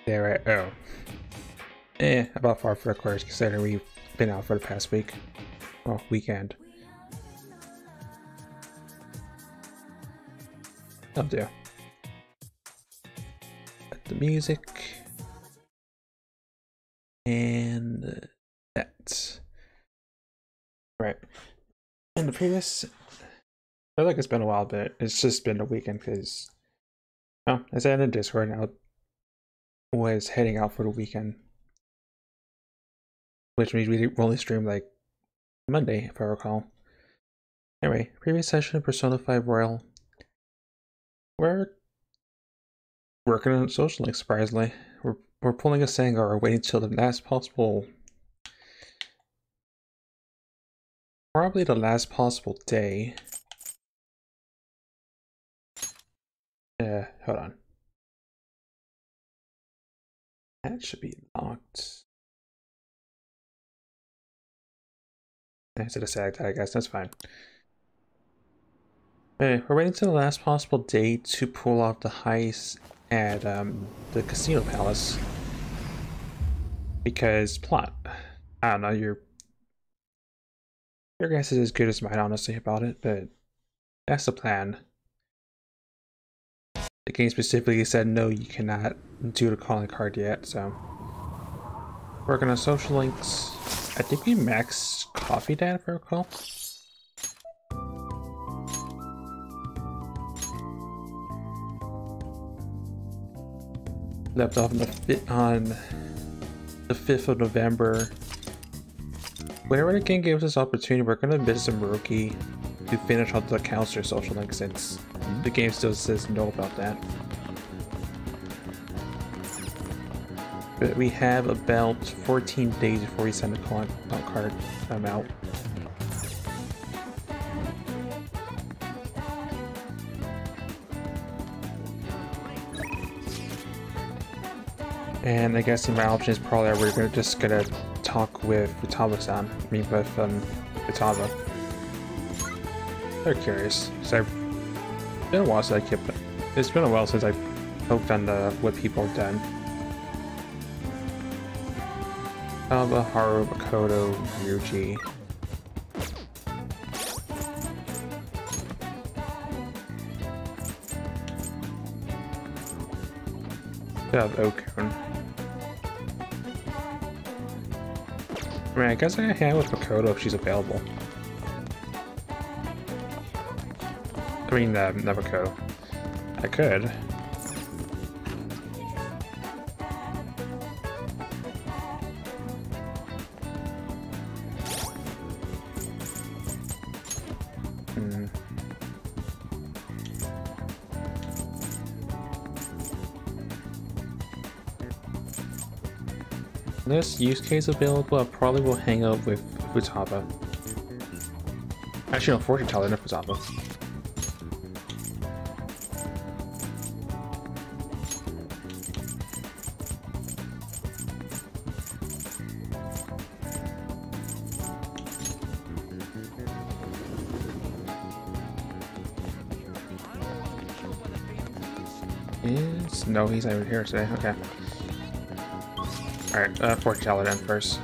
Yeah, right. Oh. About far for the course, considering we've been out for the past week. Well, weekend. Oh dear. Got the music. And that. Right. In the previous... I feel like it's been a while, but it's just been a weekend because... Oh, as I ended Discord, I was heading out for the weekend. Which means we only streamed like Monday, if I recall. Anyway, previous session of Persona 5 Royal. We're working on social links, surprisingly. We're pulling a Sangar, waiting till the last possible... Probably the last possible day. Hold on. That should be locked. Instead of select that, I guess, that's fine. Anyway, we're waiting till the last possible day to pull off the heist at the Casino Palace. Because plot. I don't know, your guess is as good as mine, honestly, about it, but that's the plan. The game specifically said no, you cannot do the calling card yet, so. Working on social links. I think we maxed Coffee Dad, if I recall. Left off on the 5th of November. Whenever the game gives us opportunity, we're gonna visit Maruki to finish off the counselor social link since the game still says no about that. But we have about 14 days before we send the calling card out. And I guess my option is probably we're just gonna talk with Futaba-san. I mean with Futaba. They're curious. So it's been a while since it's been a while since I poked on what people have done. Futaba, Haru, Makoto, Ryuji. Okun. I mean, I guess I can hang out with Makoto if she's available. I mean, not Makoto. I could. This use case available, I probably will hang out with Futaba. Actually, no, fortune teller, not Futaba. No, he's not even here today. Okay. Alright, fortune teller then first.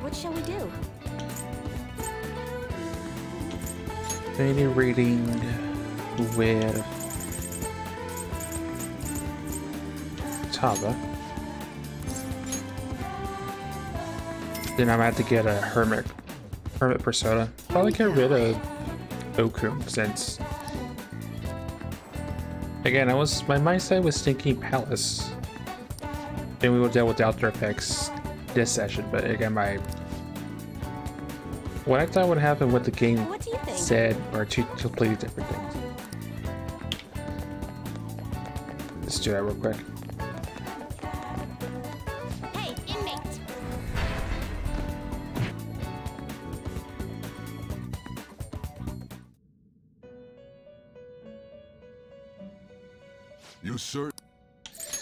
What shall we do? Maybe reading with Taba. Then I'm gonna have to get a hermit persona. Probably get rid of Okun since again my mindset was thinking Palace. Then we will deal with the After Effects this session, but again what I thought would happen with the game said are two completely different things. Let's do that real quick. Hey, inmate. You sir?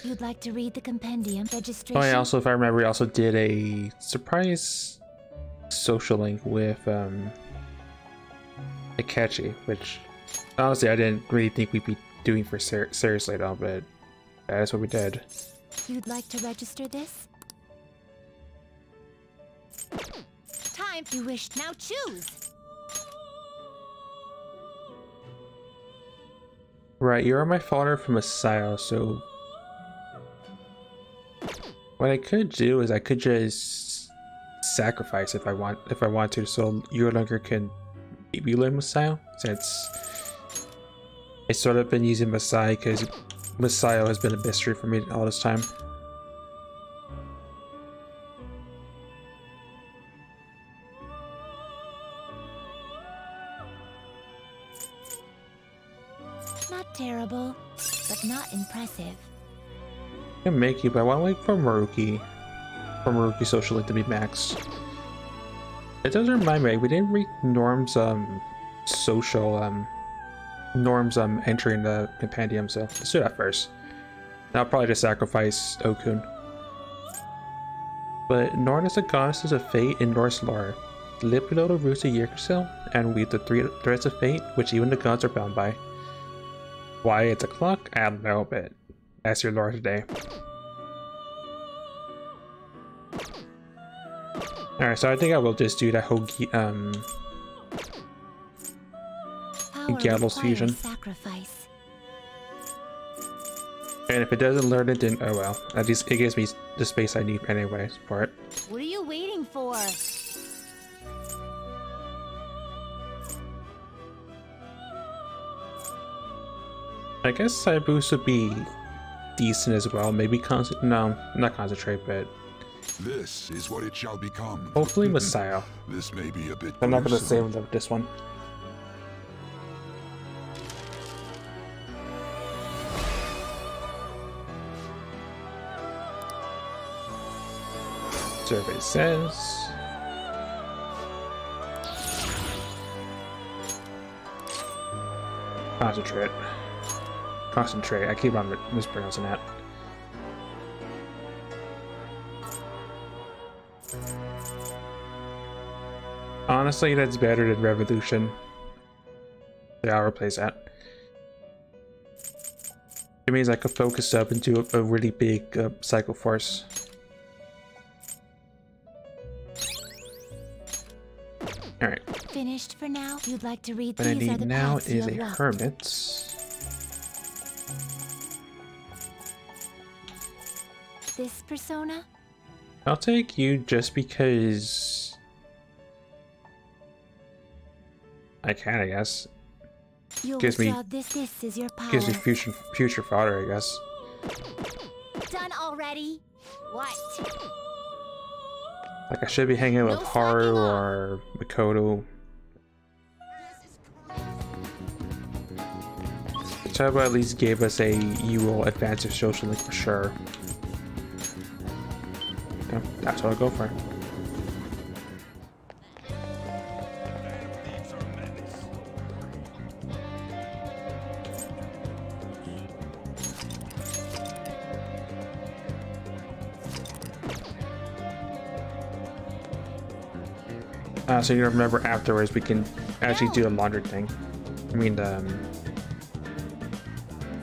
You'd like to read the compendium registration? Oh, I also, if I remember, we also did a surprise social link with Akechi, which honestly I didn't really think we'd be doing for seriously at all, but that's what we did. You'd like to register this? Time you wish. Now choose. Right, you're my father from Messiah, so what I could do is I could just sacrifice if I want to, so you no longer can maybe learn Messiah, since I sort of been using Messiah because Messiah has been a mystery for me all this time. Not terrible, but not impressive. I can make you, but I want to wait for Maruki social link to be max. It does remind me, we didn't read Norm's social Norm's entry in the compendium, so let's do that first. And I'll probably just sacrifice Okun. But Norn is a goddess of fate in Norse lore. Lived below the roots of Yggdrasil and weave the 3 threads of fate, which even the gods are bound by. Why it's a clock? I don't know, but that's your lore today. Alright, so I think I will just do that whole Gallows fusion. Sacrifice. And if it doesn't learn it, then oh well. At least it gives me the space I need anyways for it. What are you waiting for? I guess side boost would be decent as well. Maybe no, not concentrate, but this is what it shall become. Hopefully Messiah. This may be a bit. I'm not gonna save them with this one. Survey says concentrate. I keep on mispronouncing that. Honestly, that's better than Revolution. Yeah, I'll replace that. It means I could focus up and do a really big Psycho Force. Alright. Finished for now? You'd like to read What I these need are the now paths you is have a walked. hermit. This persona? I'll take you just because I can, I guess. You'll Gives me withdraw this is your power. Gives me future fodder, I guess. Done already? What? Like I should be hanging out with Haru or Mikoto. Chaba at least gave us a Ewell advantage social link for sure. Yeah, that's what I'll go for. So you remember afterwards we can actually do a laundry thing. I mean,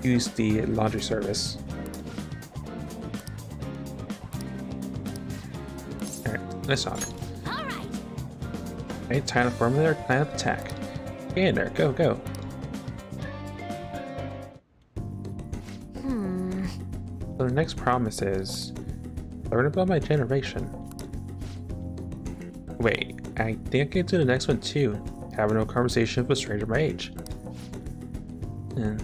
use the laundry service. Alright, let's on. Alright. Okay, time to form their plan of attack. Get in there, go, go. So the next promise is learn about my generation. Wait, I think I can do the next one too. Having no conversation with a stranger my age. And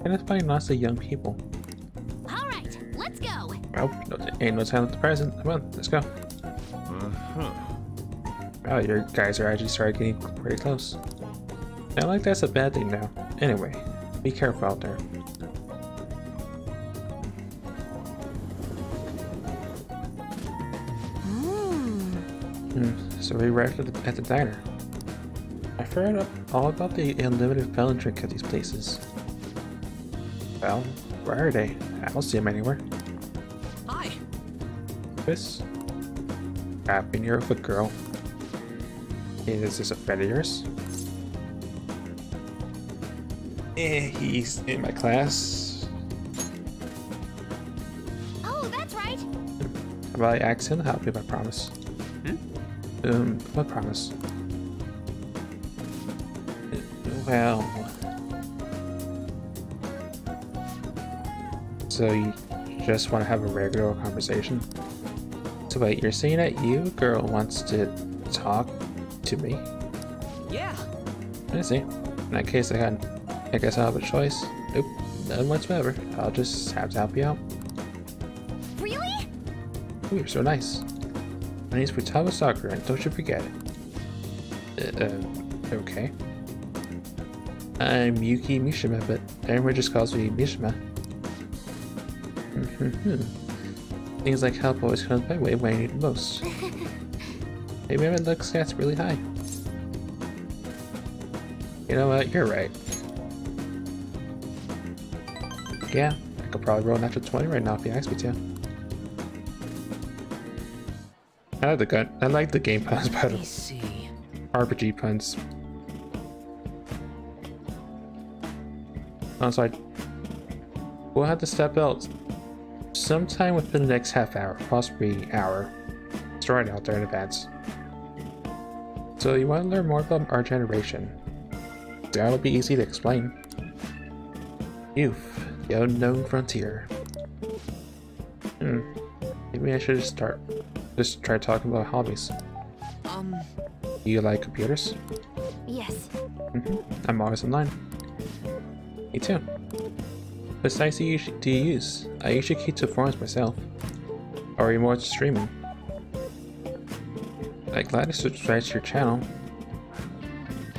it's finding lots of young people. Alright, let's go. Oh, ain't no time at the present. Come on, let's go. Wow, your guys are actually starting getting pretty close. Not like that's a bad thing now. Anyway, be careful out there. So we arrived at the diner. I heard all about the unlimited felon drink at these places. Well, Where are they? I don't see them anywhere. Hi. This? Happy near a girl. Is this a friend of yours? He's in my class. Oh, that's right. If I accent, I'll help you, I promise. I promise. Well. So you just want to have a regular conversation? So wait, you're saying that you, girl, wants to talk to me? Yeah. I see. In that case, I guess I'll have a choice. Nope, none whatsoever. I'll just have to help you out. Really? Ooh, you're so nice. My name's Futaba Sakura, and don't you forget it. Okay. I'm Yuki Mishima, but everyone just calls me Mishima. Things like help always comes my way when I need it most. Maybe my luck stats really high. You know what? You're right. Yeah, I could probably roll an extra 20 right now if you ask me to. I like the game puns, but Let me see. RPG puns. Oh, sorry. We'll have to step out sometime within the next half hour, possibly hour. Starting out there in advance. So you want to learn more about our generation? That'll be easy to explain. Youth, the unknown frontier. Maybe I should just try talking about hobbies. Do you like computers? Yes. I'm always online. Me too. What sites do you use? I usually keep to forums myself. Or are you more into streaming? I'm glad to subscribe to your channel.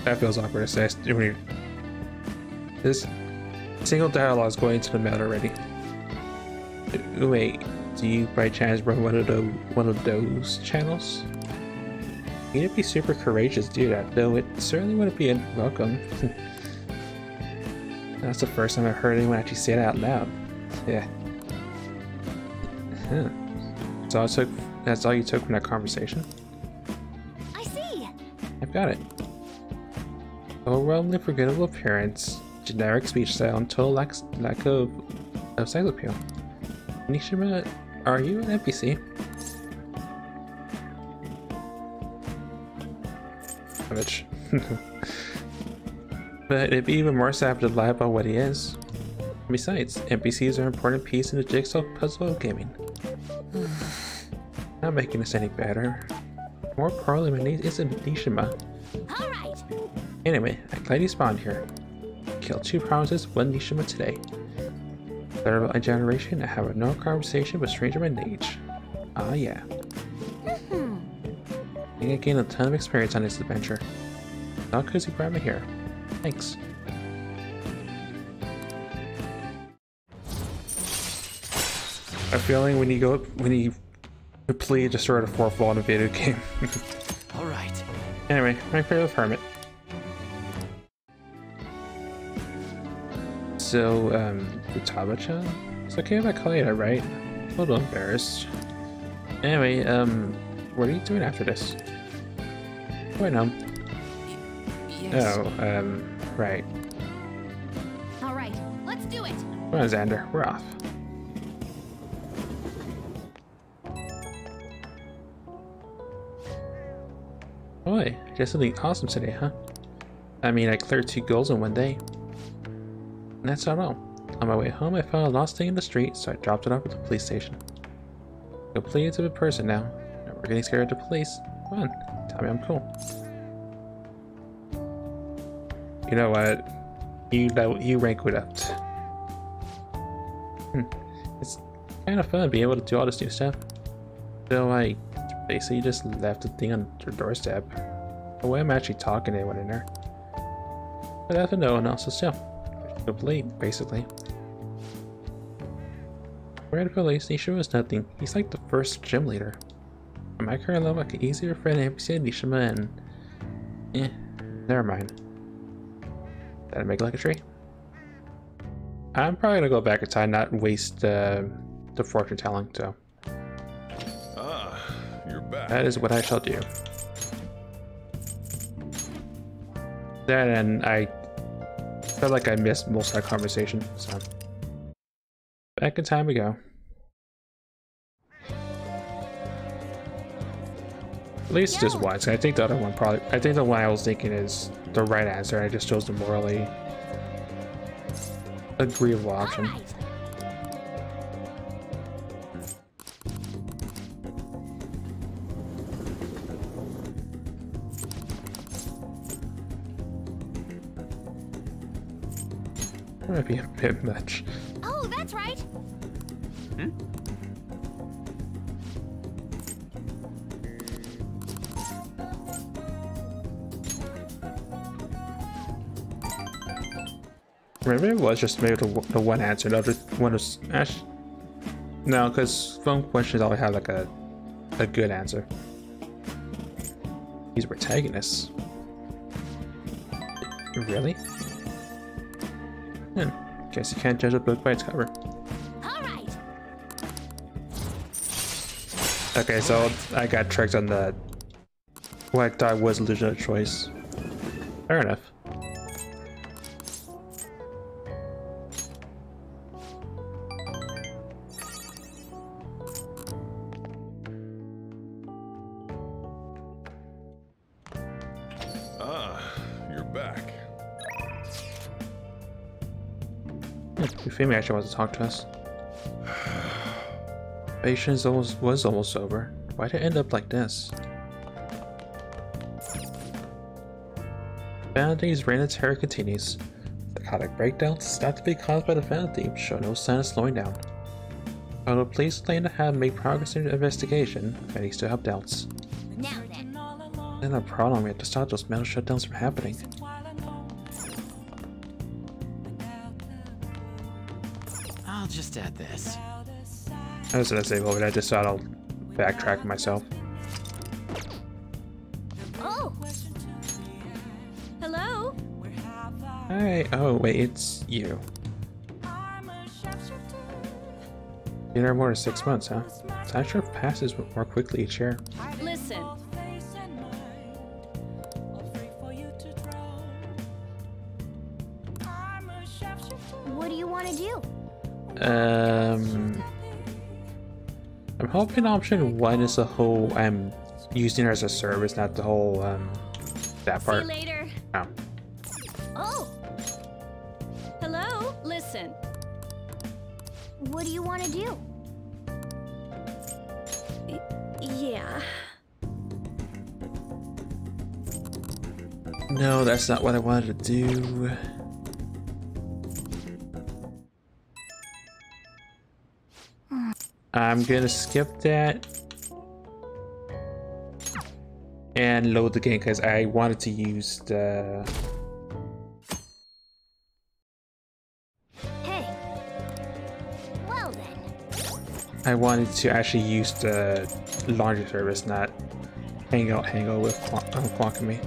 That feels awkward to say. This single dialogue is going into the mouth already. Wait, do you by chance run one of those channels? You need to be super courageous to do that, though it certainly wouldn't be welcome. That's the first time I've heard anyone actually say that out loud. Yeah. So that's all you took from that conversation? I see. I've got it. Overwhelmingly forgettable appearance, generic speech style, and total lack of sex appeal. Nishima, are you an NPC? Savage. But it'd be even more savage to lie about what he is. Besides, NPCs are an important piece in the jigsaw puzzle of gaming. Not making this any better. More parliament isn't Nishima. Alright. Anyway, I'm glad you spawned here. Kill 2 promises, 1 Nishima today. Learn about my generation and have no conversation with stranger my age. Ah yeah. I think I gained a ton of experience on this adventure. Not because you brought me here. Thanks. I'm feeling when you complete just sort of fourth wall in a video game. Alright. Anyway, my favorite hermit. So, Futaba-chan? It's okay if I call you that, right? I'm a little embarrassed. Anyway, what are you doing after this? Wait, no. Yes. Oh, right. Alright, let's do it. Come on, Xander, we're off. Boy, I did something awesome today, huh? I mean, I cleared 2 goals in one day. And that's not all. On my way home, I found a lost thing in the street, so I dropped it off at the police station. Completely different person now. Never getting scared of the police. Come on, tell me I'm cool. You know what? You rank it up. It's kind of fun being able to do all this new stuff. So I basically just left the thing on your doorstep. The way I'm actually talking to anyone in there. But after no one else is still. Complete, basically. We're at the police, Nishima is nothing. He's like the first gym leader. At my current level, I could easily befriend NPC Nishima and... never mind. Did I make like a tree? I'm probably gonna go back in time, not waste the fortune telling. So You're back. that is what I shall do. That, and I felt like I missed most of that conversation. So back in time we go. At least just once. I think the other one probably. I think the one I was thinking is the right answer. I just chose the morally agreeable option. All right. That might be a bit much. Oh, that's right. Maybe it was just maybe the one answer. The other one was actually no, because phone questions always have like a good answer. These protagonists. Really? Guess you can't judge a book by its cover. All right. Okay, so I got tricked on the what I thought was a legitimate choice. Fair enough. You're back. Femi actually wants to talk to us. Patience was almost over. Why'd it end up like this? Vanity's reign of terror continues. Psychotic breakdowns, not to be caused by the Vanity, show no sign of slowing down. Although police claim to have made progress in the investigation, many still have doubts. Now then. Then a problem we have to stop those mental shutdowns from happening. I'll just add this. I was gonna say, well, but I just thought I'll backtrack myself. Oh. Hello. Hi. Oh, wait, it's you. Been here more than 6 months, huh? Time sure passes more quickly each year. Listen. What do you want to do? I'm hoping option 1 is the whole I'm using her as a service, not the whole that See part. you later. Oh. Oh. Hello. Listen. What do you want to do? Yeah. No, that's not what I wanted to do. I'm gonna skip that and load the game because I wanted to use the. Hey. Well then. I wanted to actually use the laundry service, not hang out with Quackamy.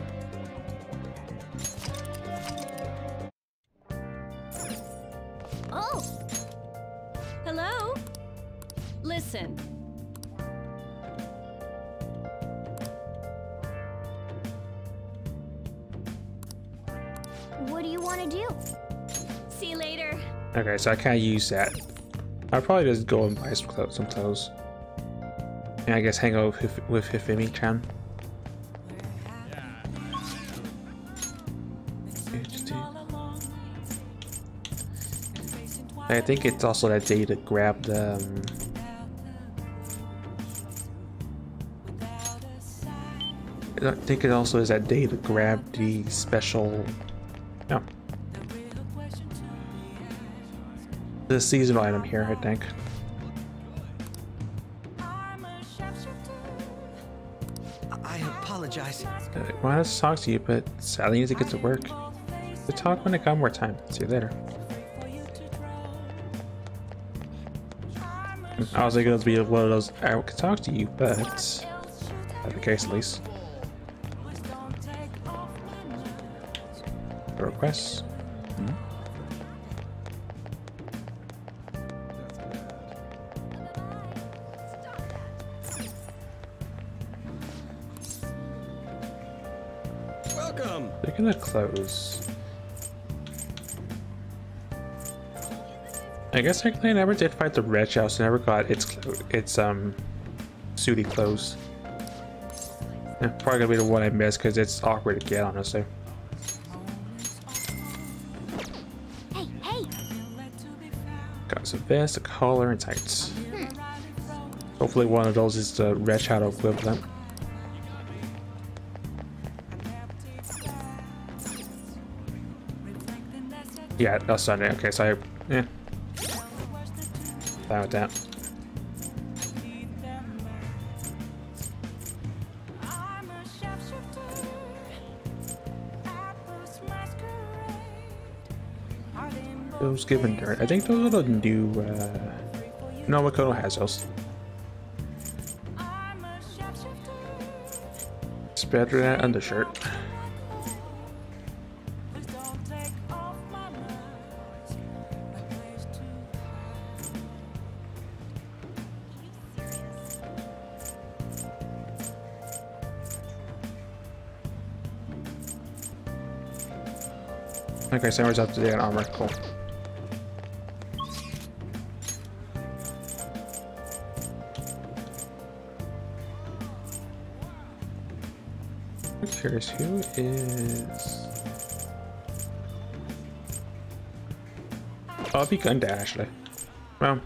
Oh. Hello. Listen. What do you want to do? See you later. Okay, so I can't use that. I'll probably just go and buy some clothes. And I guess hang out with Hifumi-chan. I think it's also that day to grab the. I think it also is that day to grab the special. No. The seasonal item here, I think. I apologize. I wanted to talk to you, but sadly I need to get to work. We'll talk when I got more time. See you later. I was going to be one of those I could talk to you, but that's the case at least. Requests. Welcome. They're gonna close. I guess technically I never did fight the Red House. I never got its sooty clothes. Yeah, probably gonna be the one I missed because it's awkward to get, honestly. Hey, hey! Got some vest, a collar, and tights. Hopefully one of those is the Red Shadow equivalent. Yeah, that's Sunday. Okay, so yeah. Fine with that. Those given dirt. I think those are the new no, Makoto has those. It's better than undershirt. Okay, Summer's up to date on armor. Cool. I'm curious, who is... Oh, I'll be Gundad, actually. Well,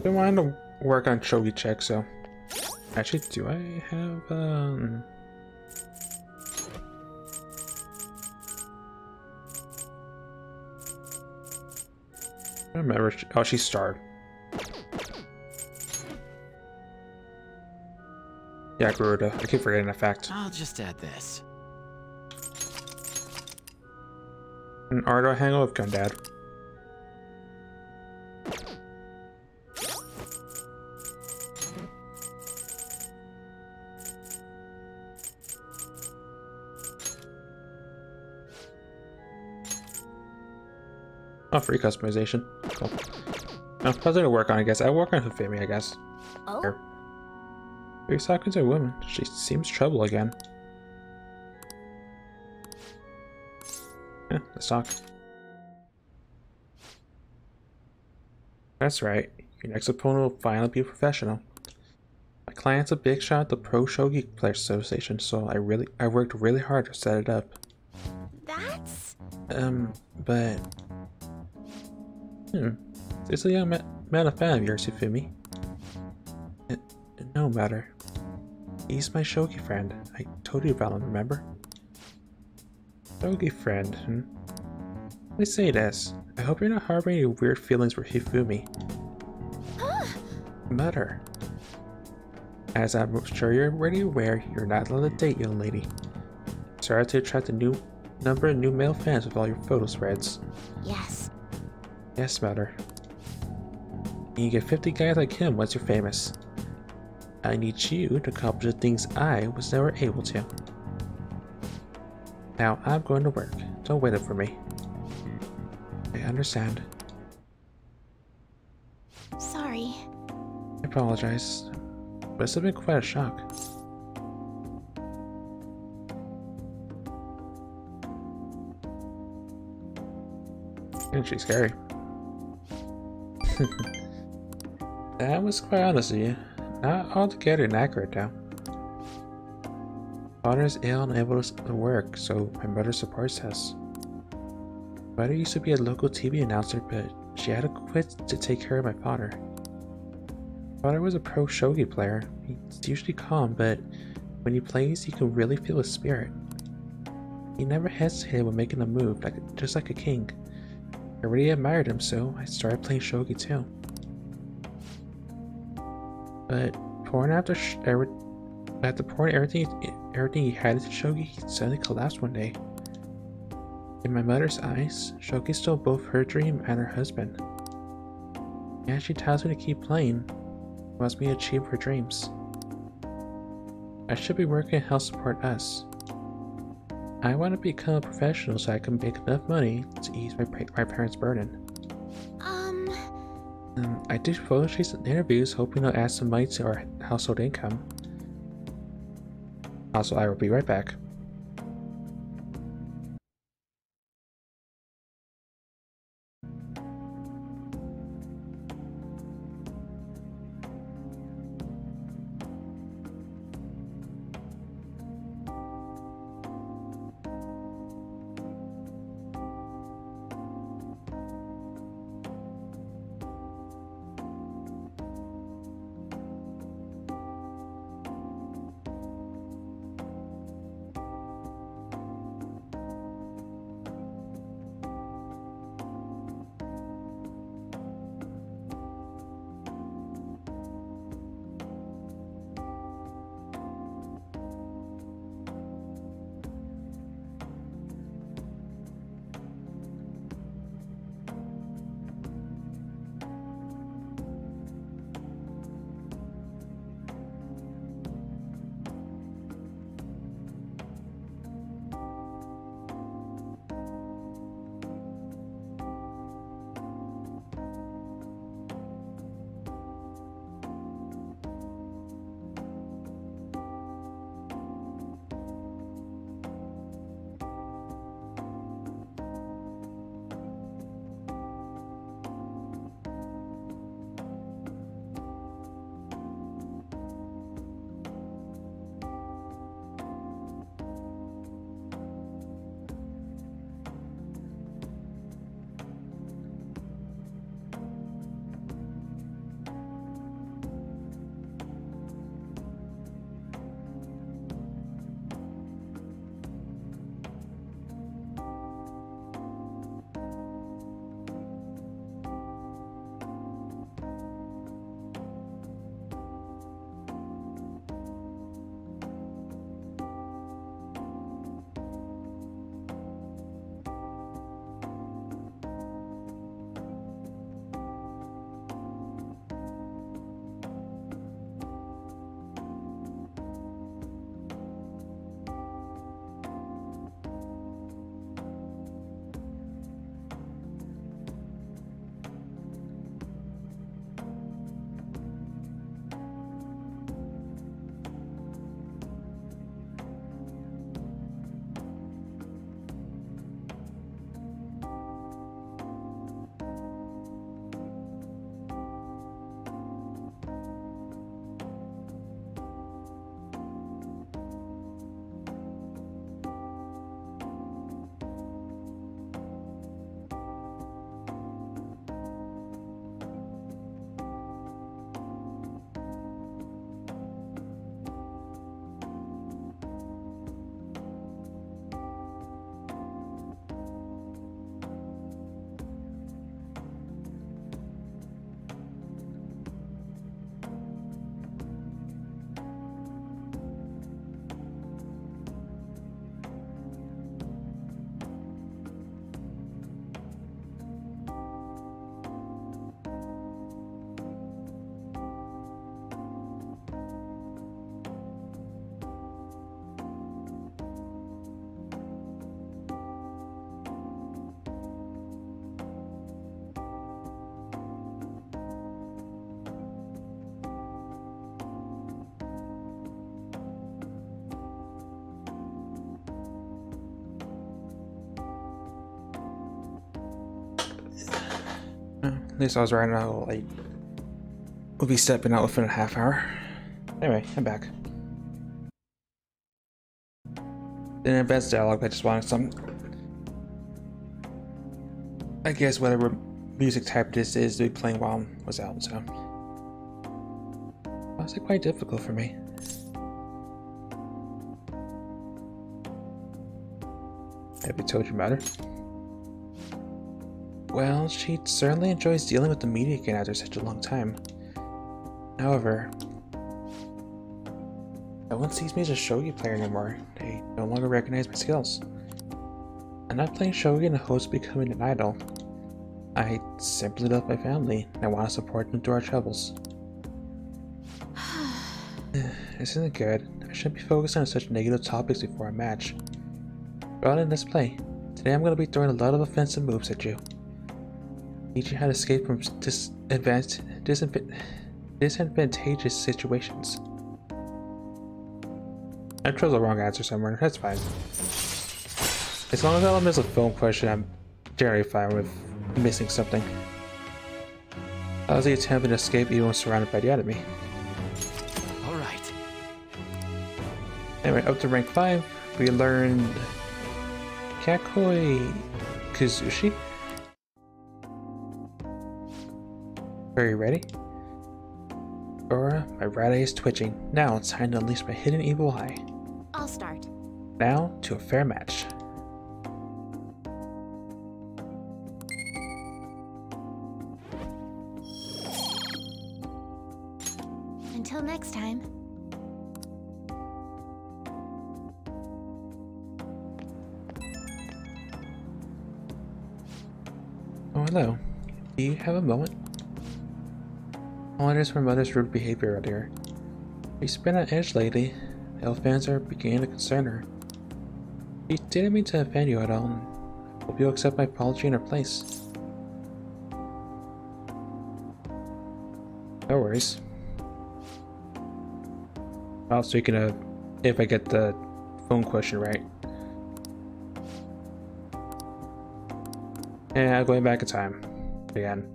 I wanted to work on Shogi check, so... Actually, do I have, I remember. Oh, she's starred. Yeah, Garuda. I keep forgetting that fact. I'll just add this. An Ardo Hango of Gundad. Oh, free customization. Cool. No, nothing to work on, I guess. I work on Hufemi, I guess. Oh? Here. Ryusaku's a woman. She seems trouble again. Yeah, let's talk. That's right. Your next opponent will finally be a professional. My client's a big shot at the Pro Shogi Players Association, so I worked really hard to set it up. That's... But... There's a young man a fan of yours, Hufemi. No matter. He's my Shogi friend. I told you about him, remember? Shogi friend, Let me say this. I hope you're not harboring any weird feelings for Hifumi. Matter. As I'm sure you're already aware, you're not allowed to date, young lady. Sorry to attract a number of new male fans with all your photo spreads. Yes. Yes, Matter. You get 50 guys like him once you're famous. I need you to accomplish the things I was never able to. Now I'm going to work. Don't wait up for me. I understand. Sorry. I apologize, but it's been quite a shock. And she's scary. That was quite honest of you. Not altogether inaccurate though. Father is ill and unable to work, so my mother supports us. Mother used to be a local TV announcer, but she had to quit to take care of my father. Father was a pro shogi player. He's usually calm, but when he plays, you can really feel his spirit. He never hesitated when making a move, just like a king. I really admired him, so I started playing shogi too. But pouring after pouring everything he had into shogi, he suddenly collapsed one day. In my mother's eyes, shogi stole both her dream and her husband. Yeah, she tells me to keep playing, wants me to achieve her dreams. I should be working to help support us. I want to become a professional so I can make enough money to ease my parents' burden. I do photo shoots and interviews, hoping to add some money to our household income. Also, I will be right back. At least I was right now, like, we'll be stepping out within a half hour. Anyway, I'm back. In advanced dialogue, I just wanted some, I guess whatever music type this is to be playing while I was out, so. Honestly, quite difficult for me. Have you told your mother? Well, she certainly enjoys dealing with the media again after such a long time. However, no one sees me as a shogi player anymore. They no longer recognize my skills. I'm not playing shogi in the hopes of becoming an idol. I simply love my family and I want to support them through our troubles. Isn't it good? I shouldn't be focusing on such negative topics before a match. Well then, let's play. Today I'm going to be throwing a lot of offensive moves at you. Teach you how to escape from disadvantageous situations. I chose the wrong answer somewhere. That's fine. As long as I don't miss a film question, I'm generally fine with missing something. How was he attempting to escape even when surrounded by the enemy? Alright. Anyway, up to rank 5, we learned Kakoi Kazushi. Are you ready? Aura, my right eye is twitching. Now it's time to unleash my hidden evil eye. I'll start. Now to a fair match. Until next time. Oh, hello. Do you have a moment? All it is for Mother's rude behavior earlier. She's been on edge lately. The Elfans are beginning to concern her. She didn't mean to offend you at all, and hope you'll accept my apology in her place. No worries. Well, speaking of, if I get the phone question right. Yeah, going back in time. Again.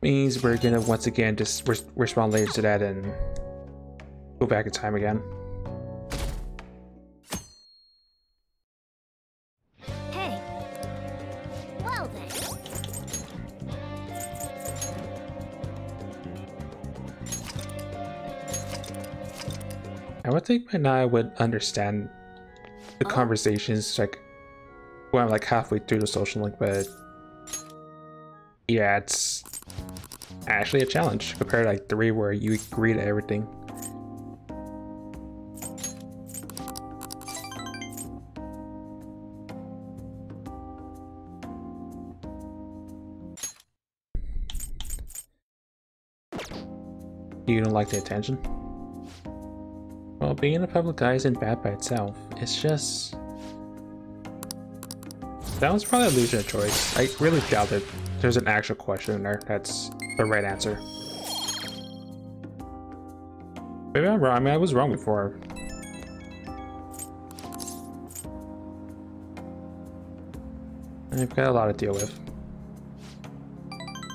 Means we're gonna once again just respond later to that and go back in time again. Hey. Well then. I would think by now I would understand the conversations, like when I'm like halfway through the social link, but yeah, it's actually a challenge compared to like 3 where you agree to everything. You don't like the attention? Well, being in the public eye isn't bad by itself. It's just... that was probably a illusion of choice. I really doubt that there's an actual question in there that's the right answer. Maybe I'm wrong. I mean, I was wrong before. I've got a lot to deal with.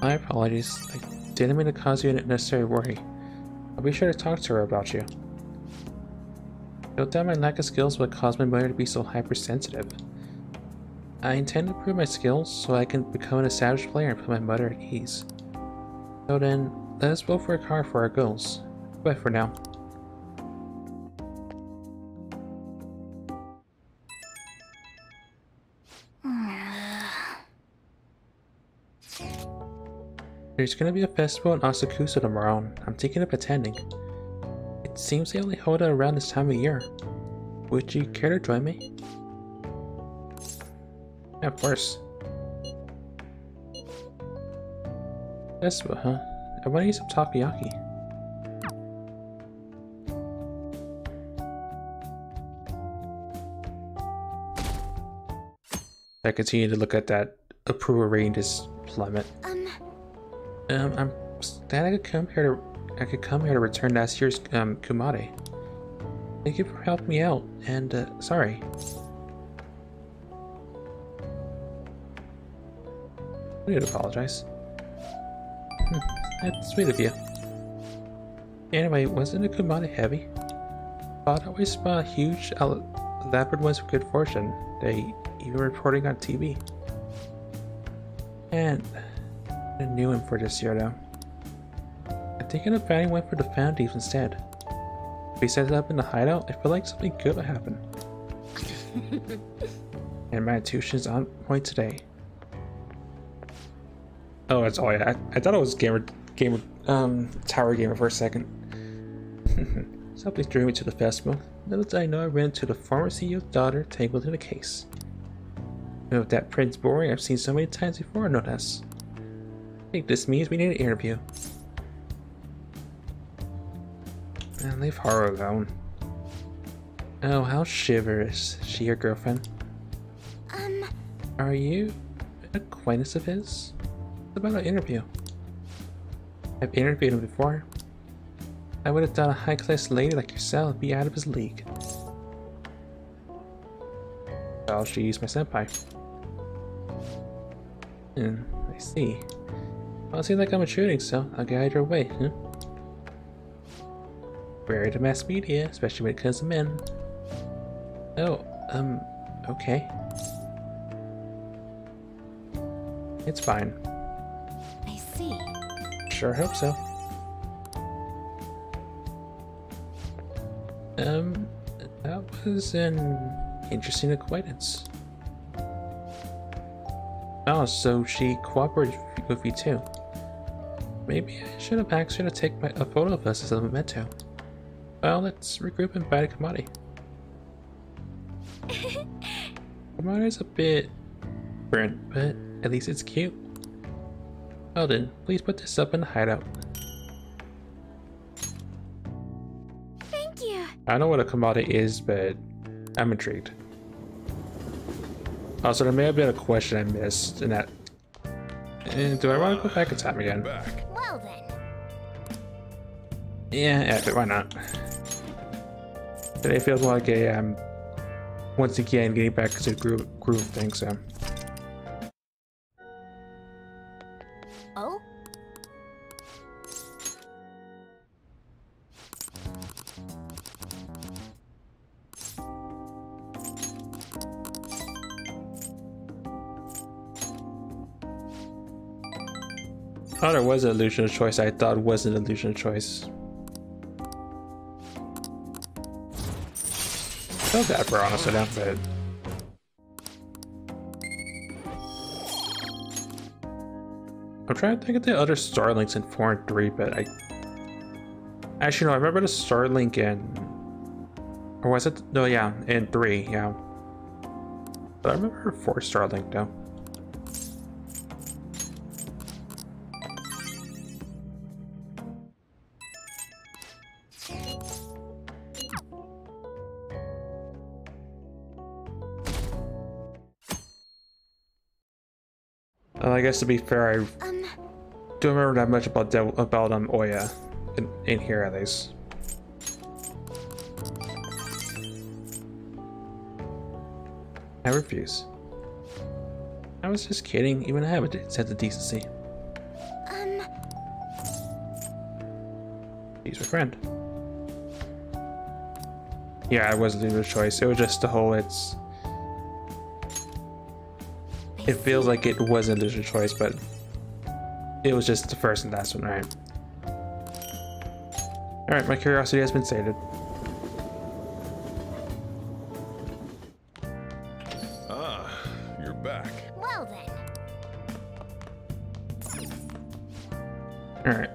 My apologies. I didn't mean to cause you unnecessary worry. I'll be sure to talk to her about you. No doubt my lack of skills would cause my mother to be so hypersensitive. I intend to improve my skills so I can become an established player and put my mother at ease. So then, let us vote for a car for our goals. Goodbye for now. There's gonna be a festival in Asakusa tomorrow, and I'm thinking of attending. It seems they only hold it around this time of year. Would you care to join me? Yeah, of course. Festival, huh? I want to eat some takoyaki. I continue to look at that approval rating just plummet. I'm glad I could come here to return last year's Kumade. Thank you for helping me out, and sorry. I need to apologize. That's sweet of you. Anyway, wasn't a Kumade heavy? I'd always spot huge elaborate ones with good fortune. They even reporting on TV. And a new one for this year though. I'm thinking of finding one for the founties instead. If we set it up in the hideout, I feel like something good would happen. And my intuition's on point today. Oh, that's all. Yeah, I thought it was Tower Gamer for a second. Something drew me to the festival. Little did I know I ran into the former CEO's daughter tangled in a case. You know, that Prince Boring I've seen so many times before, no less. I think this means we need an interview. And leave Haru alone. Oh, how chivalrous. Is she your girlfriend? Are you an acquaintance of his? What about an interview? I've interviewed him before. I would have done a high-class lady like yourself be out of his league. Well, she's my senpai. I see. Well, it seems like I'm intruding, so I'll guide your way, huh? Wary to mass media, especially when it comes to men. Oh, okay. It's fine. I see. Sure hope so. That was an interesting acquaintance. Oh, so she cooperated with you too. Maybe I should have asked her to take a photo of us as a memento. Well, let's regroup and buy the commodity. Commodity's a bit burnt, but at least it's cute. Well then, please put this up in the hideout. Thank you. I know what a commodity is, but I'm intrigued. Also, there may have been a question I missed in that. And do I want to go back in time again? Back. Well then. Yeah, F it, why not? Today feels more like a once again getting back to the groove thing, so. Oh? Oh, there was an illusion of choice I thought was an illusion of choice. Felt bad for honestly now, but I'm trying to think of the other Starlinks in 4 and 3, but I actually no, I remember the Starlink in, or was it? No, yeah, in 3, yeah. But I remember 4 Starlink though. I guess to be fair, I don't remember that much about Oya in here at least. I refuse. I was just kidding. Even I have a sense of decency. He's my friend. Yeah, it wasn't a choice. It was just the whole it feels like it wasn't a choice, but it was just the first and last one, right? Alright, my curiosity has been sated. Ah, you're back. Well then. Alright,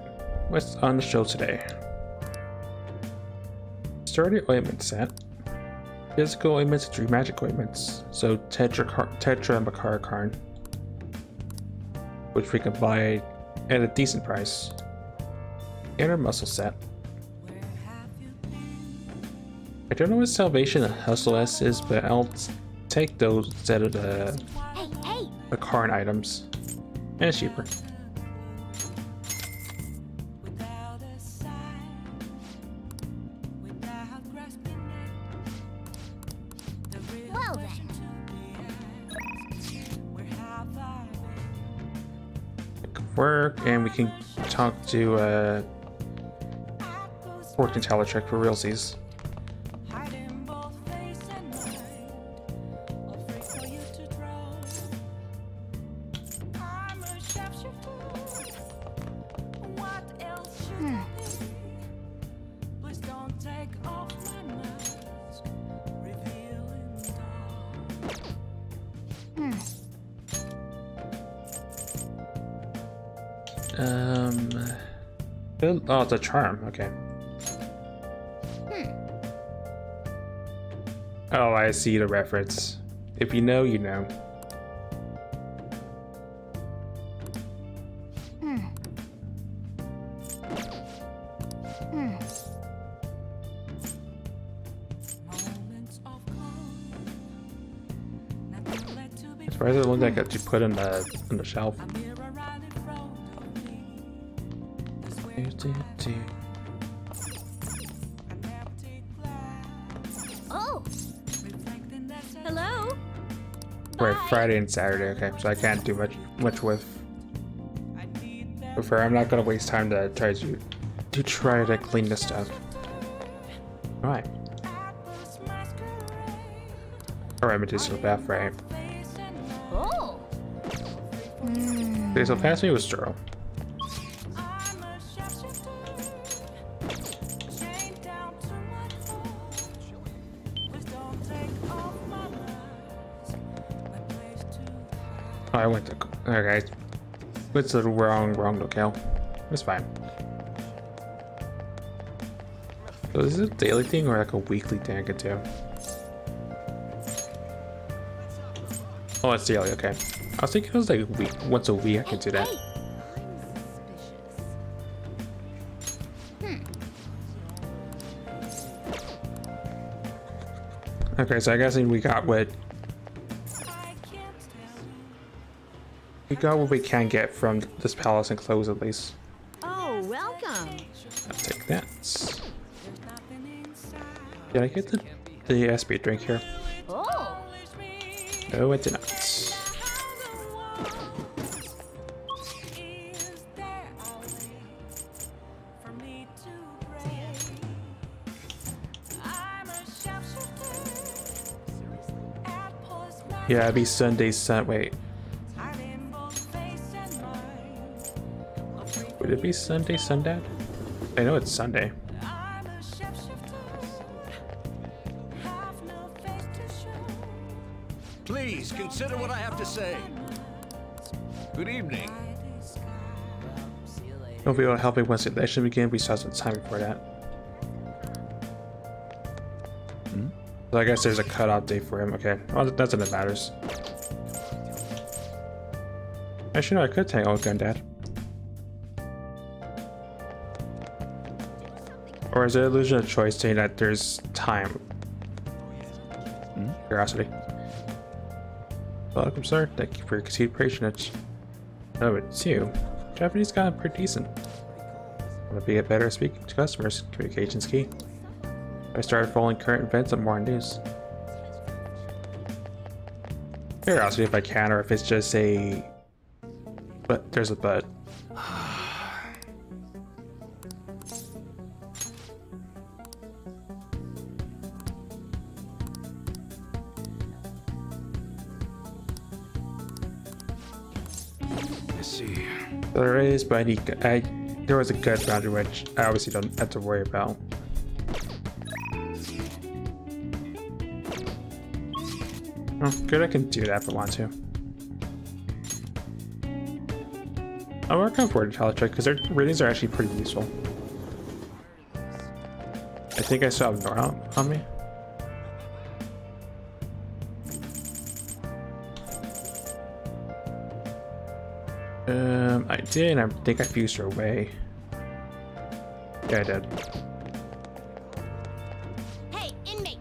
what's on the show today? Sturdy ointment set. Physical ointments, 3 magic ointments. So Tetra and Bakarakarn, which we can buy at a decent price. And our muscle set. I don't know what Salvation and Hustle S is, but I'll take those instead of the Karn items. And it's cheaper. Work, and we can talk to fortune teller trick for realsies. Oh, it's a charm. Okay. Oh, I see the reference. If you know, you know. As far as the one that got you put on the shelf. Right, Friday and Saturday. Okay, so I can't do much with. Prefer. I'm not gonna waste time to try to clean this stuff. All right. All right, medicinal bath, right? Oh. Okay, so pass me with Stro. Oh, I went to. Okay, went to the wrong locale. It's fine. So is this a daily thing or like a weekly thing I could do? Oh, it's daily. Okay. I was thinking it was like once a week I could do that. Okay, so I guess we got what we can get from this palace and clothes at least. Oh, welcome. I'll take that. Did I get the SB drink here? Oh. No, I did not. Yeah, it'd be Sunday, wait. Would it be Sunday, Sundad? I know it's Sunday. Please consider what I have to say. Good evening. Don't be able to help me once the election begins. We still have some time before that. So I guess there's a cutoff date for him. Okay, well, that's what matters. Actually, no, I could take old Gundad. Or is it an illusion of choice saying that there's time? Curiosity. Welcome, sir. Thank you for your continued patronage. Number 2. Japanese got pretty decent. Want to be better at speaking to customers. Communication's key. I started following current events and more news. Curiosity if I can, or if it's just a... But there's a but. Let's see. There is, but there was a gut boundary which I obviously don't have to worry about. Oh, good, I can do that if I want to. I'll work on forward intelligence because their ratings are actually pretty useful. I think I still have Nora on me. I did, and I think I fused her away. Yeah, I did. Hey, inmate.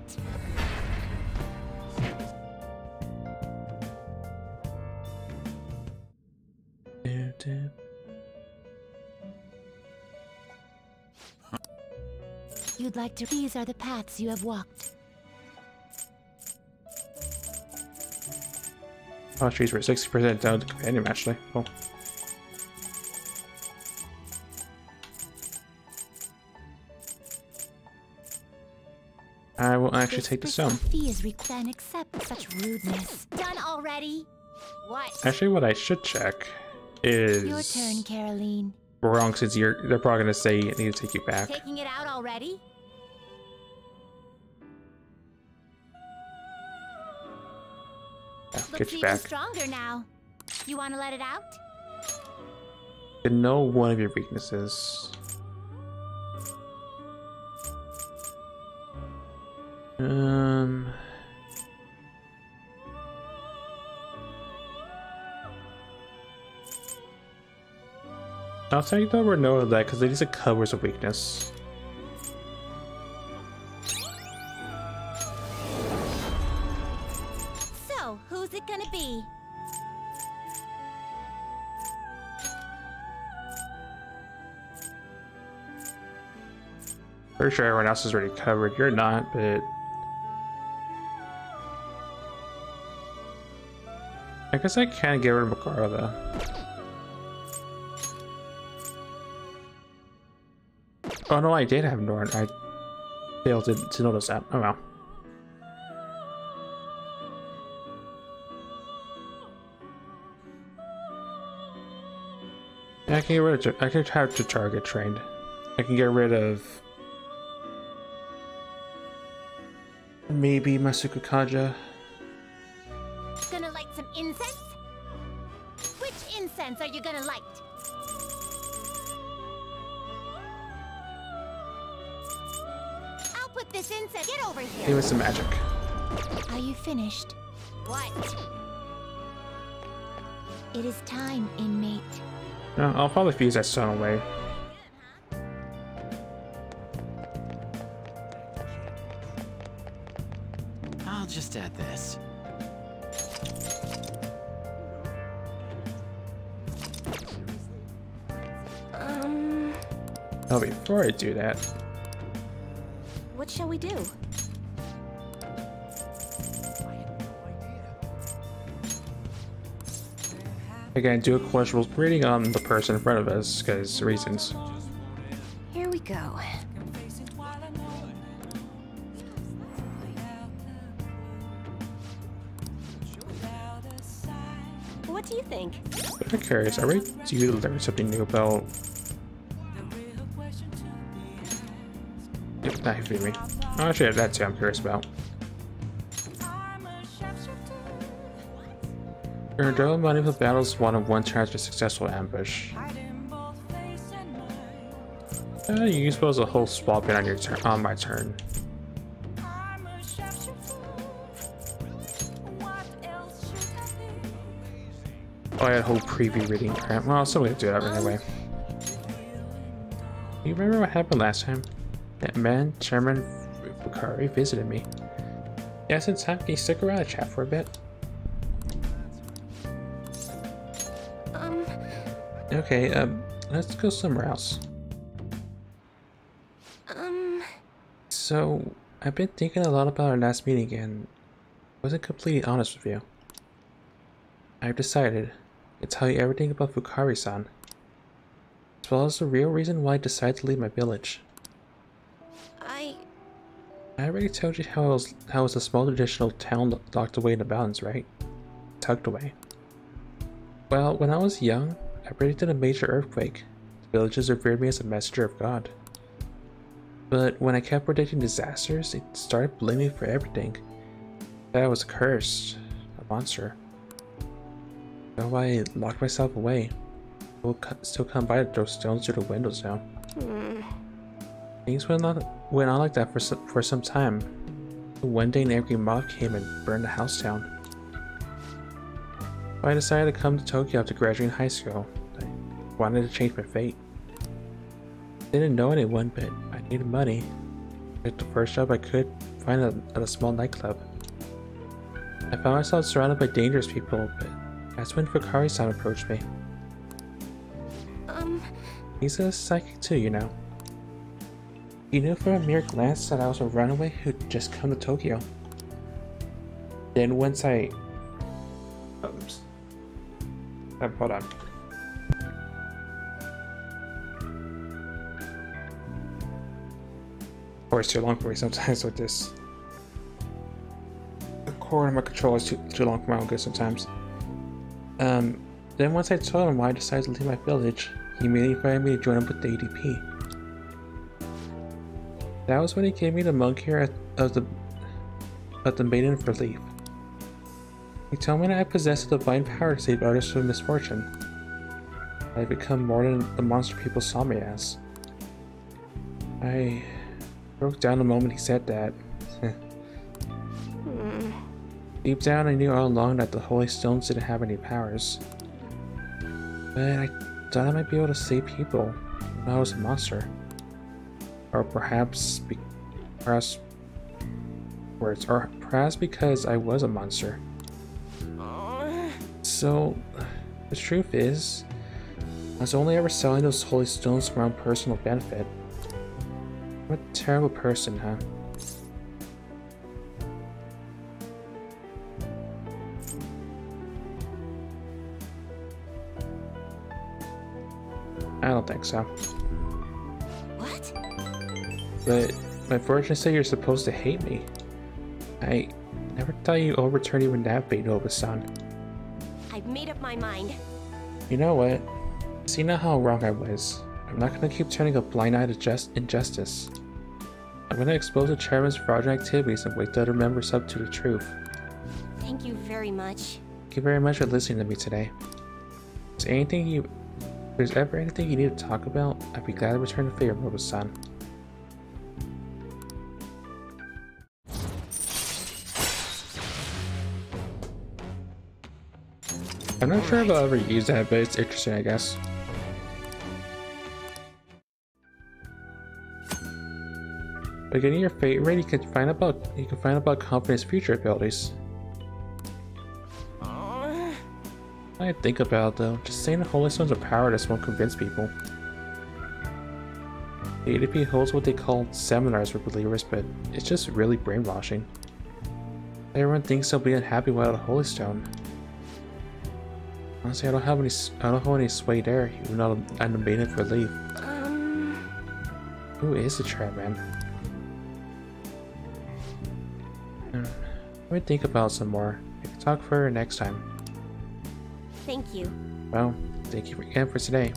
You'd like to. These are the paths you have walked. Oh, trees were 60% down to companion, actually. Cool. I will actually take the stone. Fee is required and accept such rudeness. Done already? What? Actually, what I should check is... Your turn, Caroline. We're wrong, since they're probably going to say I need to take you back. Taking it out already? Yeah, Looks get you even back. stronger now. You want to let it out? To know one of your weaknesses. I'll take the word no to that because it is a covers a weakness. So, who's it gonna be? Pretty sure everyone else is already covered. You're not, but I guess I can't get rid of Makara though. Oh no, I did have Norn. I failed to notice that. Oh well. I can get rid of. I can have to target trained. I can get rid of maybe Masuku Kaja. Gonna light some incense? Which incense are you gonna light? I'll put this incense. Get over here. Give me some magic. Are you finished? What? It is time, inmate. No, I'll probably fuse that stone away. I'll just add this. Oh, before I do that, What shall we do? again, do a cultural reading on the person in front of us, because reasons. Here we go. What do you think? I'm curious, I really do learn something new about. If not hitting me. Oh, actually, that's what I'm curious about. Your double money of the battle is one of one chance for successful ambush. You use suppose a whole swap in on your turn on my turn. Oh, I had a whole preview reading. Well, I'm still gonna do that anyway. You remember what happened last time? That man, Chairman Bukari, visited me. Yeah, since time, can you stick around and chat for a bit? Okay, let's go somewhere else. So, I've been thinking a lot about our last meeting and wasn't completely honest with you. I've decided to tell you everything about Fukari-san, as well as the real reason why I decided to leave my village. I already told you how it was a small traditional town locked away in the mountains, right? Tucked away. Well, when I was young, I predicted a major earthquake. The villagers revered me as a messenger of God. But when I kept predicting disasters, they started blaming me for everything. That I was cursed, a monster. So I locked myself away. People still come by to throw stones through the windows now. Things went on like that for some time. One day an angry mob came and burned the house down. I decided to come to Tokyo after graduating high school. I wanted to change my fate. Didn't know anyone, but I needed money. I took the first job I could find at a small nightclub. I found myself surrounded by dangerous people, but that's when Fukari-san approached me. He's a psychic too, you know. He knew from a mere glance that I was a runaway who'd just come to Tokyo. Then once hold on. Or it's too long for me sometimes with this. The cord of my controller is too long for my own good sometimes. Then once I told him why I decided to leave my village, he immediately invited me to join him with the ADP. That was when he gave me the monk ear of the Maiden for Leaf. He told me that I possessed the divine power to save others from misfortune. I had become more than the monster people saw me as. I broke down the moment he said that. Deep down I knew all along that the Holy Stones didn't have any powers. But I thought I might be able to save people when I was a monster. Or perhaps because I was a monster. So, the truth is, I was only ever selling those holy stones for my own personal benefit. I'm a terrible person, huh? I don't think so. What? But my fortune say you're supposed to hate me. I never thought you overturned even that bait, Nova-san. I've made up my mind. You know what? See now how wrong I was. I'm not gonna keep turning a blind eye to injustice. I'm gonna expose the chairman's fraudulent activities and wake the other members up to the truth. Thank you very much. Thank you very much for listening to me today. If there's ever anything you need to talk about, I'd be glad to return the favor, Nova-san. I'm not sure if I'll ever use that, but it's interesting, I guess. By getting your fate rate, you can find about confidence future abilities. I think about it though, just saying the Holy Stones are powerless won't convince people. The ADP holds what they call seminars for believers, but it's just really brainwashing. Everyone thinks they'll be unhappy without a Holy Stone. Honestly, I don't hold any sway there, even though I'm debating for leave. Who is the chairman? Let me think about some more. I can talk further next time. Thank you. Well, thank you again for today.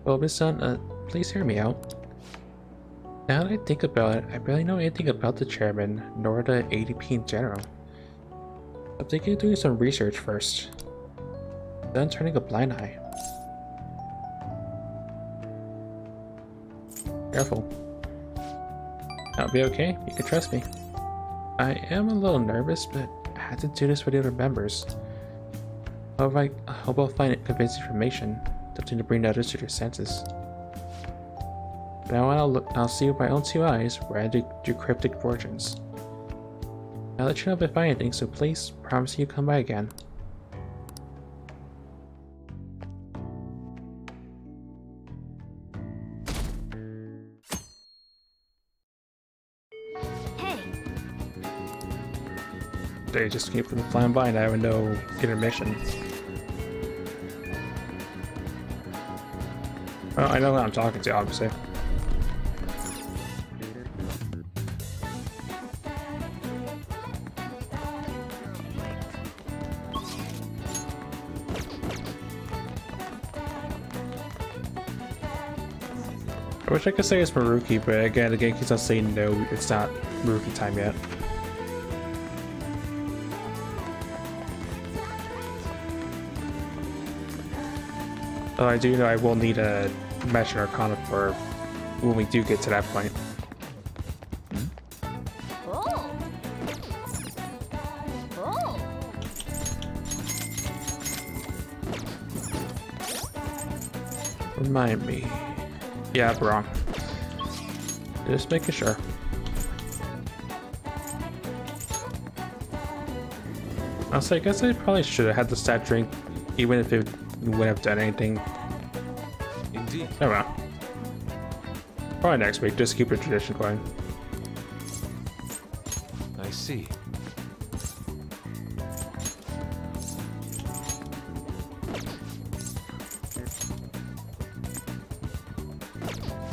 Well, Miss Sun, please hear me out. Now that I think about it, I barely know anything about the chairman, nor the ADP in general. I'm thinking of doing some research first, then turning a blind eye. Careful. I'll be okay, you can trust me. I am a little nervous, but I had to do this for the other members. I hope I'll find convincing information, something to bring others to their senses. Now I'll see with my own two eyes where I do cryptic fortunes. I'll let you know if I find anything, so please promise you come by again. Hey. They just keep them flying by and having no intermission. Well, I know who I'm talking to, obviously. I wish I could say it's Maruki, but again, the game keeps on saying no, it's not Maruki time yet. Though I do know I will need a match in Arcana for when we do get to that point. Oh. Oh. Remind me. Yeah, I'm wrong. Just making sure. I guess I probably should have had the stat drink, even if it wouldn't have done anything. Indeed. Oh well. Probably next week, just keep the tradition going. I see.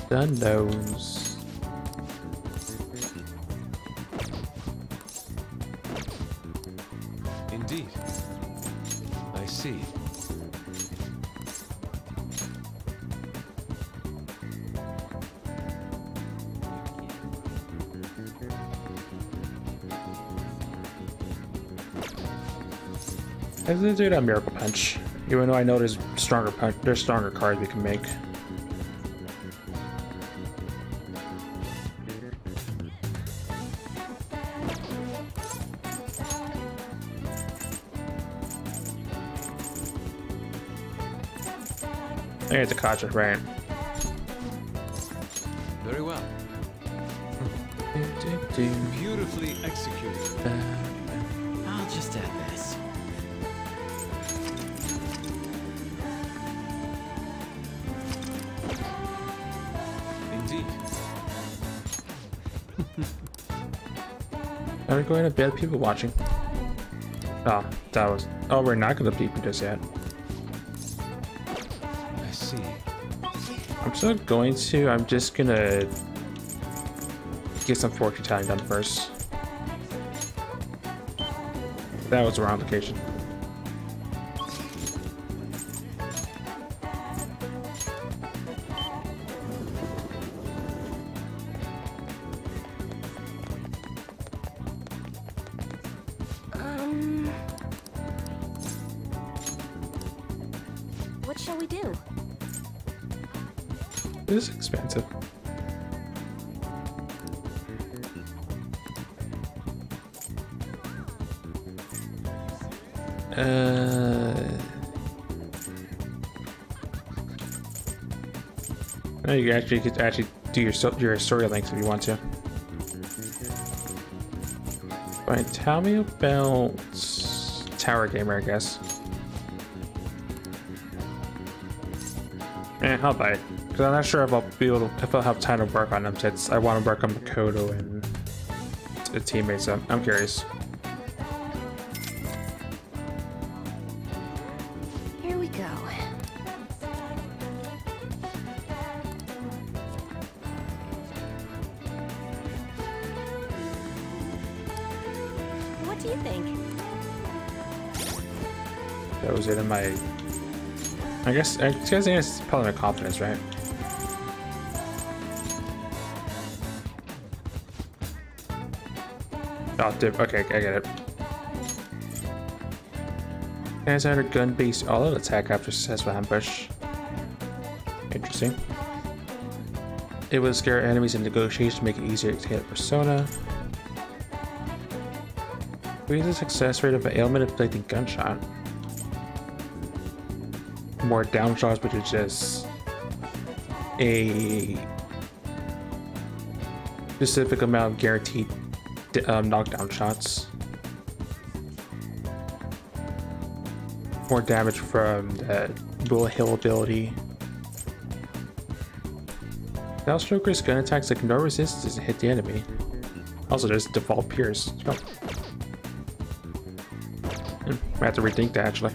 The nose. Indeed. I see. I have to do that Miracle Punch, even though I know there's stronger cards we can make. I need to catch it, right? Very well. Beautifully executed. I'll just add this. Indeed. Are we going to bed? People watching. Oh, that was. Oh, we're not gonna beep just yet. I see. I'm still going to. I'm just gonna get some fortune telling done first. That was the wrong location. What shall we do? This is expensive. No, you could actually do your story links if you want to. Fine, tell me about Tower Gamer, I guess. I'll buy it. Because I'm not sure if I'll be able to, if I'll have time to work on them since I want to work on Makoto and the teammates. So I'm curious. Here we go. What do you think? That was it in my. I guess it's probably my confidence, right? Oh, dude. Okay, I get it. Guys had a gun-based all-out attack after successful ambush. Interesting. It would scare enemies in negotiation to make it easier to hit persona. Increase the success rate of an ailment-inflicting gunshot. More down shots, which is just a specific amount of guaranteed knockdown shots. More damage from the Bullet Hill ability. Now Stroker's gun attacks ignore resistance and hit the enemy. Also, there's default pierce. Oh. I have to rethink that actually.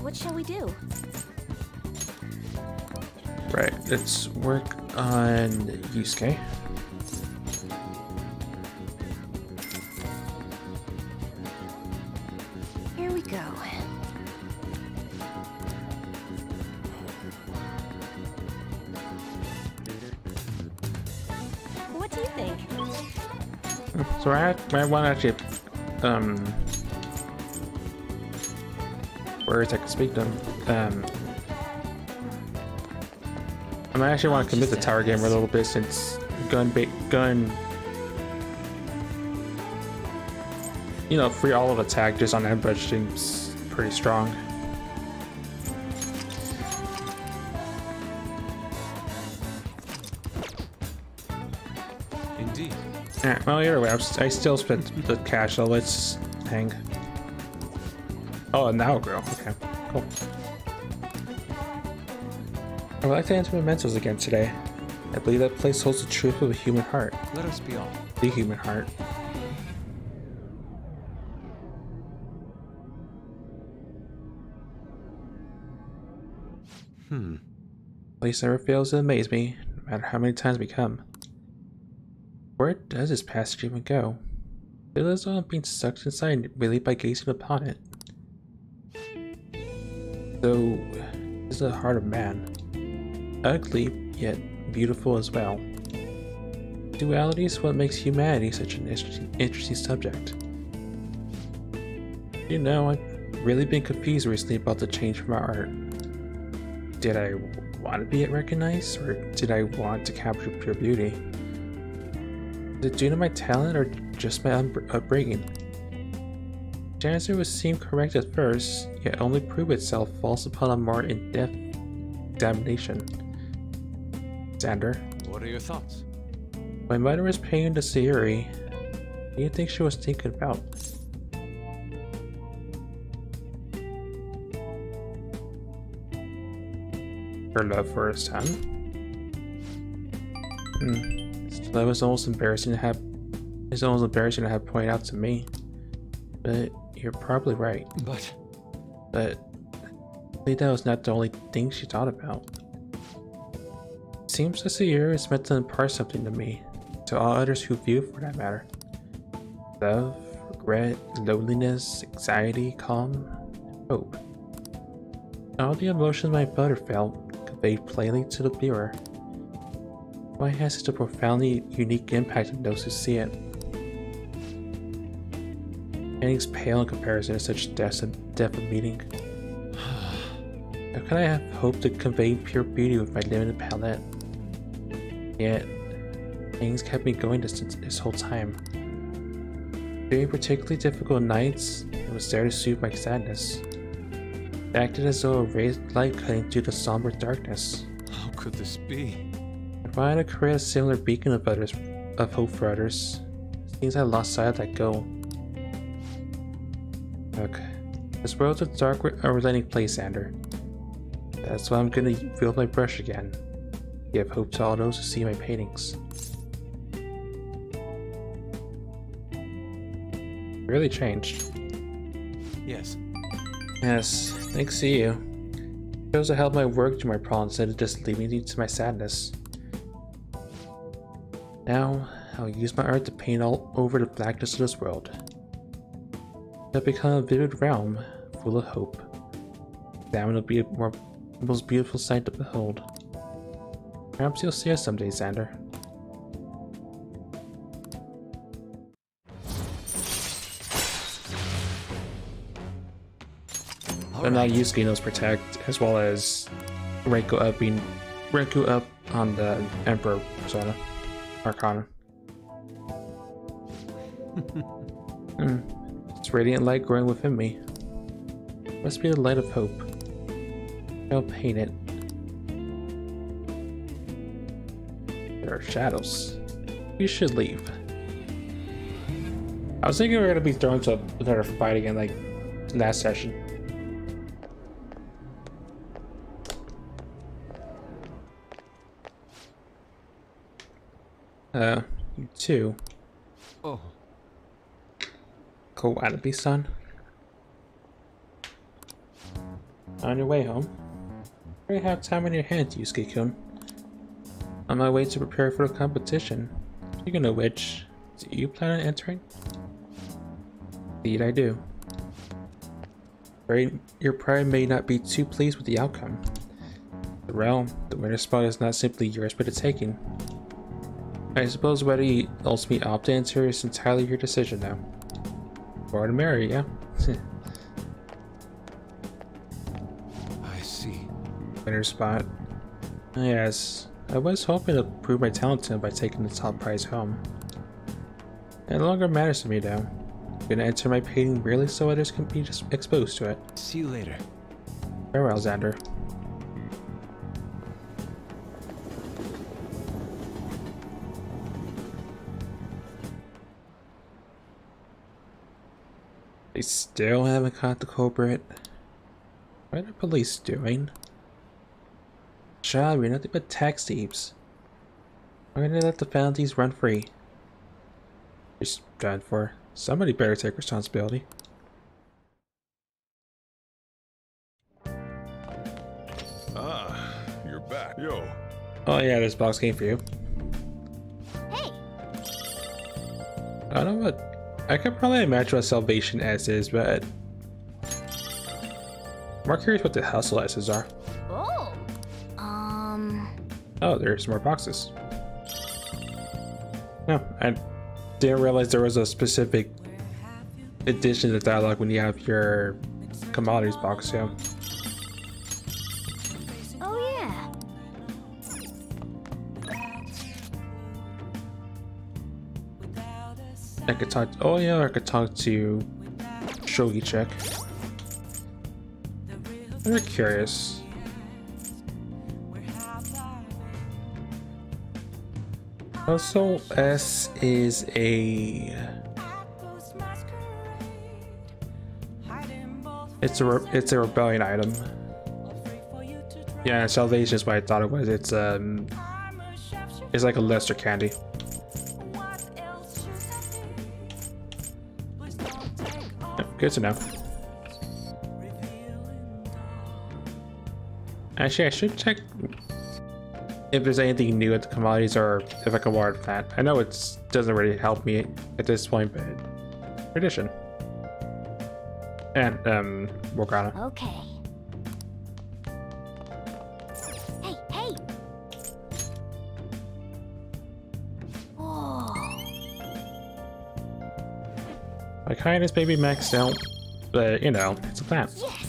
What shall we do? Right, let's work on Yusuke. Here we go. What do you think? So I want to actually, words I can speak them. I might actually want to commit the Tower Gamer a little bit since gun, you know, free all of attack just on ambush seems pretty strong. Indeed. Yeah, well, either way, I still spent the cash, so let's hang. Oh, now grow. Okay, cool. I would like to enter Mementos again today. I believe that place holds the truth of a human heart. Let us be off. The human heart. Place never fails to amaze me, no matter how many times we come. Where does this passage even go? It is on being sucked inside merely by gazing upon it. So, this is the heart of man. Ugly, yet beautiful as well. Duality is what makes humanity such an interesting subject. You know, I've really been confused recently about the change from our art. Did I want to be recognized, or did I want to capture pure beauty? Is it due to my talent, or just my upbringing? The answer would seem correct at first, yet only prove itself false upon a more in-depth examination. Xander. What are your thoughts? My mother was paying to Sayuri. What do you think she was thinking about? Her love for her son? It's That was almost embarrassing to have. It's almost embarrassing to have pointed out to me. But you're probably right. But I think that was not the only thing she thought about. Seems as the year is meant to impart something to me, to all others who view it for that matter. Love, regret, loneliness, anxiety, calm, hope. All the emotions my brother felt conveyed plainly to the viewer. Why it has such a profoundly unique impact on those who see it. Paintings pale in comparison to such depth of meaning. How can I have hope to convey pure beauty with my limited palette? Yet, things kept me going this whole time. During particularly difficult nights, it was there to soothe my sadness. It acted as though a raised light cutting through the somber darkness. How could this be? If I had to create a similar beacon of hope for others, it seems I lost sight of that goal. Look, this world's a dark, unrelenting place, Xander. That's why I'm gonna wield my brush again. Give hope to all those who see my paintings. Really changed. Yes. Yes, thanks to you. It shows I held my work to my problems instead of just leaving me to my sadness. Now, I'll use my art to paint all over the blackness of this world. It'll become a vivid realm full of hope. That will be the most beautiful sight to behold. Perhaps you'll see us someday, Xander. But now Yusuke knows Protect, as well as Reiko up on the Emperor persona. Arcana. It's radiant light growing within me. Must be the light of hope. I'll paint it. There are shadows. We should leave. I was thinking we were gonna be thrown to another fight again, like last session. You too. Oh. Kowabe-san. On your way home. You have time on your hands, Yusuke-kun. On my way to prepare for the competition. Speaking of which, do you plan on entering? Indeed I do. Your pride may not be too pleased with the outcome. The realm, the winner spot is not simply yours but a taking. I suppose whether you ultimately opt to enter is entirely your decision now. Or to marry, yeah? I see. Winner spot. Yes, I was hoping to prove my talent to him by taking the top prize home. It no longer matters to me though. I'm gonna enter my painting merely so others can be just exposed to it. See you later. Farewell, Xander. They still haven't caught the culprit. What are the police doing? Child, we're nothing but tax thieves. Why did they let the penalties run free? Just done for. Somebody better take responsibility. Ah, you're back. Yo. Oh yeah, this box came for you. Hey, I don't know what. I could probably imagine what Salvation S is, but I'm more curious what the Hustle S's are. oh, Oh, there's more boxes. No, I didn't realize there was a specific addition to dialogue when you have your commodities box, yeah. oh yeah. I could talk. Oh yeah, I could talk to Shogi Check. I'm curious. Also, S is a. It's a rebellion item. Yeah, Salvation is what I thought it was. It's like a lesser candy. good to know. Actually, I should check if there's anything new at the commodities or if I can water that. I know it doesn't really help me at this point, but tradition. And Morgana. Okay. Hey, hey. Oh. My kindness may be maxed out, but you know, it's a plant. Yes.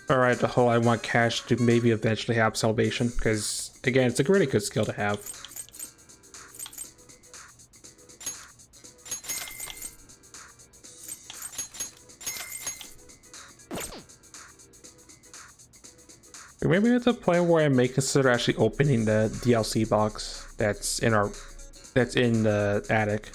Alright, the whole I want cash to maybe eventually have salvation, because again, it's a really good skill to have. Maybe at the point where I may consider actually opening the DLC box that's in the attic.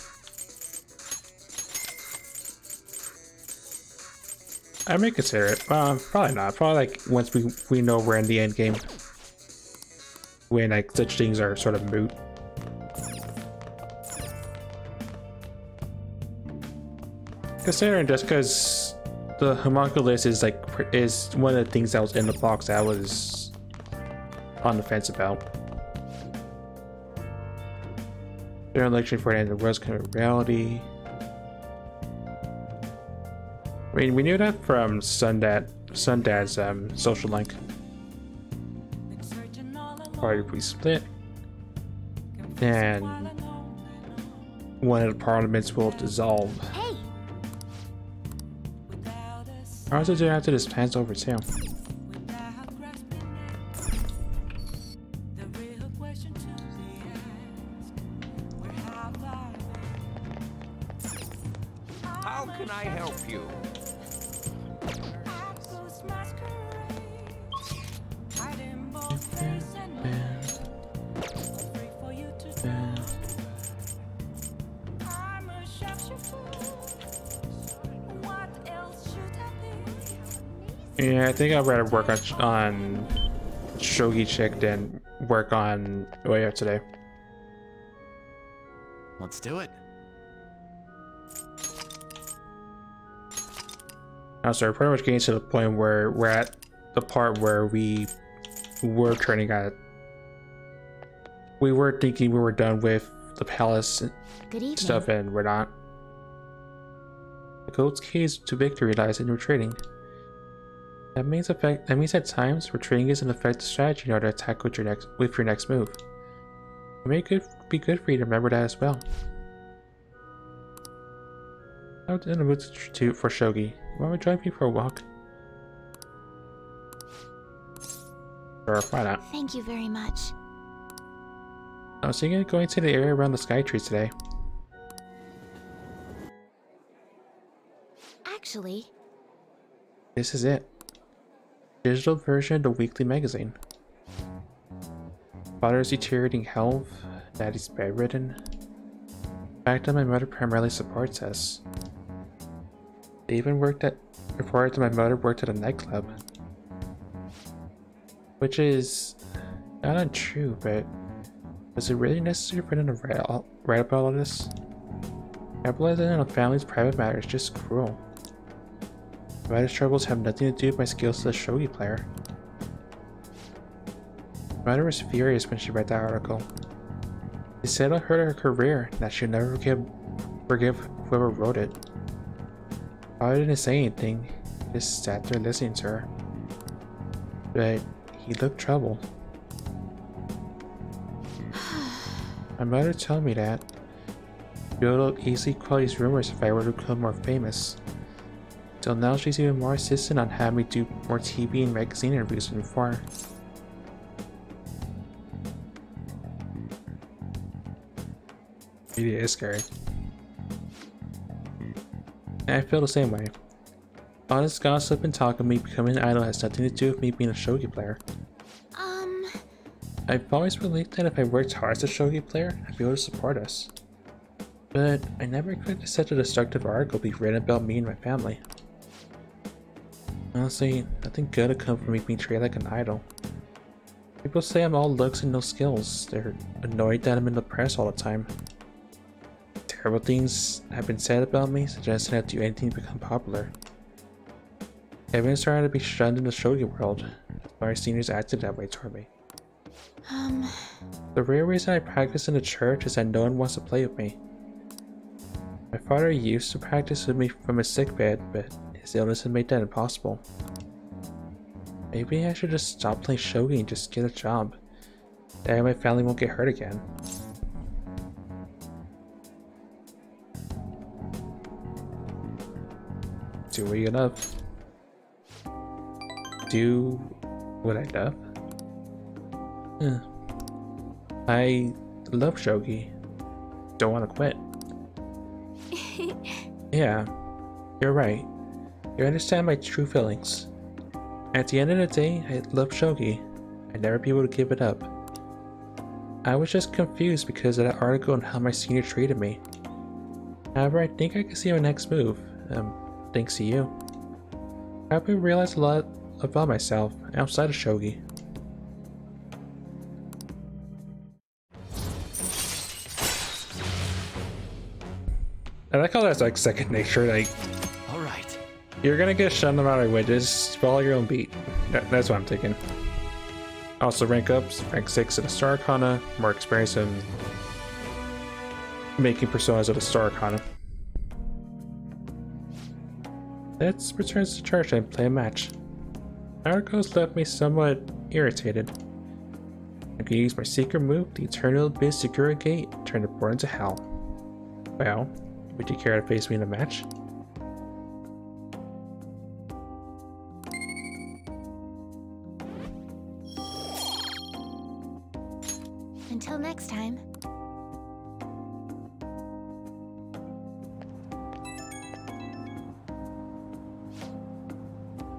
I may consider it. Probably not. Probably like once we know we're in the end game, when like such things are sort of moot. Considering just because the homunculus is one of the things that was in the box that I was on the fence about. Their election for the end of the world's kind of reality. I mean, we knew that from Sundad's social link. Party we split, and one of the parliaments will dissolve. Hey. I also do after this plan's over too. How can I help you? Yeah, I think I'd rather work on Shogi Chick than work on Oya today. Let's do it. Oh, so we're pretty much getting to the point where we're at the part where we were turning at. We were thinking we were done with the palace Good evening. stuff, and we're not. The goat's keys to victory lies in retreating. That means at times retreating is an effective strategy in order to attack with your next move. It may be good for you to remember that as well. I was in the mood for Shogi. Want to join me for a walk? Or why not? Thank you very much. I was thinking of going to the area around the sky trees today. Actually, This is it. Digital version of the weekly magazine. Father's deteriorating health, daddy's bedridden. The fact that my mother primarily supports us. They even reported that my mother worked at a nightclub. Which is not untrue, but was it really necessary for them to write about all this? Capitalizing on a family's private matter is just cruel. My mother's troubles have nothing to do with my skills as a shogi player. My mother was furious when she read that article. She said it hurt her career and that she'll never forgive whoever wrote it. I didn't say anything, just sat there listening to her. But he looked troubled. My mother told me that she'll easily quell these rumors if I were to become more famous. So now she's even more insistent on having me do more TV and magazine interviews than before. It is scary. And I feel the same way. All this gossip and talk of me becoming an idol has nothing to do with me being a shogi player. I've always believed that if I worked hard as a shogi player, I'd be able to support us. But I never expected such a destructive article be written about me and my family. Honestly, nothing good would come from me being treated like an idol. People say I'm all looks and no skills. They're annoyed that I'm in the press all the time. Terrible things have been said about me, suggesting I'd do anything to become popular. Everyone's trying to be shunned in the shogi world. That's why our seniors acted that way toward me. The real reason I practice in the church is that no one wants to play with me. My father used to practice with me from his sickbed, but his illness had made that impossible. Maybe I should just stop playing shogi and just get a job. That way my family won't get hurt again. Doing enough. Do what I love? I love shogi. Don't want to quit. Yeah, you're right. You understand my true feelings. At the end of the day, I love shogi. I'd never be able to give it up. I was just confused because of that article and how my senior treated me. However, I think I can see my next move. Thanks to you. I hope I realized a lot about myself outside of shogi. I like how that's like second nature. Like, All right. you're gonna get shunned no matter what. Just follow your own beat. That's what I'm thinking. Also, rank ups, rank 6 in the Star Arcana, more experience in making personas of the Star Arcana. Let's return to church and play a match. Articles left me somewhat irritated. I can use my secret move, the Eternal Abyss Secure Gate, turn the board into hell. Well, would you care to face me in a match? Until next time.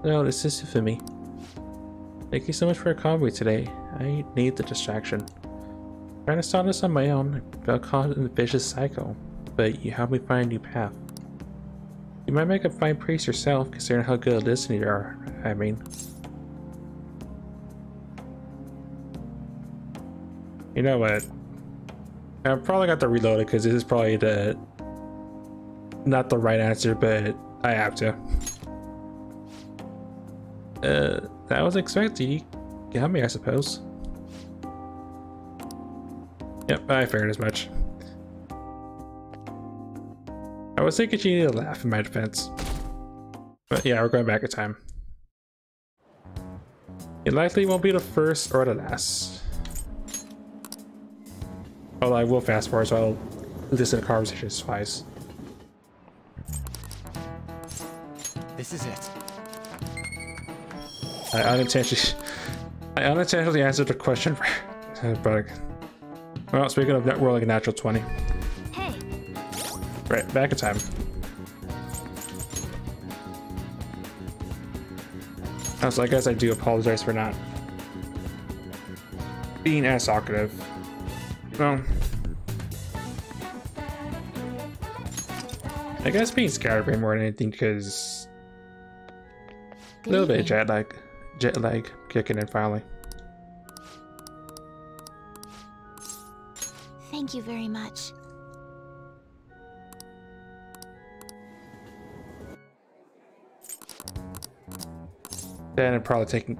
No, this is it for me. Thank you so much for your convoy today. I need the distraction. Trying to start this on my own, I got caught in the vicious cycle, but you helped me find a new path. You might make a fine priest yourself, considering how good a listener you are, I mean. You know what? I'm probably got to reload it because this is probably not the right answer, but I have to. That was expected. You got me, I suppose. Yep, I figured as much. I was thinking she needed a laugh in my defense. But yeah, we're going back in time. It likely won't be the first or the last. Although I will fast forward, so I'll listen to conversations twice. This is it. I unintentionally answered the question, but well, speaking of net rolling a natural 20. Hey. Right, back in time. So I guess I do apologize for not being as talkative. Well, I guess being scatterbrained more than anything because a little bit of jet lag kicking in finally. Thank you very much. Then I'm probably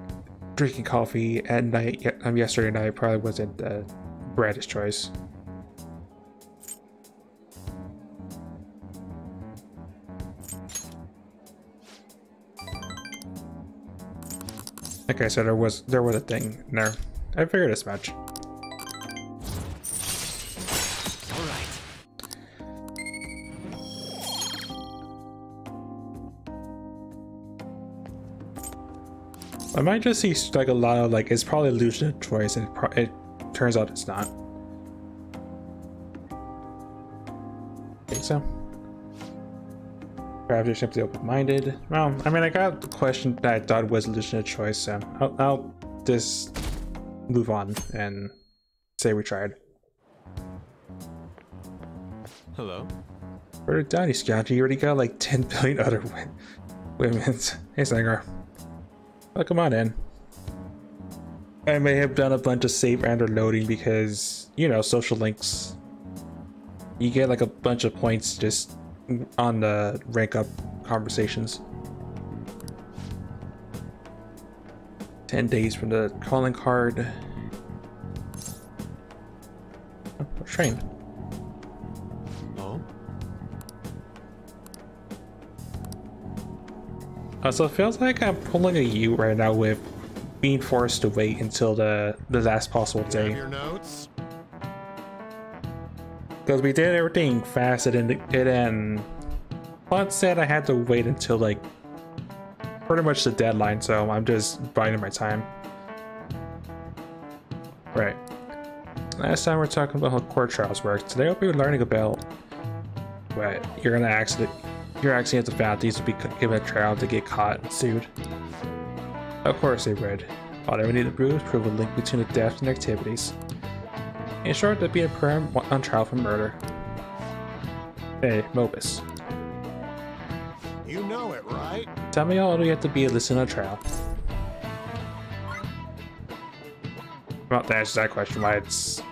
drinking coffee at night. Yesterday night probably wasn't the brightest choice. Like I said, there was a thing there. I figured as much. All right. I might just see like a lot of like it's probably a illusion choice, and it turns out it's not. Think so? Perhaps you're simply open-minded. Well, I mean, I got the question that I thought was a illusion of choice, so I'll just move on and say we tried. Hello? Further down, you scout, you already got like 10 billion other women. Hey, Sanger. Welcome on in. I may have done a bunch of save and or loading because, you know, social links. You get like a bunch of points just on the rank up conversations. 10 days from the calling card. Oh, train. Oh? So it feels like I'm pulling a U right now with being forced to wait until the last possible day. Your notes? Because we did everything fast and Plot said I had to wait until like pretty much the deadline, so I'm just biding my time. Right. Last time we were talking about how court trials work. Today we'll be learning about what you're actually at the faculties to be given a trial to get caught and sued. Of course they would. All they would need to prove is prove a link between the deaths and activities. In short, to be a person on trial for murder. Hey, Mobus. You know it, right? Tell me how old you have to be to listen to a trial. Well, that answers that question, why it's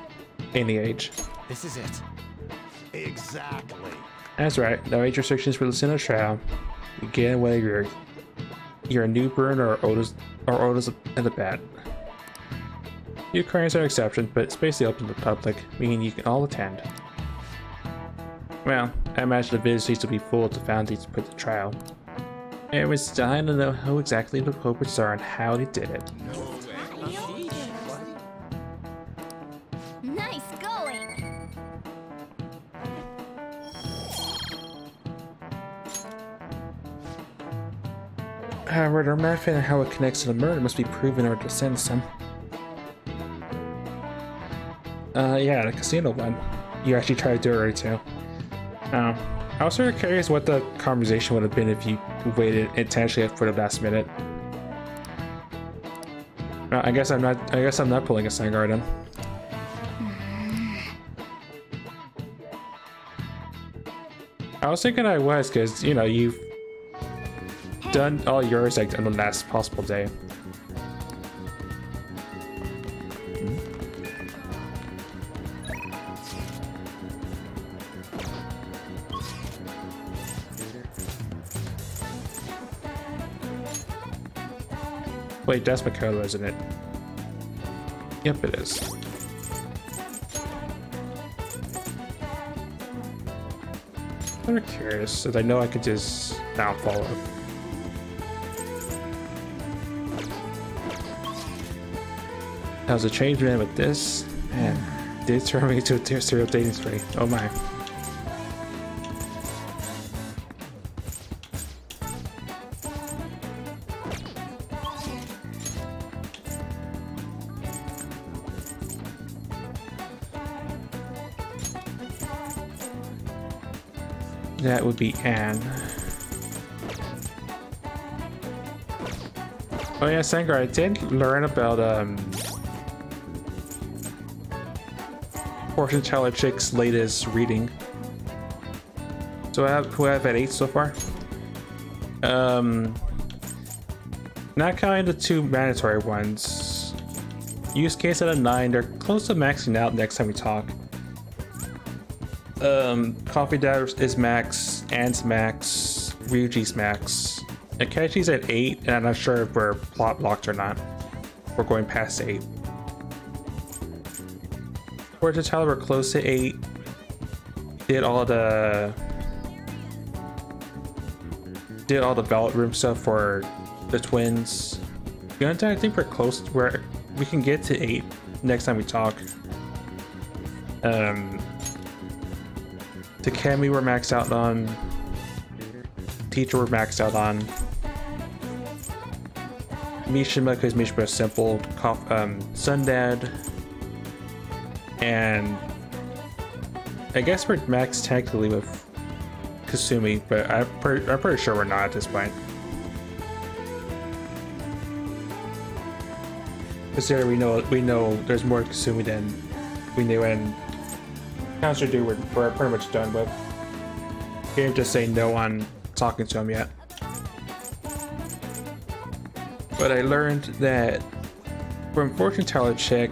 any age. This is it. Exactly. That's right, no age restrictions for listening to a trial. Again, whether you're a newborn or old as at the bat. Ukrainians are an exception, but it's basically open to the public, meaning you can all attend. Well, I imagine the visitors will be full of the foundings to put the trial. It was dying to know who exactly the culprits are and how they did it. Nice going. However, the method and how it connects to the murder must be proven in order to sentence them. Yeah, the casino one. You actually tried to do it already too. I was sort of curious what the conversation would have been if you waited intentionally for the last minute. I guess I'm not pulling a Sangar then. I was thinking I was, because you know you've done all yours like on the last possible day. Wait, that's Makoto, isn't it? Yep, it is. I'm curious, since I know I could just now follow. That was a change man with this, and did turn me to a serial dating spree. Oh my. That would be Anne. Oh yeah, Sangar, I did learn about Fortune Teller Chick's latest reading. So who I have at 8 so far? Not counting the 2 mandatory ones. Use case at a 9, they're close to maxing out next time we talk. Coffee Dad is max, Anne's max, Ryuji's max. Akechi's at 8, and I'm not sure if we're plot locked or not. We're going past 8. Fortune Teller, we're close to 8. Did all the ballot room stuff for the twins. Gunta, I think we're close to where we can get to 8 next time we talk. Takemi we're maxed out on. Teacher we're maxed out on. Mishima, because Mishima is simple. Sundad. And I guess we're maxed technically with Kasumi, but I'm pretty sure we're not at this point. Considering we know there's more Kasumi than we knew, and Counselor Dude we're pretty much done with. Can't just say no on talking to him yet. But I learned that From Fortune Tower check,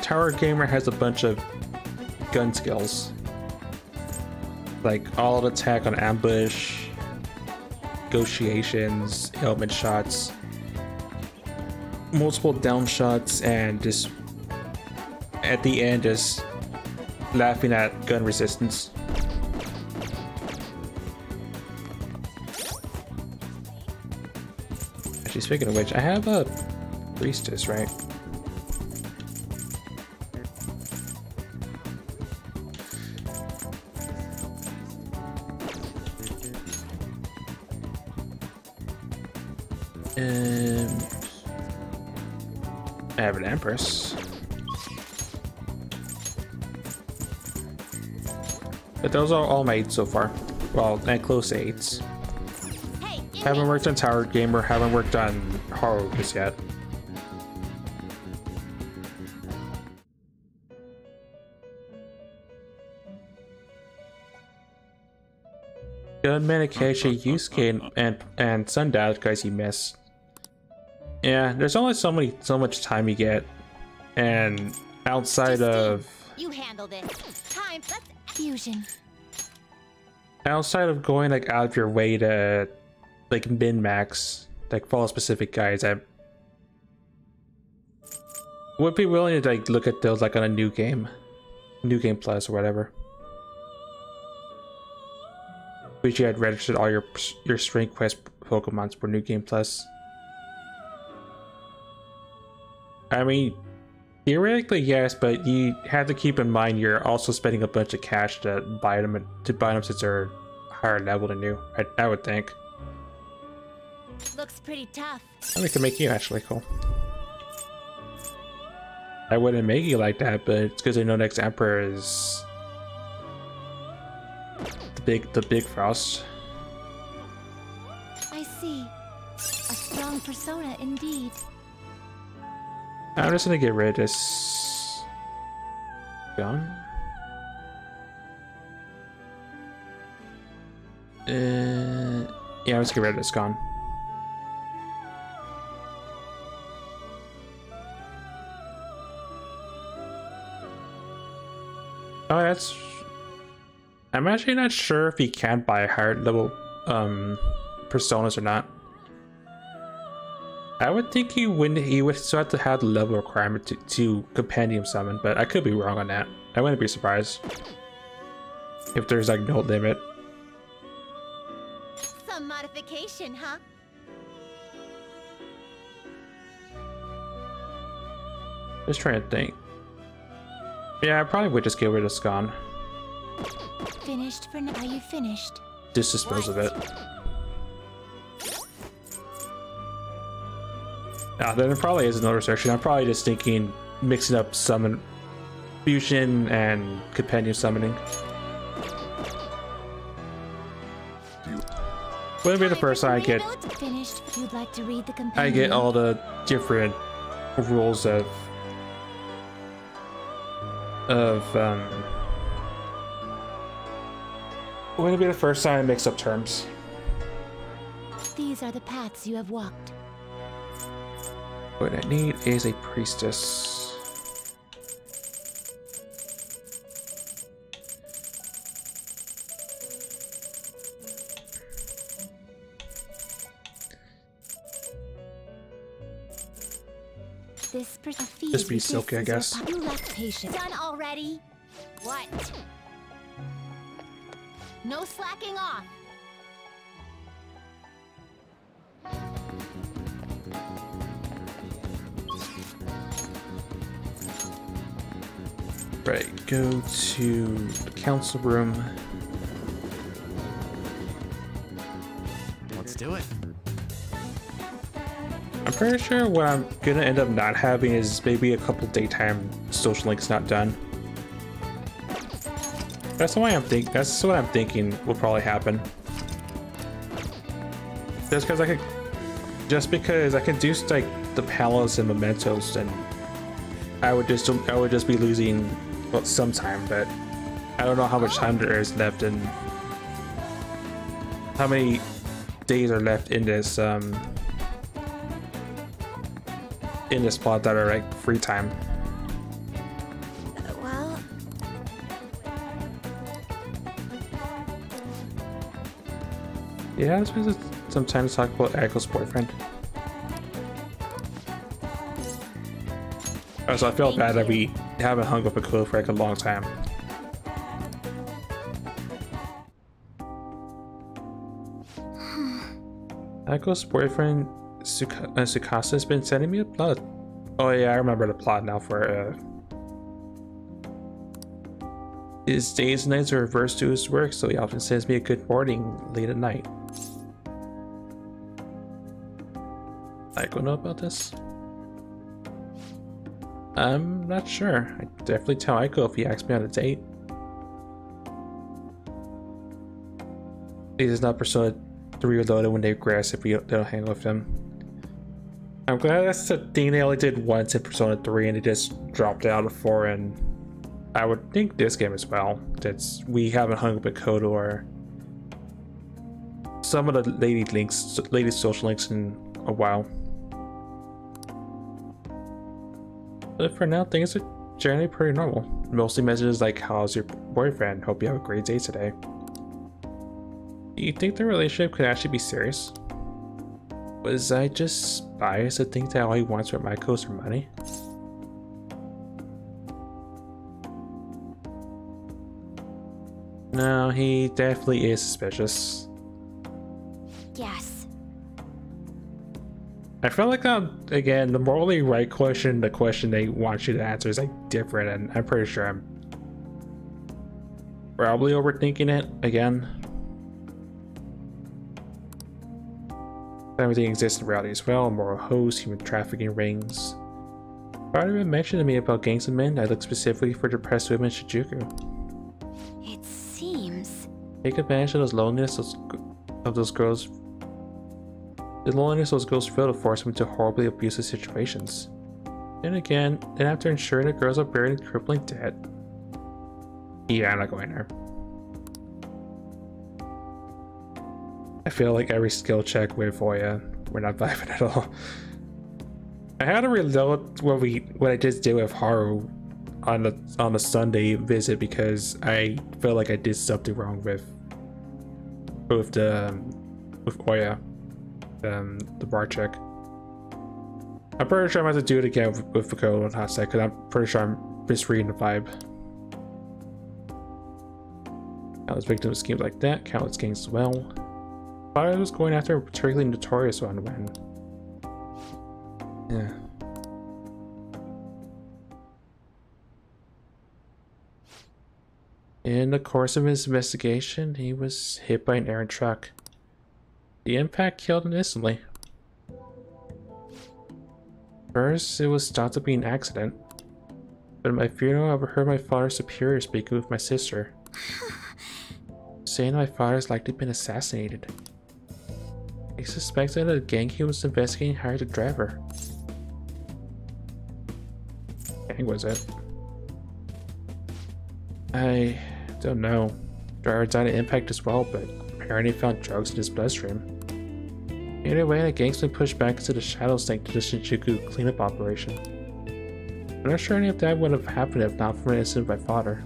Tower Gamer has a bunch of gun skills. Like all attack on ambush, negotiations, element shots, multiple down shots, and just at the end just laughing at gun resistance. Actually, speaking of which, I have a priestess, right? And I have an empress. But those are all my 8s so far. Well, and close to 8s. Hey, Haven't worked on Tower Gamer, haven't worked on Horror just yet. Gunman, Acacia, Yusuke, and Sundowd guys you missed. Yeah, there's only so much time you get, and outside of you handle this. Time, let's fusion. Outside of going like out of your way to like min max, like follow specific guides, I would be willing to like look at those like on a new game plus or whatever. Wish you had registered all your strength quest Pokemons for New Game Plus. I mean, theoretically yes, but you have to keep in mind you're also spending a bunch of cash to buy them since they're higher level than you. I would think. Looks pretty tough. I can make you actually cool. I wouldn't make you like that, but it's because I know next Emperor is the big Frost. I see. A strong persona indeed. I'm just gonna get rid of this gun. Yeah, let's get rid of this gun. Oh, that's. I'm actually not sure if he can buy higher level personas or not. I would think he would still have to have the level requirement to compendium summon, but I could be wrong on that. I wouldn't be surprised if there's like no limit. Some modification, huh? Just trying to think. Yeah, I probably would just get rid of Scon. Finished for now. Are you finished? Just dispose of it. Then it probably is another section. I'm probably just thinking mixing up summon fusion and compendium summoning. Wouldn't be the first time I get. Finished. You'd like to read the compendium? I get all the different rules of wouldn't be the first time I mix up terms. These are the paths you have walked. What I need is a priestess. Just be silky, I guess. You left patient. Done already? What? No slacking off. Right, go to the council room. Let's do it. I'm pretty sure what I'm gonna end up not having is maybe a couple daytime social links not done. That's what I'm thinking will probably happen. Just because I can do like the palace and mementos, and I would just be losing some time, but I don't know how much time there is left and how many days are left in this in this plot that are like free time. Well, Yeah, let's spend some time to talk about Echo's boyfriend. Also, I feel bad that we haven't hung up a clue for like a long time. Echo's boyfriend Sukasa has been sending me a plot. Oh yeah, I remember the plot now for his days and nights are reversed to his work, so he often sends me a good morning late at night. Echo know about this? I'm not sure. I'd definitely tell Echo if he asks me on a date. He's not Persona 3 Reloaded when they regress if we don't hang with them. I'm glad that's the thing they only did once in Persona 3 and they just dropped out of 4, and I would think this game as well. We haven't hung up a code or some of the latest social links in a while. But for now, things are generally pretty normal. Mostly messages like, how's your boyfriend? Hope you have a great day today. Do you think the relationship could actually be serious? Was I just biased to think that all he wants from Maiko is her money? No, he definitely is suspicious. yes. I felt like again, the morally right question, the question they want you to answer is like different, and I'm pretty sure I'm probably overthinking it again. Everything exists in reality as well, moral hosts, human trafficking rings. Part of it mentioned to me about gangs of men. I look specifically for depressed women in Shinjuku. It seems. Take advantage of those loneliness of those girls. The loneliness those girls feel to force them into horribly abusive situations. And again, then after ensuring the girls are buried in crippling debt. Yeah, I'm not going there. I feel like every skill check with Oya, we're not vibing at all. I had to reload what I just did with Haru on the Sunday visit because I felt like I did something wrong with Oya. The bar check. I'm pretty sure I'm going to do it again with the code on hot sec because I'm pretty sure I'm misreading the vibe. Countless victims of schemes like that, countless gangs as well. Thought I was going after a particularly notorious one when. Yeah. In the course of his investigation, he was hit by an errant truck. The impact killed him instantly. First, it was thought to be an accident. But at my funeral, I overheard my father's superior speaking with my sister, saying my father has likely been assassinated. He suspected that a gang he was investigating hired a driver. Gang was it? I don't know. Driver died of impact as well, but apparently found drugs in his bloodstream. Either way, the gang's been pushed back into the shadows thanks to the Shinjuku cleanup operation. I'm not sure any of that would have happened if not for an incident by father.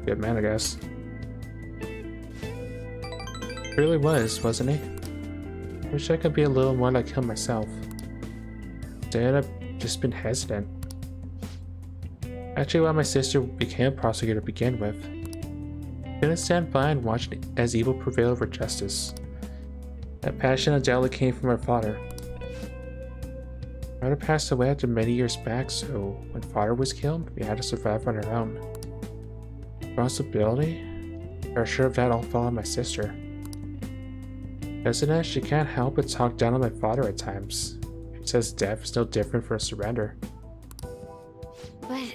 Good man, I guess. He really was, wasn't he? Wish I could be a little more like him myself. Instead, I've just been hesitant. Actually, why my sister became a prosecutor to begin with. Didn't stand by and watch as evil prevailed over justice. That passion undoubtedly came from our father. Mother passed away after many years back, so when father was killed, we had to survive on our own. Responsibility? Pressure of that all fell on my sister. As it is, she can't help but talk down on my father at times. She says death is no different from surrender. But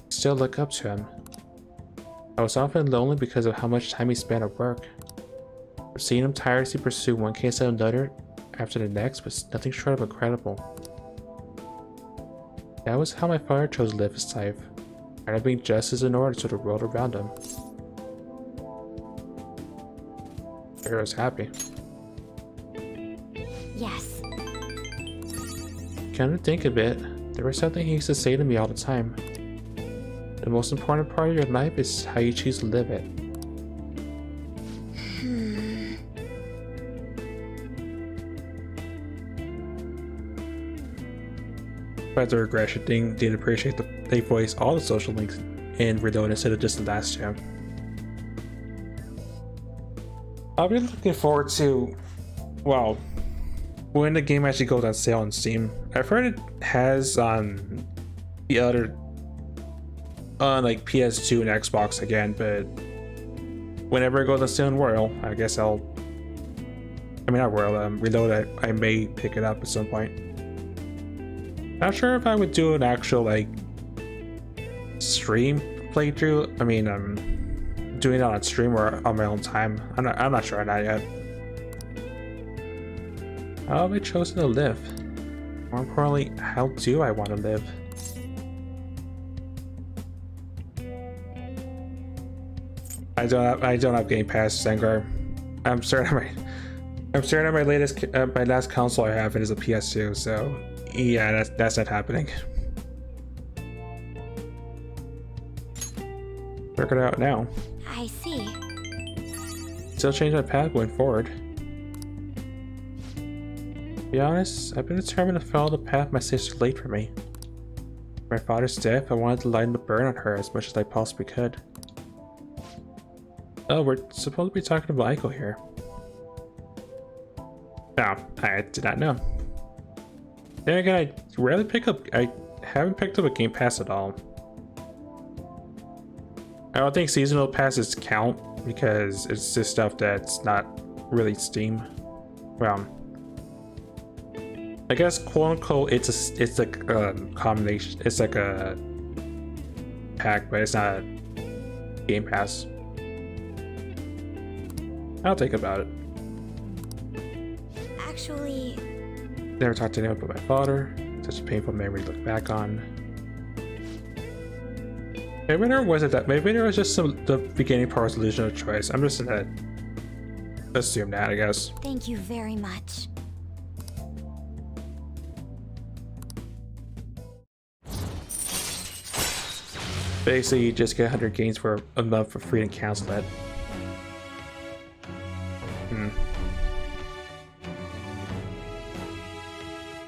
Still look up to him. I was often lonely because of how much time he spent at work. Seeing him tirelessly pursue one case after another after the next was nothing short of incredible. That was how my father chose to live his life, trying to bring justice in order to the world around him. I was happy. yes. Come to think of it, there was something he used to say to me all the time. The most important part of your life is how you choose to live it. But the regression thing did appreciate that they voiced all the social links in Reload instead of just the last two. I'll be looking forward to, well, when the game actually goes on sale on Steam. I've heard it has on the other, on like PS2 and Xbox again, but whenever it goes on sale in Royal, I guess I'll, I mean not Royal, Reload, I may pick it up at some point. Not sure if I would do an actual like stream playthrough. I mean, doing it on stream or on my own time. I'm not sure on that yet. How have I chosen to live? More importantly, how do I want to live? I don't have Game Pass, Sengar. I'm certain my latest, my last console I have is a PS2, so yeah, that's not happening. Work it out now. I see. Still change my path going forward. To be honest, I've been determined to follow the path my sister laid for me. My father's death, I wanted to lighten the burn on her as much as I possibly could. Oh, we're supposed to be talking about Aiko here. No, I did not know. Then again, I haven't picked up a Game Pass at all. I don't think seasonal passes count because it's just stuff that's not really Steam. Well, I guess quote unquote it's like a combination. It's like a pack, but it's not a Game Pass. I'll think about it. Actually, Never talked to anyone but my father. Such a painful memory to look back on. Maybe there wasn't that. Maybe there was just the beginning part was illusion of choice. I'm just gonna assume that, I guess. thank you very much. Basically, you just get 100 gains for a month for free and cancel that.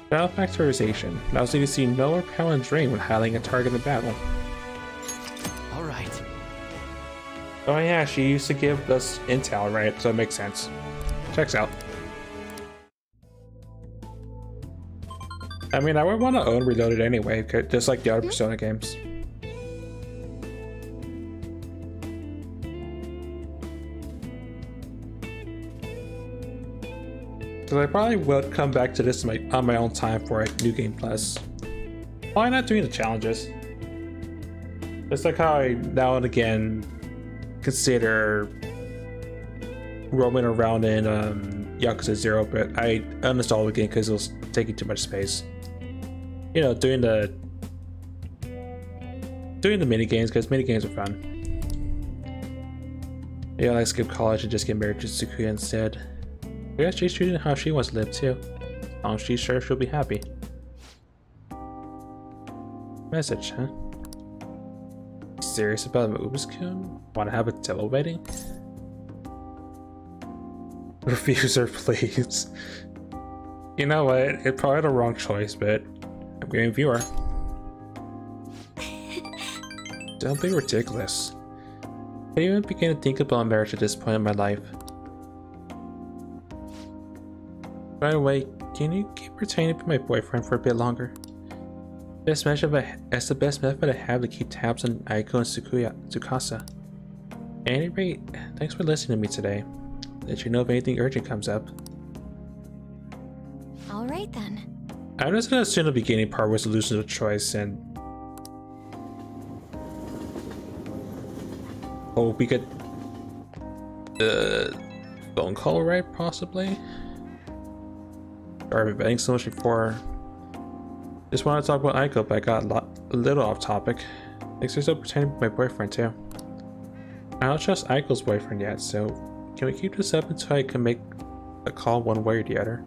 Battle factorization allows you to see no repel and drain when highlighting a target in battle. All right. Oh yeah, she used to give us intel, right? So it makes sense. Checks out. I mean, I would want to own Reloaded anyway, just like the other Persona games. So I probably would come back to this on my own time for a New Game Plus. Why not doing the challenges? It's like how I now and again consider roaming around in Yakuza 0, but I uninstalled the game because it was taking too much space. You know, doing the mini games because mini games are fun. Yeah, I skip college and just get married to Tsukuya instead. I guess she's treating how she wants to live too. As long as she's sure she'll be happy. Message, huh? Serious about Ubis-kun? Wanna have a Tello wedding? Refuse her, please. You know what? It's probably the wrong choice, but I'm giving viewer. Don't be ridiculous. I even begin to think about marriage at this point in my life. By the way, can you keep pretending to be my boyfriend for a bit longer? That's the best method I have to keep tabs on Aiko and Tsukasa. At any rate, thanks for listening to me today. Let you know if anything urgent comes up. Alright then. I'm just gonna assume the beginning part was illusion of choice and oh, we could phone call, right? Possibly. Or I've been betting so much before. Just want to talk about Aiko, but I got a little off topic. Thanks for still pretending to be my boyfriend too. I don't trust Aiko's boyfriend yet, so can we keep this up until I can make a call one way or the other?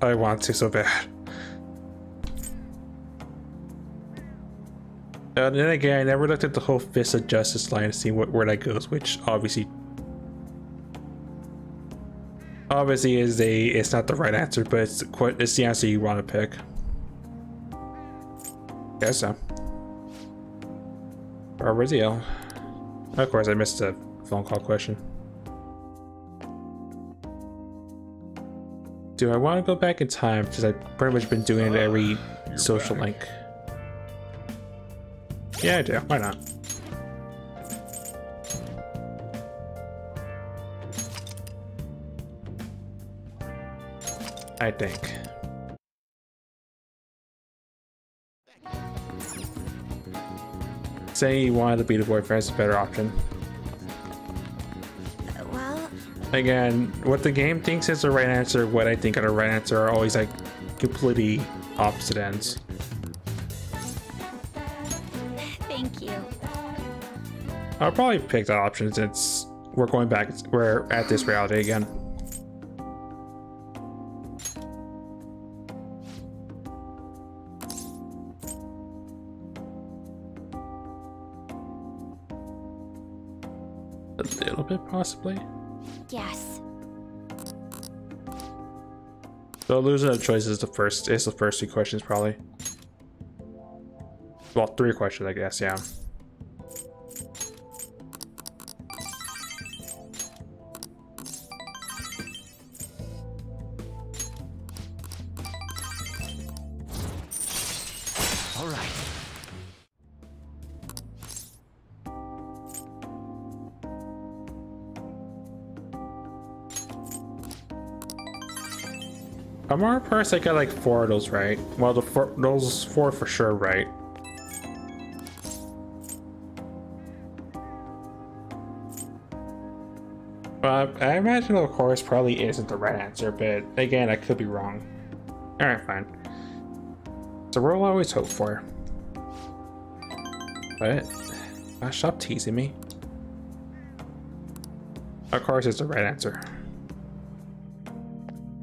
I want to so bad. And then again, I never looked at the whole Fist of Justice line to see where that goes, which obviously is it's not the right answer, but it's the answer you want to pick. Guess so. Brazil. Of course, I missed a phone call question. Do I want to go back in time? Because I've pretty much been doing it every social link. Yeah, I do. Why not? I think. Saying you wanted to be the boyfriend is a better option. Well, Again, what the game thinks is the right answer, what I think are the right answer are always like completely opposite ends. thank you. I'll probably pick that option since we're at this reality again. A little bit, possibly. Yes. So losing a choice is the first two questions probably. Well, 3 questions, I guess, yeah. All right. I'm more impressed I got like 4 of those right. Well, those 4 for sure right. I imagine the chorus probably isn't the right answer, but again, I could be wrong. Alright, fine. So we'll always hope for. But stop teasing me. Of course, it's the right answer.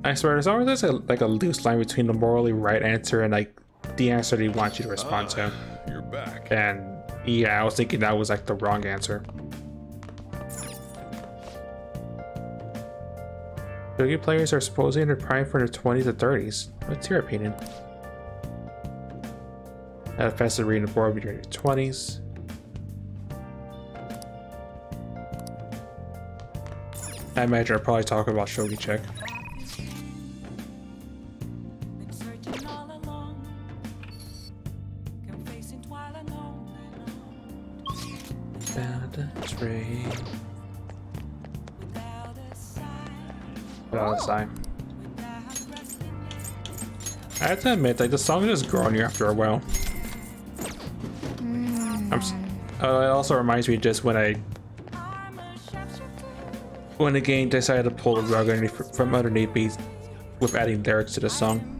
I swear, there's always like a loose line between the morally right answer and like the answer they want you to respond to. You're back. And yeah, I was thinking that was like the wrong answer. Shogi players are supposedly in their prime for their 20s and 30s. What's your opinion? At a festival reading the board during your 20s. I imagine I'll probably talk about Shogi Chick. Without a sigh. I have to admit, like the song just grow on you after a while. It also reminds me just when the game decided to pull the rug from underneath me with adding lyrics to the song.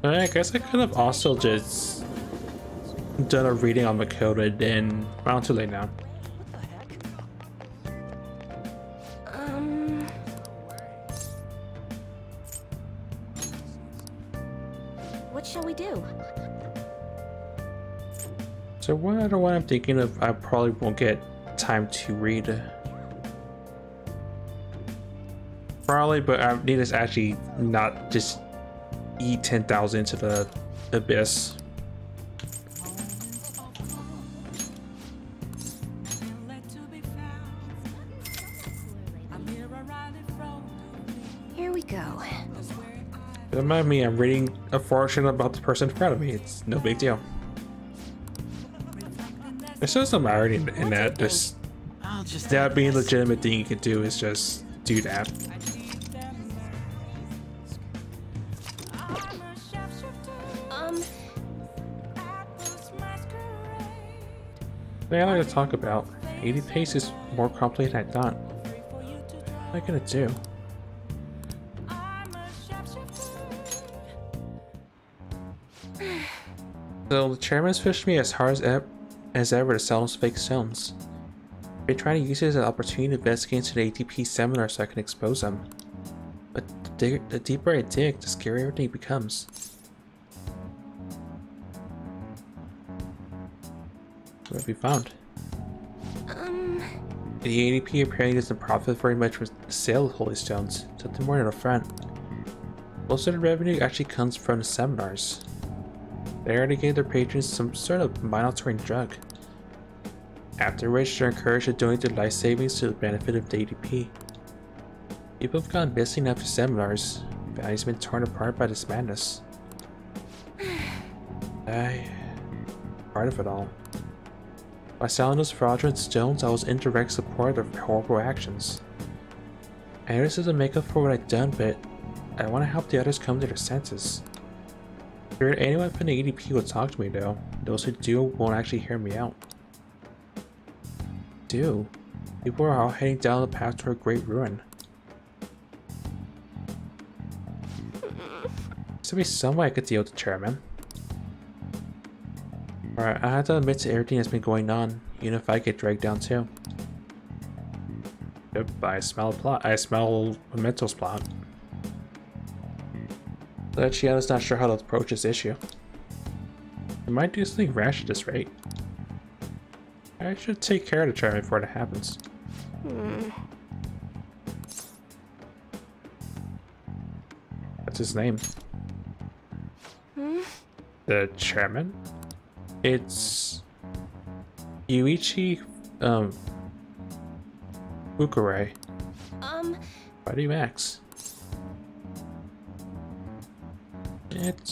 I guess I could have also just done a reading on Makoto, then around too late now. What shall we do? So one other one I'm thinking of, I probably won't get time to read. Probably, but I need to actually not just eat 10,000 into the abyss. Here we go. Remind me, I'm reading a fortune about the person in front of me. It's no big deal. There's just some irony in that. Just that being a legitimate thing you can do is just do that. I like to talk about. 80 pace is more complicated than I thought. What am I gonna do? So the chairman's pushed me as hard as ever to sell those fake stones. I've been trying to use it as an opportunity to investigate into the ATP seminar so I can expose them. But the deeper I dig, the scarier everything becomes. What have we found? The ADP apparently doesn't profit very much from the sale of holy stones, something more than a front. Most of the revenue actually comes from the seminars. They already gave their patrons some sort of mind-altering drug. After which they're encouraged to donate their life savings to the benefit of the ADP. People have gone missing after seminars. Families have been torn apart by this madness. Part of it all. By selling those fraudulent stones, I was in direct support of horrible actions. I know this doesn't make up for what I've done, but I want to help the others come to their senses. If anyone from the ADP will talk to me though, those who do won't actually hear me out. People are all heading down the path toward great ruin. There's be some way I could deal with the chairman. Alright, I have to admit to everything that's been going on, even if I get dragged down too. Yep, I smell a plot. I smell a Memento's plot. But Chiana's not sure how to approach this issue. I might do something rash at this rate. I should take care of the chairman before it happens. What's his name? The chairman? It's Yuichi Fukure. Why do you ask?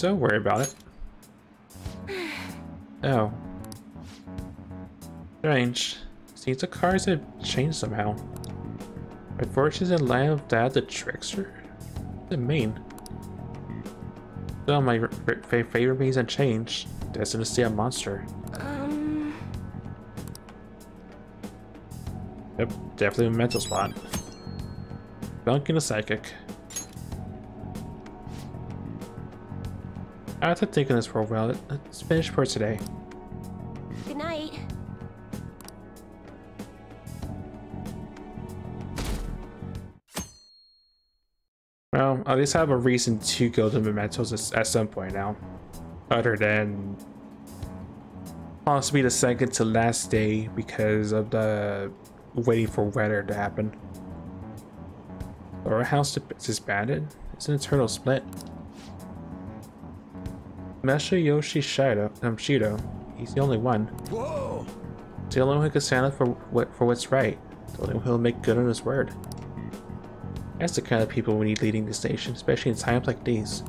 Don't worry about it. Oh. Strange. Seems the cars have changed somehow. My fortunes in line of that the trickster? What does it mean? So my favorite means unchanged. Destined to see a monster. Yep, definitely a mental spot. Bunking a psychic. After thinking this for a while, let's finish for today. Good night. Well, at least I have a reason to go to Mementos at some point now. Other than possibly the second to last day because of the waiting for weather to happen. Or a house disbanded? It's an internal split. Master Yoshi Shido, he's the only one. Whoa! He's the only one who can stand up for what's right. The only one who'll make good on his word. That's the kind of people we need leading this nation, especially in times like these.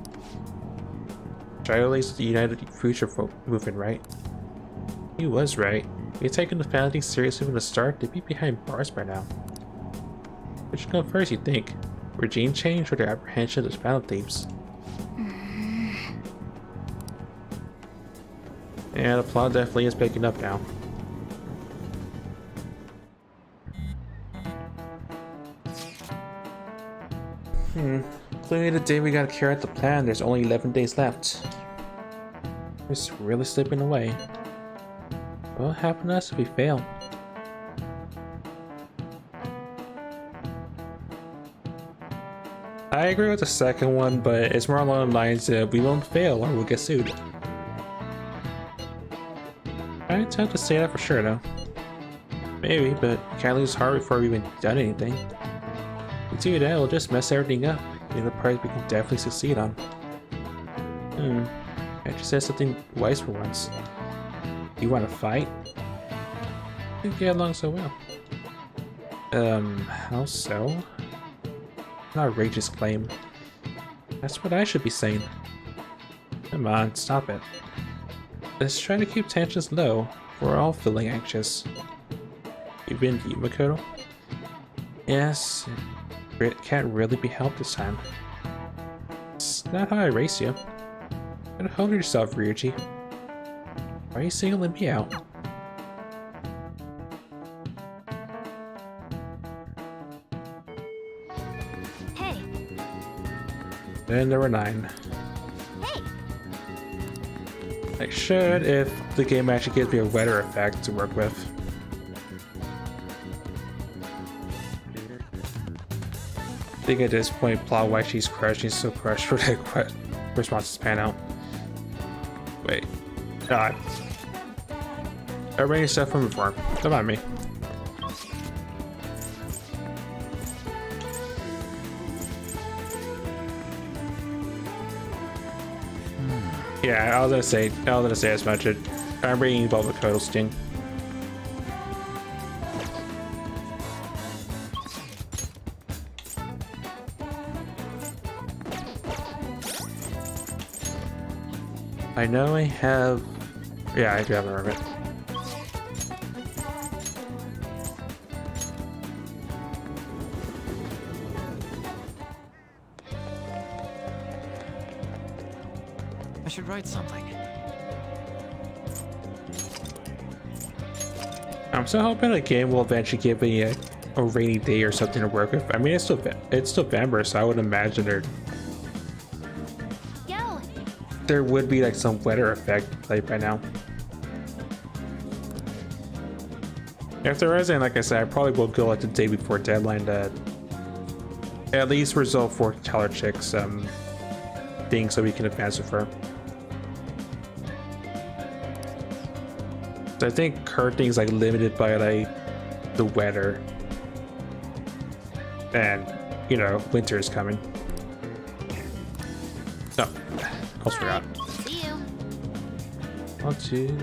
Shido leads the United Future movement, right? He was right. If he had taken the family seriously from the start, they'd be behind bars by now. Which should come first, you think? Regime change or the apprehension of the battle thieves? Yeah, the plot definitely is picking up now. Clearly the day we gotta carry out the plan, there's only 11 days left. It's really slipping away. What will happen to us if we fail? I agree with the second one, but it's more along the lines of we won't fail or we'll get sued. I can't to say that for sure though. Maybe, but we can't lose heart before we've even done anything. If we do that, we'll just mess everything up. In the part we can definitely succeed on. Actually said something wise for once. You want to fight? I think we get along so well. How so? An outrageous claim. That's what I should be saying. Come on, stop it. Let's try to keep tensions low. We're all feeling anxious. You been to Makoto? Yes. It can't really be helped this time. It's not how I race you. Gotta hold yourself, Ryuji. Why are you singling me out? Hey. Then there were 9. Hey. I should if the game actually gives me a weather effect to work with. I think at this point, plot why she's crushed. She's so crushed for the responses pan out. Wait. God. Everybody stuff from before. Come on me. Yeah, I was gonna say as much. I'm bringing both the Codal Sting. I know I have. Yeah, I do have a Hermit. I should write something. I'm still hoping the game will eventually give me a rainy day or something to work with. I mean, it's still November, so I would imagine there would be like some weather effect like by now. If there isn't, like I said, I probably will go like the day before deadline to at least resolve fortune teller chicks thing so we can advance with her. So I think her thing's like limited by like the weather, and you know winter is coming. Oh, almost forgot. See you. Want to?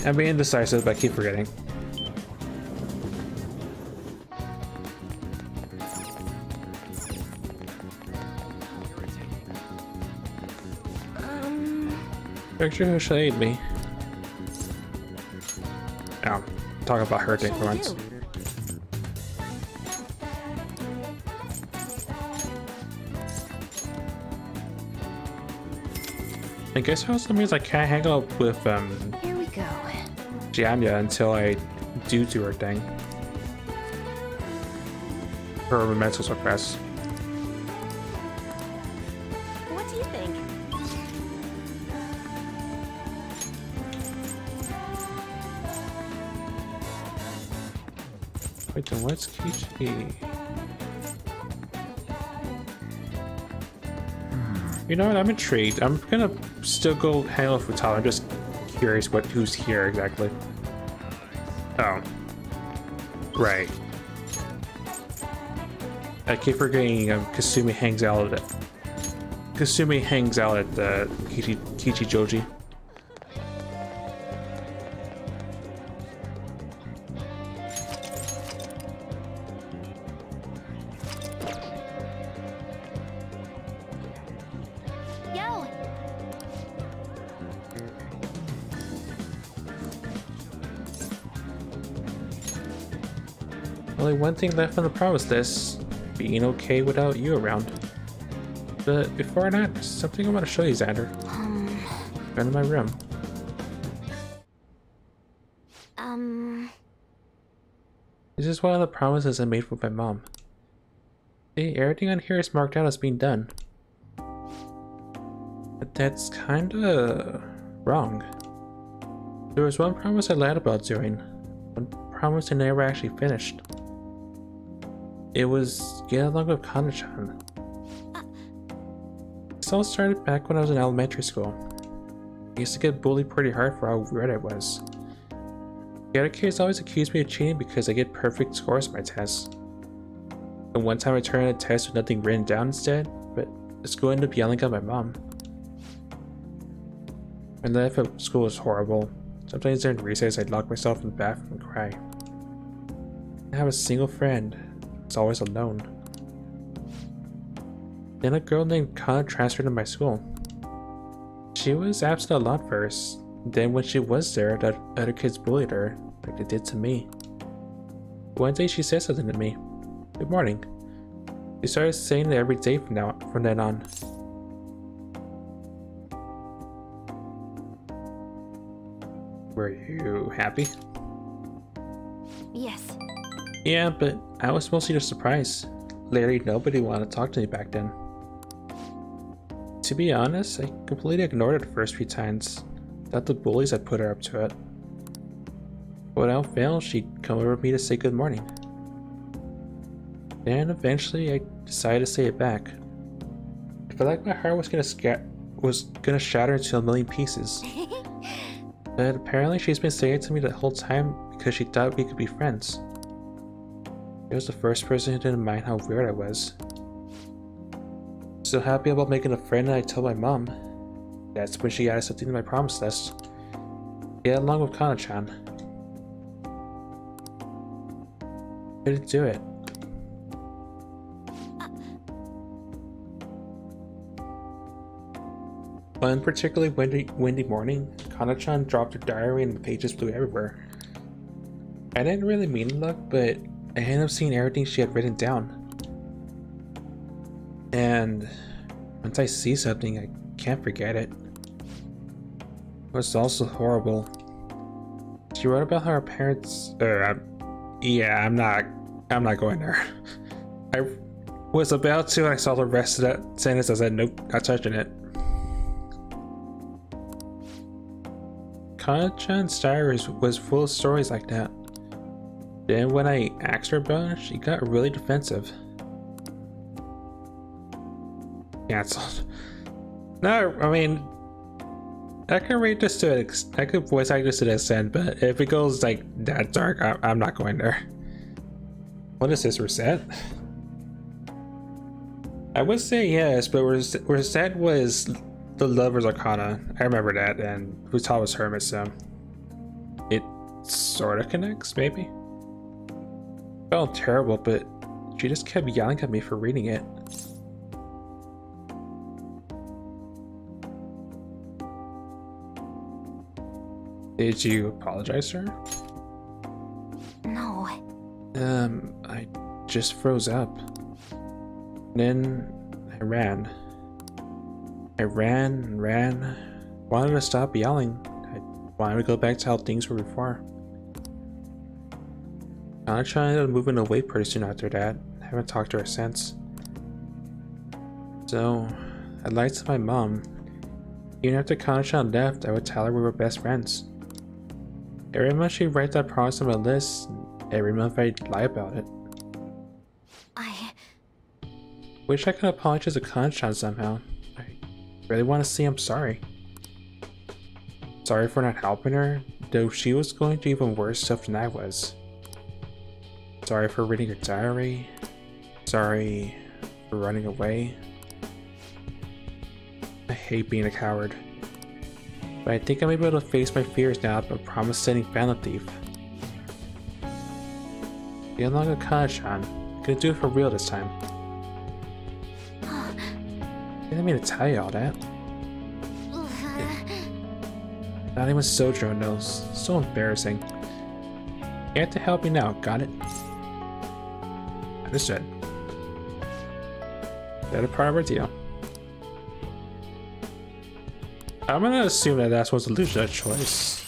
I'm being indecisive, but I keep forgetting. Picture who should aid me. Oh, talk about hurting for once. I guess also means I can't hang out with Here we go. Gianna until I do her thing. Her mental suppress. What do you think? Wait, then what's Kichi? You know what? I'm intrigued. I'm gonna still go hang out with Tyler. I'm just curious who's here exactly. Oh, right. I keep forgetting Kasumi hangs out at the Kichijoji. Yo. Only one thing left on the promise list, being okay without you around. But before that, there's something I want to show you, Xander. Go to my room. This is one of the promises I made with my mom. See, everything on here is marked out as being done. But that's kinda wrong. There was one promise I lied about doing. One promise I never actually finished. It was get along with Kana-chan. This all started back when I was in elementary school. I used to get bullied pretty hard for how weird I was. The other kids always accused me of cheating because I get perfect scores on my tests. And one time I turned in a test with nothing written down instead, but the school ended up yelling at my mom. My life at school was horrible. Sometimes during recess I'd lock myself in the bathroom and cry. I didn't have a single friend. I was always alone. Then a girl named Kana transferred to my school. She was absent a lot first. Then when she was there, the other kids bullied her, like they did to me. One day she said something to me. Good morning. She started saying it every day from then on. Were you happy? Yes. Yeah, but I was mostly just surprised. Literally nobody wanted to talk to me back then. To be honest, I completely ignored it the first few times. Thought the bullies had put her up to it. But without fail, she'd come over to me to say good morning. Then eventually I decided to say it back. I felt like my heart was gonna shatter into a million pieces. But apparently she's been saying it to me the whole time because she thought we could be friends. She was the first person who didn't mind how weird I was. So happy about making a friend that I told my mom. That's when she added something to my promise list. Get along with Kana-chan. I didn't do it. One particularly windy morning, Kana-chan dropped her diary and the pages flew everywhere. I didn't really mean to look, but I ended up seeing everything she had written down. And once I see something, I can't forget it. It was also horrible. She wrote about how her parents. Yeah, I'm not going there. I was about to, and I saw the rest of that sentence. I said, nope, not touching it. Kana-chan's diary was full of stories like that. Then when I asked her about it, she got really defensive. Cancelled. No, I mean, I can read this to it. I could voice act this to the extent, but if it goes like that dark, I'm not going there. What is this, reset? I would say yes, but reset was the Lover's Arcana. I remember that, and Futal was Hermit, so it sort of connects, maybe. Felt terrible, but she just kept yelling at me for reading it. Did you apologize to her? No. I just froze up. Then I ran. I ran and ran. Wanted to stop yelling. I wanted to go back to how things were before. I tried to move away pretty soon after that. I haven't talked to her since. So, I lied to my mom. Even after Kana-chan left, I would tell her we were best friends. Every month she'd write that promise on my list, and every month I'd lie about it. I Wish I could apologize to Kana-chan somehow. I really want to say I'm sorry. Sorry for not helping her, though she was going through even worse stuff than I was. Sorry for reading her diary. Sorry for running away. I hate being a coward. But I think I'm able to face my fears now but promise setting Phantom Thief. Get along with Kana-chan. I'm gonna do it for real this time. I didn't mean to tell you all that. Not even Sojo knows. So embarrassing. You have to help me now, got it? Understood. That a part of our deal. I'm gonna assume that that's what's the loser choice.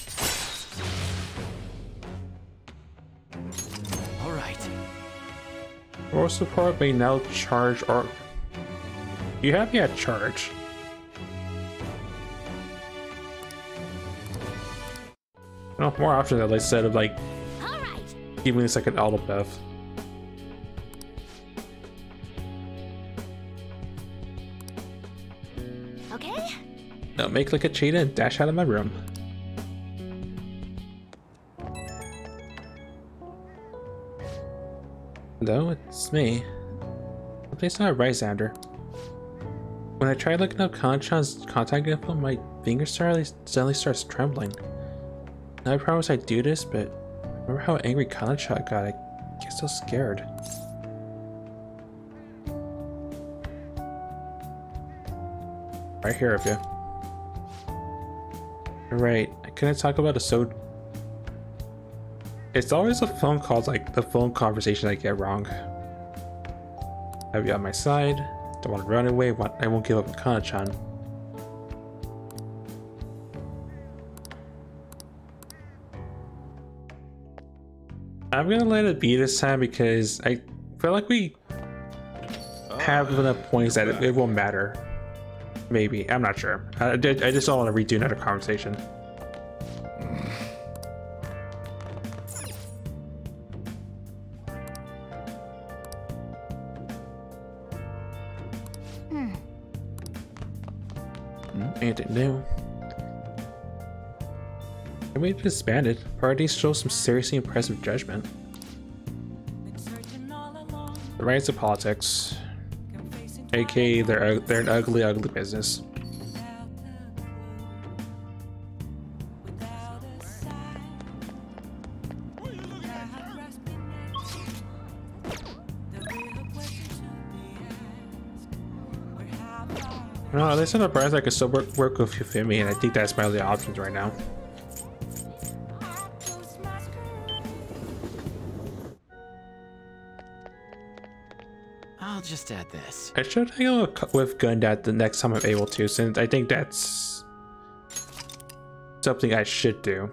Alright. Moral support may now charge or... You have me at charge. Oh, more options at least instead of like giving this like an auto buff. okay? Now make like a cheetah and dash out of my room. Hello, it's me. Something's not right, Xander. When I tried looking up Kana-chan's contact info, my fingers suddenly starts trembling. Now I promise I'd do this, but remember how angry Kana-chan got? I get so scared. Right here of you. Right, I couldn't talk about It's always the phone calls, like the phone conversation I get wrong. Have you on my side? Don't want to run away. I won't give up on Kana-chan. I'm gonna let it be this time because I feel like we have enough points that it won't matter. Maybe. I'm not sure. I just don't want to redo another conversation. Anything new? And we disbanded. Parties show some seriously impressive judgment. The rise of politics, aka they're an ugly, ugly business. No, at least on the brands I can still work with Yufimi, and I think that's my only options right now. I'll just add this. I should hang out with Gundad the next time I'm able to, since I think that's something I should do.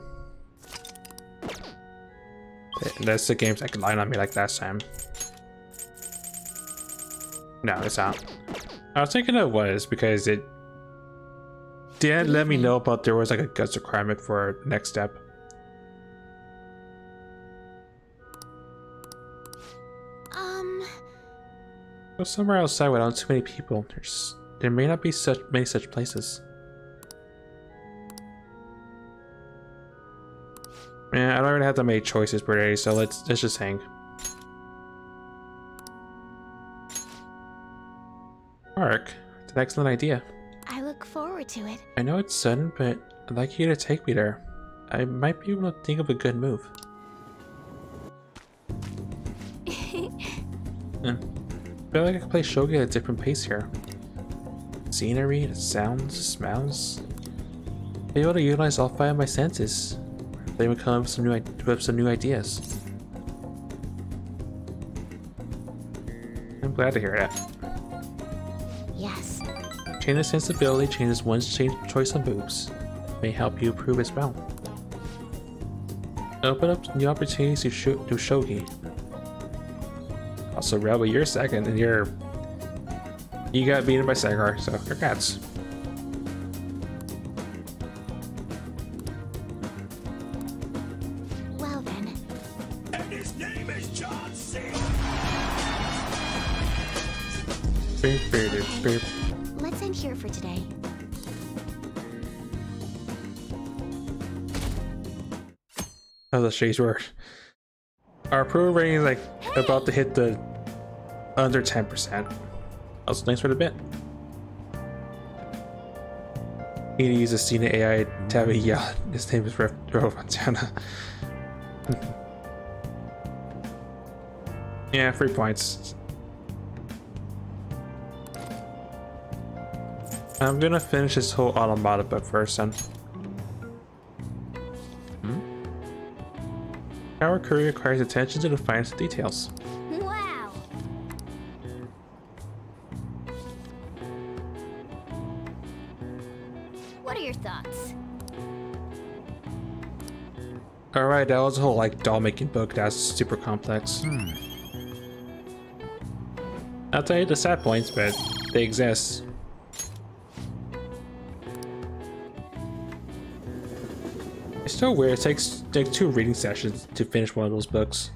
And that's the games that can line on me like last time. No, it's not. I was thinking it was because it didn't let me know about there was like a guts requirement for next step. Go somewhere outside without too many people. There may not be many such places. Yeah, I don't really have to make choices per day, so let's just hang. Mark, it's an excellent idea. I look forward to it. I know it's sudden, but I'd like you to take me there. I might be able to think of a good move. I feel like I could play shogi at a different pace here. Scenery, the sounds, the smells. Be able to utilize all 5 of my senses. They would come up with some new ideas. I'm glad to hear that. Yes. Change of sensibility changes one's choice on moves. May help you improve as well. Open up new opportunities to do shogi. Also, Rebel, you're second, and you got beaten by Sagar, so congrats. Well then. And his name is John C. Let's end here for today. How's the shades work? Our approval rating is like about to hit the under 10%. Also, thanks for the bit. You need to use a Cena AI to have a yell. His name is Montana. Yeah, 3 points. I'm gonna finish this whole Automata book first then. Our career requires attention to the finest details. Wow. What are your thoughts? Alright, that was a whole like doll making book that's super complex. I'll tell you the sad points, but they exist. It's so weird, it takes like 2 reading sessions to finish one of those books.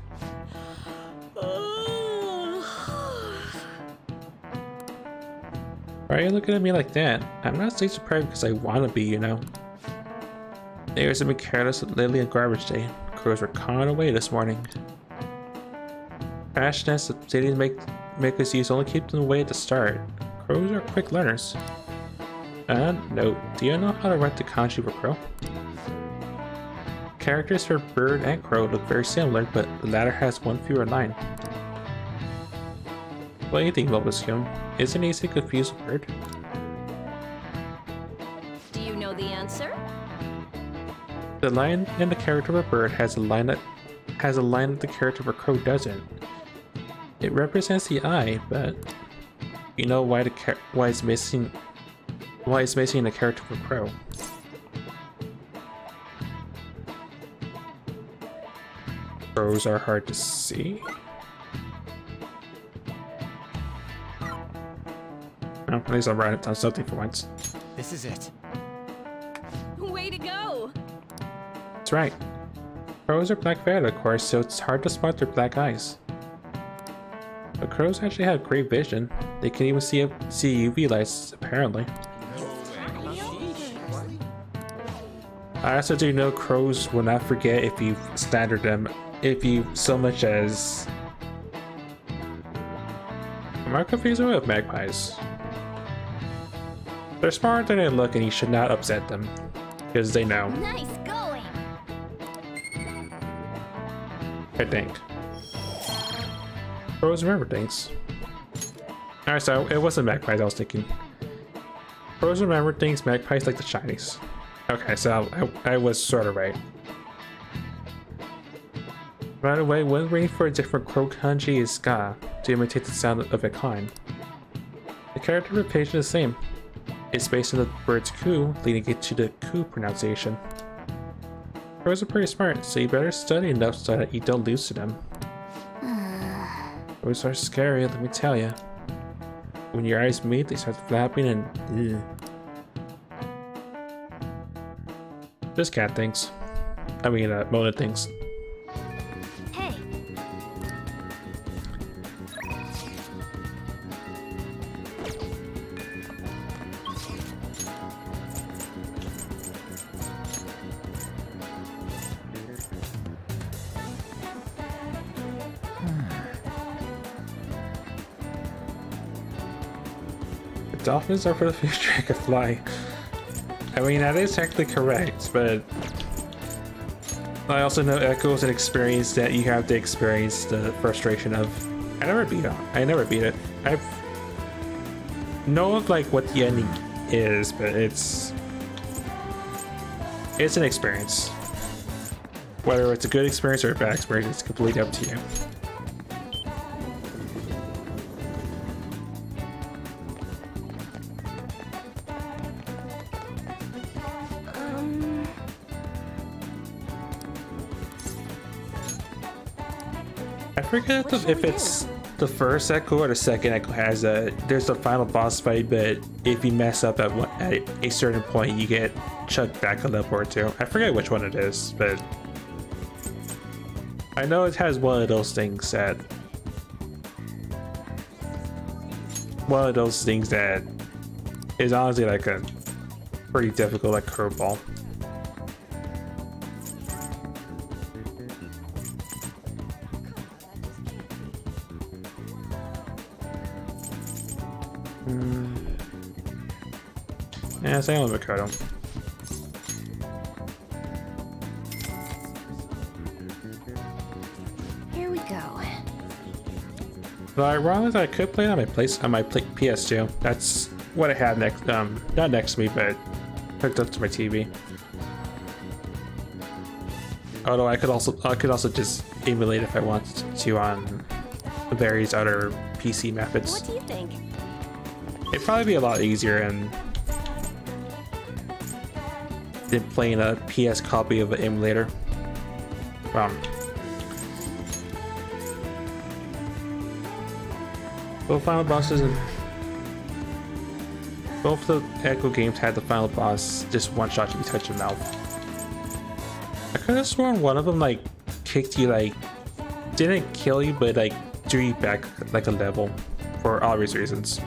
Why are you looking at me like that? I'm not stage deprived because I want to be, you know. Neighbors have been careless with Lily and garbage day. Crows were cawing away this morning. Trash nests that cities make us use only keep them away at the start. Crows are quick learners. Note, do you know how to write the kanji for crow? Characters for bird and crow look very similar, but the latter has 1 fewer line. What do you think, Loboscum? Isn't it easy to confuse a bird? Do you know the answer? The line in the character of a bird has a line that the character of a crow doesn't. It represents the eye, but you know why it's missing the character of a crow. Crows are hard to see. Oh, at least I'm right on something for once. This is it. Way to go! That's right. Crows are black-feathered, of course, so it's hard to spot their black eyes. But crows actually have great vision. They can even see UV lights, apparently. I also do know crows will not forget if you slander them, if you so much as... Am I confusing with magpies? They're smarter than they look and you should not upset them, because they know. Nice going! I think. Crows remember things. Alright, so it wasn't magpies I was thinking. Crows remember things, magpies like the shinies. Okay, so I was sort of right. By the way, when reading for a different crow kanji is ga to imitate the sound of a kind. The character representation is the same. It's based on the word's ku, leading it to the ku pronunciation. Crows are pretty smart, so you better study enough so that you don't lose to them. Crows are scary, let me tell you. When your eyes meet, they start flapping and... Ugh. Just cat things. I mean, Mona things. Hey! Dolphins are for the future I could fly. I mean, that is technically correct, but I also know Echo is an experience that you have to experience the frustration of. I never beat it. I know of like what the ending is, but it's an experience. Whether it's a good experience or a bad experience, it's completely up to you. I forget if it's the first Echo or the second Echo has there's a final boss fight, but if you mess up at a certain point, you get chucked back a level or two. I forget which one it is, but I know it has one of those things that is honestly like a pretty difficult like curveball. Yeah, same with Mikado. Here we go. Though ironically, I could play it on my PS2. That's what I had next, not next to me, but hooked up to my TV. Although I could also just emulate if I wanted to on various other PC methods. What do you think? It'd probably be a lot easier and than playing a PS copy of an emulator. Both final bosses and both the Echo games had the final boss just one shot you touch your mouth. I could have sworn one of them like kicked you, like didn't kill you, but like drew you back like a level for obvious reasons.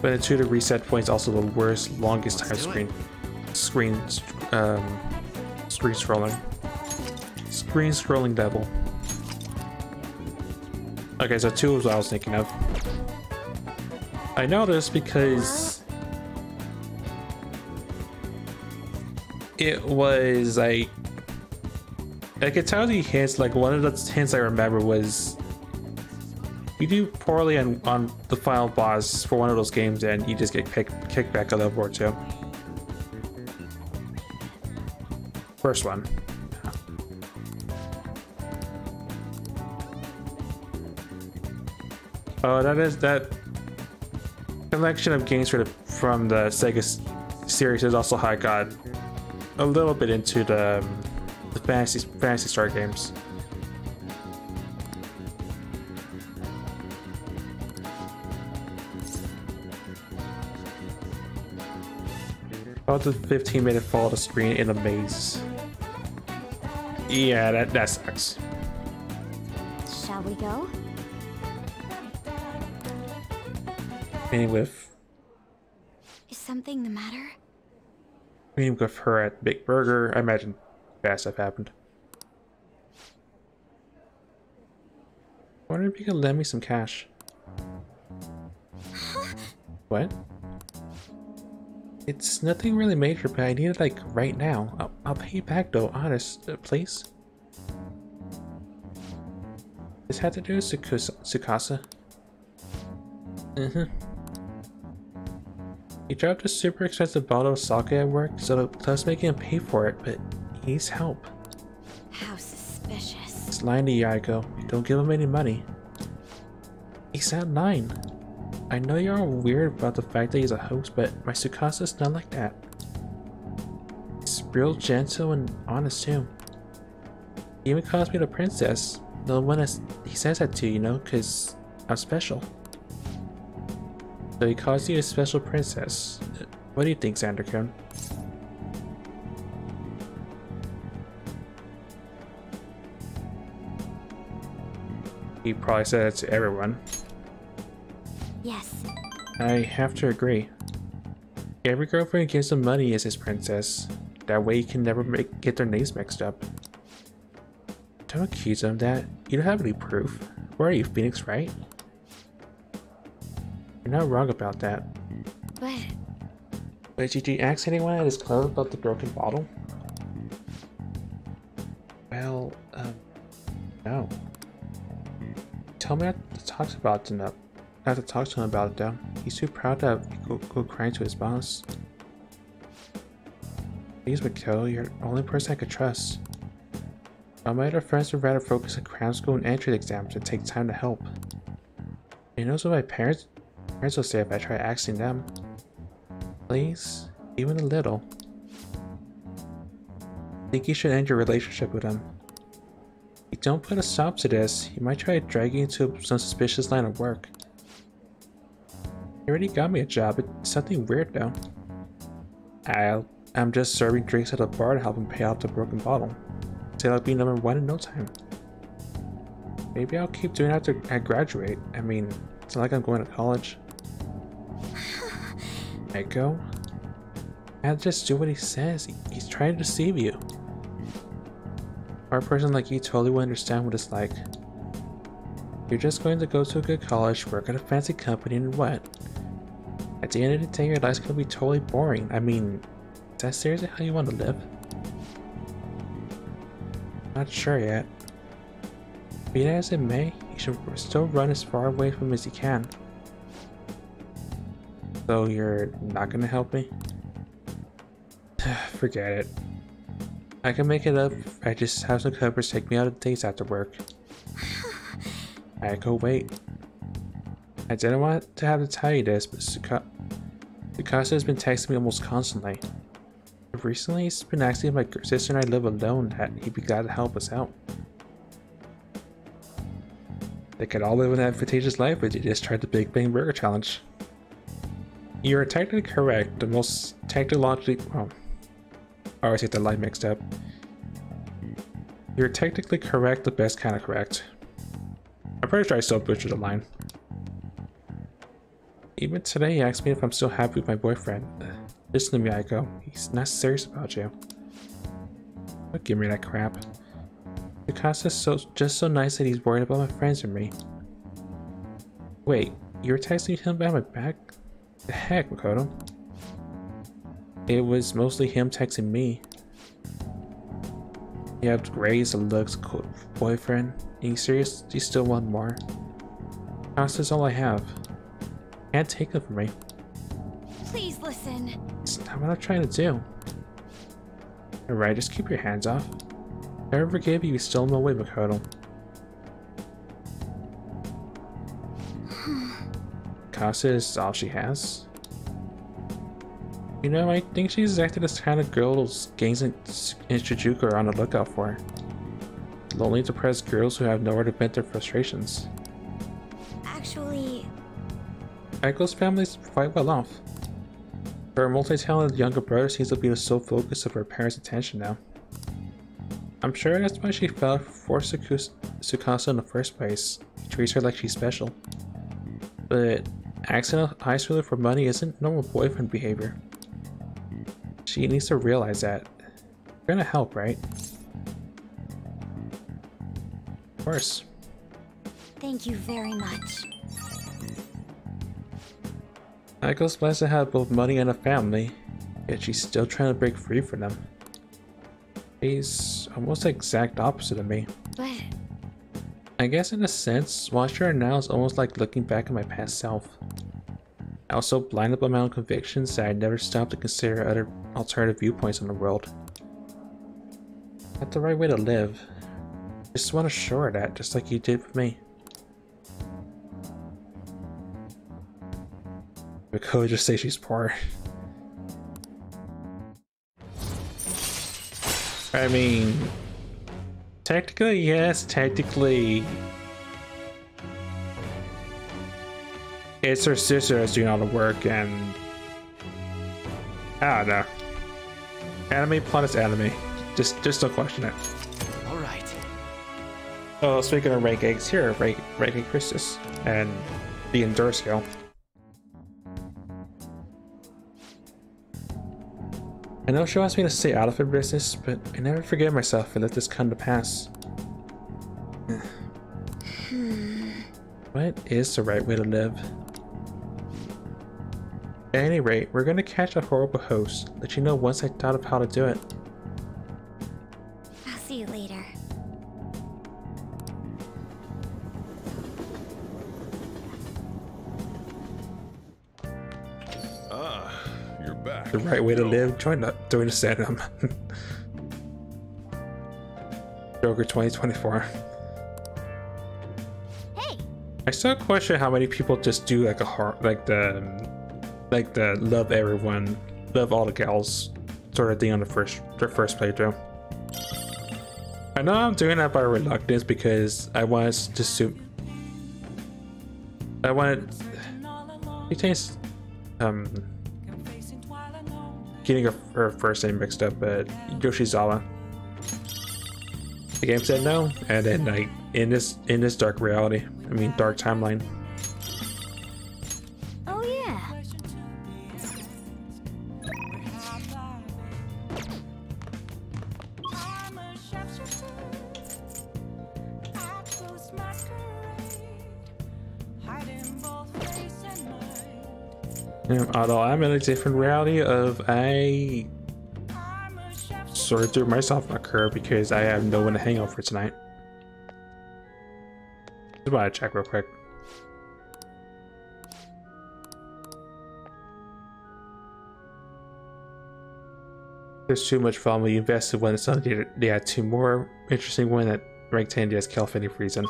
But the 2 to reset points also the worst, longest time screen scrolling level. Okay, so 2 was what I was thinking of. I know this because it was like I could tell the hints. Like one of the hints I remember was you do poorly on the final boss for one of those games and you just get kicked back a level or two. First one. Oh, that collection of games from the Sega series is also how I got a little bit into the Fantasy Star games. About the 15-minute fall of the screen in a maze. Yeah, that sucks. Shall we go? Meeting with Is something the matter? her at Big Burger. I imagine bad stuff happened. I wonder if you could lend me some cash. What? It's nothing really major, but I need it like right now. I'll pay you back though, honest, please. This had to do with Tsukasa. He dropped a super expensive bottle of sake at work, so let's make him pay for it, but he needs help. How suspicious. He's lying to Yaiko. Don't give him any money. He's at 9. I know you're all weird about the fact that he's a host, but my Tsukasa's not like that. He's real gentle and honest too. He even calls me the princess. The one he says that to, you know, because I'm special. So he calls you a special princess. What do you think, Sandercone? He probably said it to everyone. Yes. I have to agree. Every girlfriend gives him money as his princess. That way he can never get their names mixed up. Don't accuse him of that. You don't have any proof. Where are you, Phoenix, right? You're not wrong about that. But did you ask anyone at his club about the broken bottle? Well, no. Tell me not to talk about it enough. Not to talk to him about it though. He's too proud to go crying to his boss. Please, Mikko, you're the only person I could trust. All my other friends would rather focus on cram school and entrance exams and take time to help. He knows what my parents will say if I try asking them. Please, even a little. I think you should end your relationship with him. If you don't put a stop to this, he might try to drag you into some suspicious line of work. He already got me a job, it's something weird though. I'm just serving drinks at a bar to help him pay off the broken bottle. Say I'll be number 1 in no time. Maybe I'll keep doing it after I graduate. I mean, it's not like I'm going to college. Echo? I'll just do what he says. He's trying to deceive you. Or a person like you totally will understand what it's like. You're just going to go to a good college, work at a fancy company, and what? At the end of the day, your life's gonna be totally boring. I mean, is that seriously how you want to live? Not sure yet. Be that as it may, you should still run as far away from him as you can. So you're not gonna help me? Forget it. I can make it up if I just have some covers take me out of dates after work. I go wait. I didn't want to have to tell you this, but Tsukasa has been texting me almost constantly. Recently, he's been asking if my sister and I live alone, that he'd be glad to help us out. They could all live an advantageous life, but you just tried the Big Bang Burger Challenge. You're technically correct, the most technologically... well, I always get the line mixed up. You're technically correct, the best kind of correct. I'm pretty sure I still butchered the line. Even today, he asked me if I'm still happy with my boyfriend. Listen to me, Aiko. He's not serious about you. Don't give me that crap. Tsukasa's just so nice that he's worried about my friends and me. Wait, you were texting him behind my back? The heck, Makoto? It was mostly him texting me. You have grades, a looks, cool boyfriend. Are you serious? Do you still want more? Tsukasa's all I have. Can't take them from me. Please listen. It's not what I'm trying to do. Alright, just keep your hands off. If I ever forgive you, still in my way, Makoto. Kasa is all she has. You know, I think she's exactly this kind of girl those gangs in Shijuku are on the lookout for. Lonely, depressed girls who have nowhere to vent their frustrations. Actually... Aiko's family's quite well off. Her multi-talented younger brother seems to be the sole focus of her parents' attention now. I'm sure that's why she fell for Tsukasa in the first place. He treats her like she's special. But asking a high schooler for money isn't normal boyfriend behavior. She needs to realize that. You're gonna help, right? Of course. Thank you very much. Aiko's blessed to have both money and a family, yet she's still trying to break free from them. He's almost the exact opposite of me. But I guess in a sense, watching her now is almost like looking back at my past self. I was so blinded by my own convictions that I never stopped to consider other alternative viewpoints in the world. That's the right way to live. Just want to show her that, just like you did with me. We could just say she's poor. I mean, technically, yes, technically. It's her sister that's doing all the work, and I don't know. Anime plot is anime. Just don't question it. All right. Oh, speaking of rank eggs, here, ranking Christus and the Endure skill. I know she wants me to stay out of her business, but I never forgive myself and let this come to pass. What is the right way to live? At any rate, we're gonna catch a horrible host. Let you know once I thought of how to do it. I'll see you later. Ah, you're back. The right way to live? Join the Sanum. Joker 2024. Hey, I still question how many people just do like a heart, like the love everyone, love all the gals sort of thing on their first playthrough. I know I'm doing that by reluctance because I want to suit. I want it taste getting her first name mixed up, but Yoshizawa. The game said no, and then like in this dark reality, I mean dark timeline. oh yeah. Although I'm in a different reality of I sort of threw myself in a curve because I have no one to hang out for tonight. Just want to check real quick. There's too much fun. We invested when it's done. They had two more interesting one at rank 10 DS Calfini Friesen.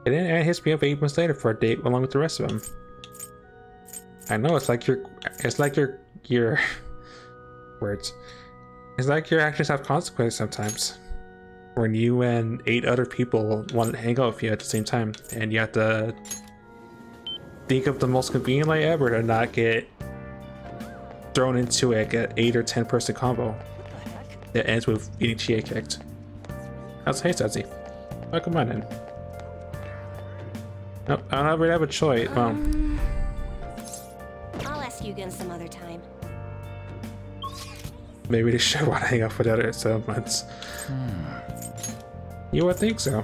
And then Anne hits me up 8 months later for a date along with the rest of them. I know it's like your words. It's like your actions have consequences sometimes. When you and 8 other people want to hang out with you at the same time, and you have to think of the most convenient way ever to not get thrown into like an 8 or 10 person combo that ends with getting Chia kicked. How's hey Sudsy? Welcome on in. Nope, I don't really have a choice. Well, I'll ask you again some other time. maybe they should want to hang out for the other 7 months. You would think so.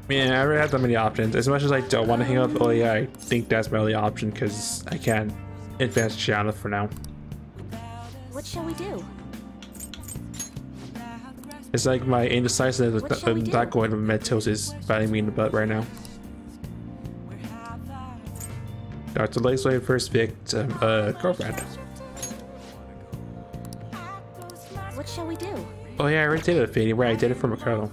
Man, I already have that many options. As much as I don't want to hang out with Oya, I think that's my only option because I can't advance Gianna for now. What shall we do? It's like my indecisiveness What shall we of do? not going to Metos is biting me in the butt right now. Dr. Lace's first victim, girlfriend. What shall we do? Oh yeah, I already did it, Fady. Where I did it for Mikado.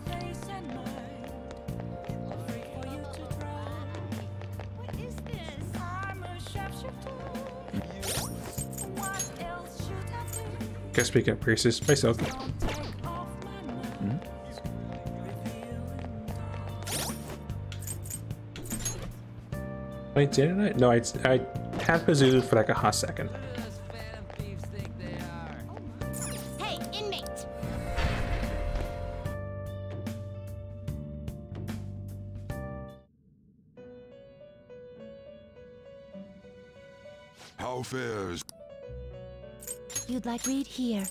What is this? Guess speaking of priestess, by Silky. Wait, didn't I? No, I had Pazoo for like a hot second. Hey, inmate! How fares? You'd like read here.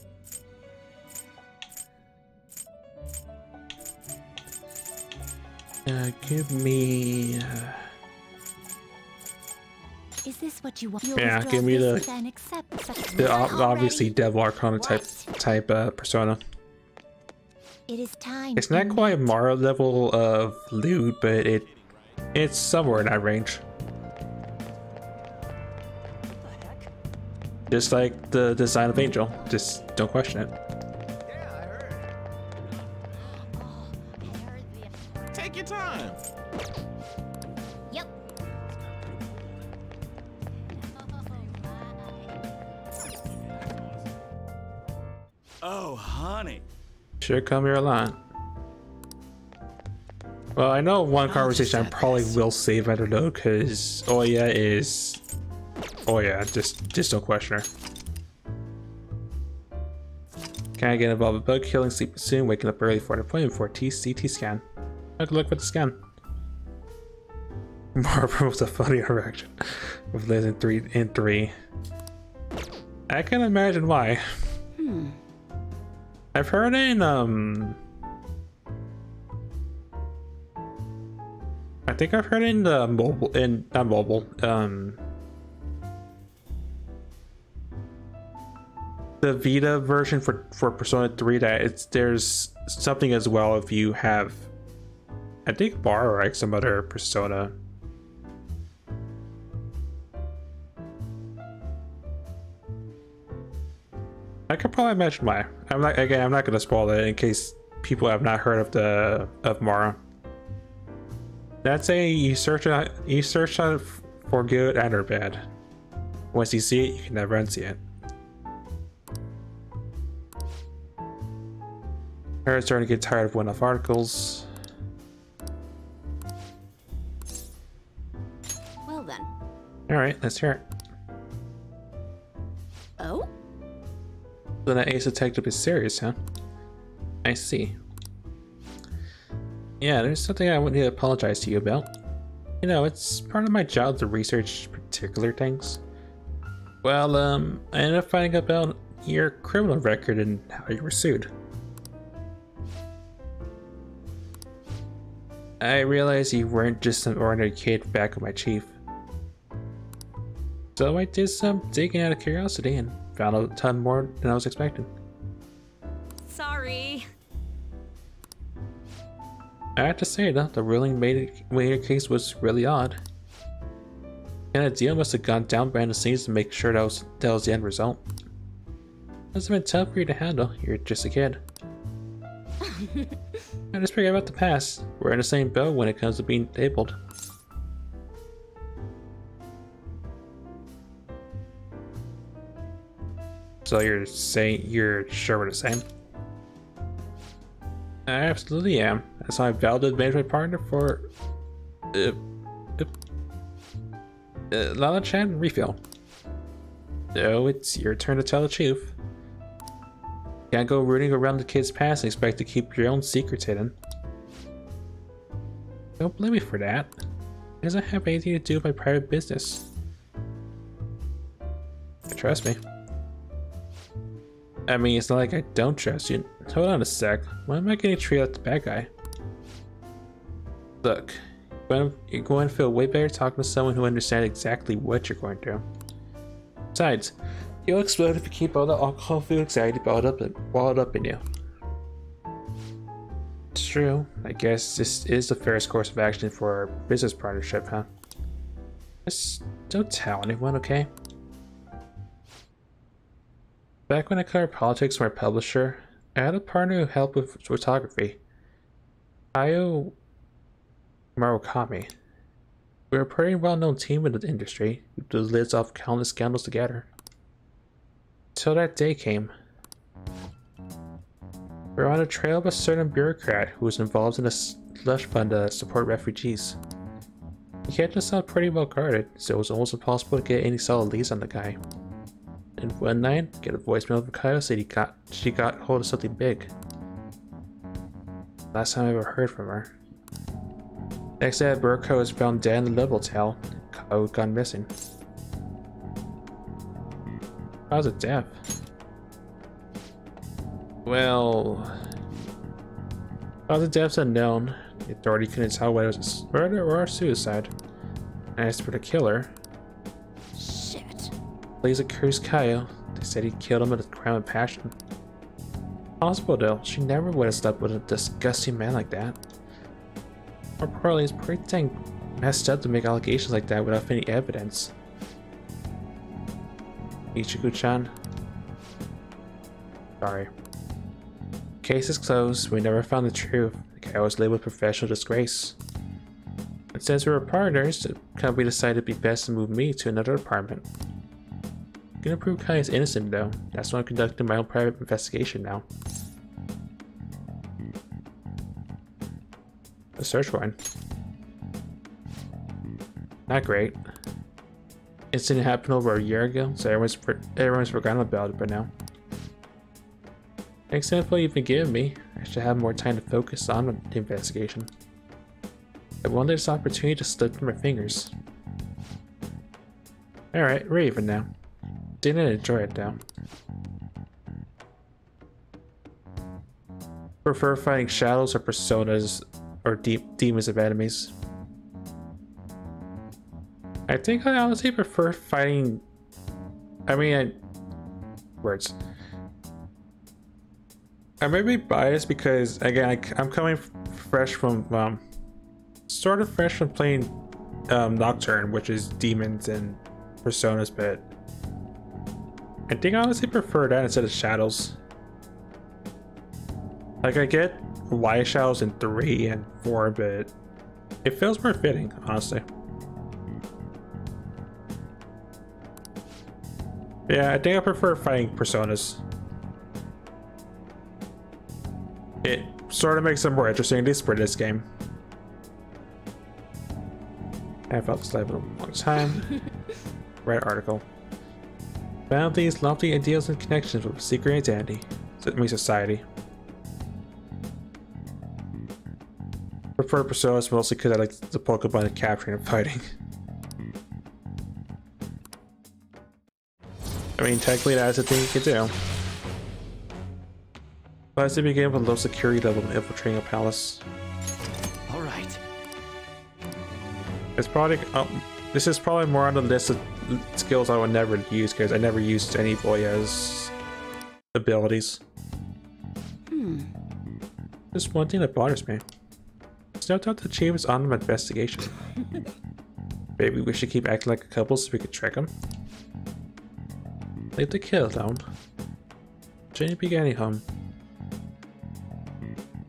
Give me. Is this what you want? Yeah, give me the obviously Devil Arcana type persona. It is time. It's not quite Mario level of loot, but it's somewhere in that range. Just like the design of Angel, just don't question it. Yeah, I heard. Take your time. Yep. Oh, honey. Should come here a lot. Well, I know one conversation I probably will save, I don't know, because Oya is... Oh yeah, just don't question her. Can I get involved with bug killing, sleeping soon, waking up early for an appointment for a CT scan? Look for the scan. Barbara with a funny interaction with Liz in 3. I can imagine why. I've heard in I think I've heard in the mobile, not mobile, the Vita version for Persona 3 that there's something as well if you have, I think, Bar or like some other Persona. I could probably imagine why. I'm not gonna spoil it in case people have not heard of Mara. That's you search on it for good and or bad. Once you see it, you can never unsee it. I'm starting to get tired of one-off articles. Well then. Alright, let's hear it. Oh? So that Ace Detective is serious, huh? I see. Yeah, there's something I want to apologize to you about. You know, it's part of my job to research particular things. Well, I ended up finding about your criminal record and how you were sued. I realized you weren't just some ordinary kid back with my chief. So I did some digging out of curiosity and found a ton more than I was expecting. Sorry. I have to say though, the ruling made your case was really odd. And a deal must have gone down behind the scenes to make sure that was the end result. Must have been tough for you to handle, you're just a kid. I just forget about the past. We're in the same boat when it comes to being labeled. So you're saying you're sure we're the same? I absolutely am. That's why I vowed to manage my partner for Lala Chan refill. So it's your turn to tell the truth. Can't go rooting around the kid's past and expect to keep your own secrets hidden. Don't blame me for that. It doesn't have anything to do with my private business. Trust me. I mean, it's not like I don't trust you. Hold on a sec. Why am I getting treated like the bad guy? Look, you're going to feel way better talking to someone who understands exactly what you're going through. Besides, you'll explode if you keep all the alcohol food anxiety balled up in you. It's true. I guess this is the fairest course of action for our business partnership, huh? Just don't tell anyone, okay? Back when I covered politics for my publisher, I had a partner who helped with photography. Ayo Marukami. We were a pretty well-known team in the industry, who blew the lids off countless scandals together. Till that day came. We were on the trail of a certain bureaucrat who was involved in a slush fund to support refugees. The kitchen sounded pretty well guarded, so it was almost impossible to get any solid leads on the guy. And one night, get a voicemail from Kyle said she got hold of something big. Last time I ever heard from her. Next day, Burko was found dead in the level towel. Kyle had gone missing. How's it death? Well, cause of death's unknown. The authority couldn't tell whether it was a murder or a suicide. And as for the killer, Shit. police accused Kyle. They said he killed him with a crime of passion. Possible though, she never would have slept with a disgusting man like that. More importantly, it's pretty dang messed up to make allegations like that without any evidence. Ichigo-chan. Sorry. Case is closed. We never found the truth. The guy was labeled professional disgrace. And since we were partners, the company decided it'd be best to move me to another department. I'm gonna prove Kai is innocent though. That's why I'm conducting my own private investigation now. A search warrant. Not great. Incident happened over a year ago, so everyone's forgotten about it by now. Thanks to the info you've been giving me, I should have more time to focus on the investigation. I won't let this opportunity to slip through my fingers. Alright, we're even now. Didn't enjoy it though. Prefer fighting shadows or personas or demons of enemies? I think I honestly prefer fighting. Words. I may be biased because again I'm coming fresh from sort of fresh from playing Nocturne, which is demons and personas, but I think I honestly prefer that instead of shadows. Like I get why shadows in 3 and 4, but it feels more fitting, honestly. Yeah, I think I prefer fighting personas. It sort of makes it more interesting, at least for this game. I felt this live in a long time. Right article. Found these lofty ideals and connections with a secret identity. Society. Prefer personas mostly because I like the Pokemon of capturing and fighting. I mean, technically that's a thing you can do. Plus, it begin with low security level infiltrating a palace. All right. It's probably this is probably more on the list of skills I would never use because I never used any Voya's abilities. Just one thing that bothers me. Snow out the achievements on my investigation. Maybe we should keep acting like a couple so we can trick them. Leave the kill alone. Jenny beginning home.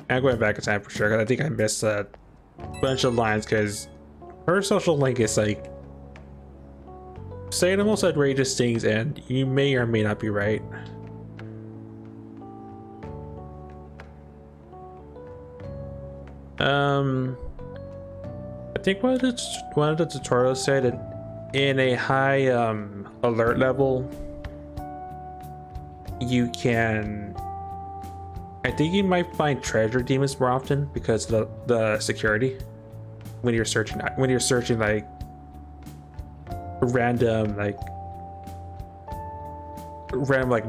I'm going back in time for sure because I think I missed a bunch of lines because her social link is like saying the most outrageous things and you may or may not be right. I think one of the tutorials said that in a high alert level you can, I think you might find treasure demons more often because of the security when you're searching like random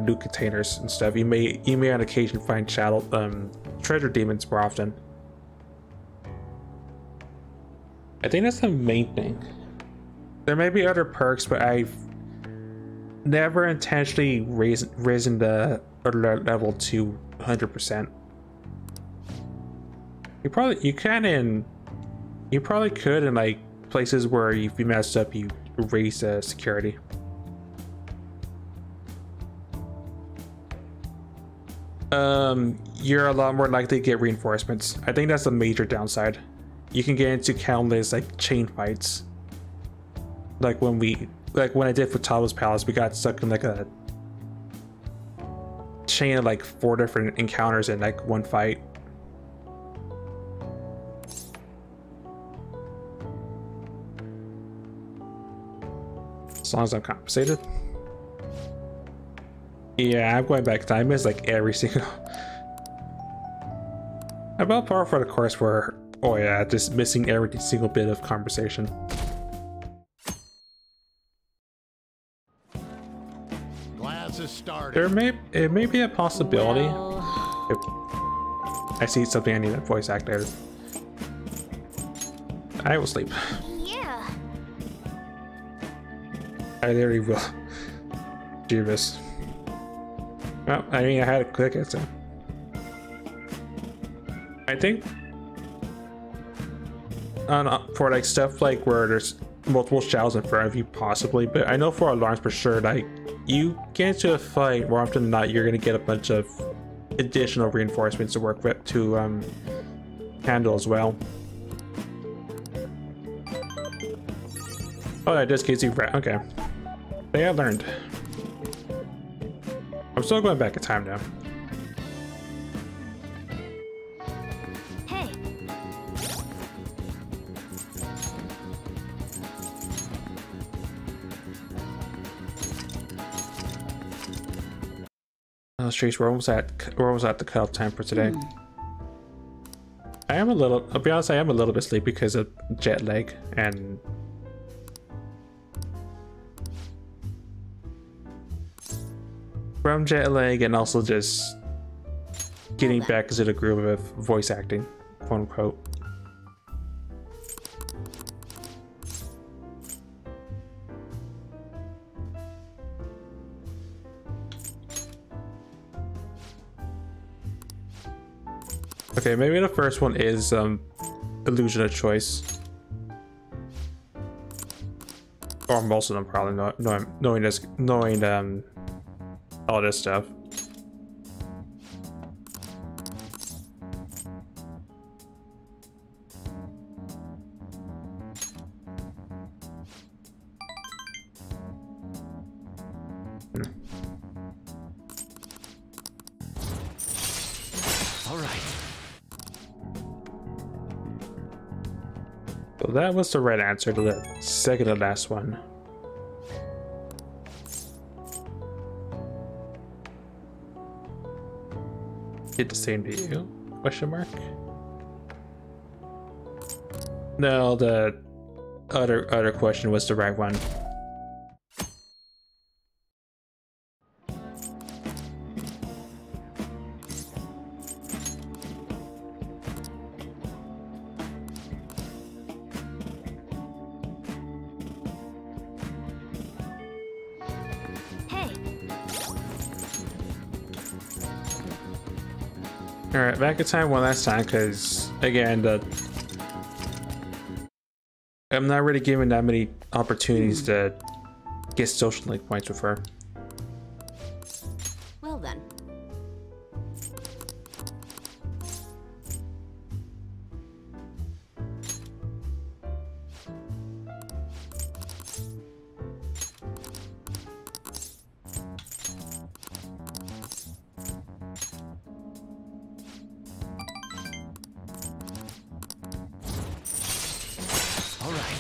loot containers and stuff. You may on occasion find treasure demons more often. I think that's the main thing. There may be other perks, but I've never intentionally risen the alert level to 100%. You probably could in like places where if you messed up, you raise the security. You're a lot more likely to get reinforcements. I think that's a major downside. You can get into countless like chain fights. Like when I did for Tabo's Palace, we got stuck in like a chain of like 4 different encounters in like one fight. As long as I'm compensated. Yeah, I'm going back to time. I miss like every single. About par for the course where, oh yeah, just missing every single bit of conversation. Class is starting. It may be a possibility. Well, If I see something I need a voice actor. I will sleep. yeah. I literally will. Jeebus. Well, I mean, I had to click it, so. I think for like stuff like where there's multiple shadows in front of you, possibly, but I know for alarms for sure, like you get into a fight more often than not, you're gonna get a bunch of additional reinforcements to work with to handle as well. Oh, that just gives you okay. They have learned. I'm still going back in time now. Hey, Streets, we're almost at the cutoff time for today. I am a little, I'll be honest, I am a little bit sleepy because of jet lag and from jet lag and also just getting back into the groove of voice acting, quote unquote. Okay, maybe the first one is illusion of choice, or most of them probably knowing all this stuff. All right. So that was the right answer to the second to last one. Did the same to you? Question mark? No, the other question was the right one. hey. Alright, back in time one last time, because again, I'm not really given that many opportunities to get social link points with her. Well then. All right.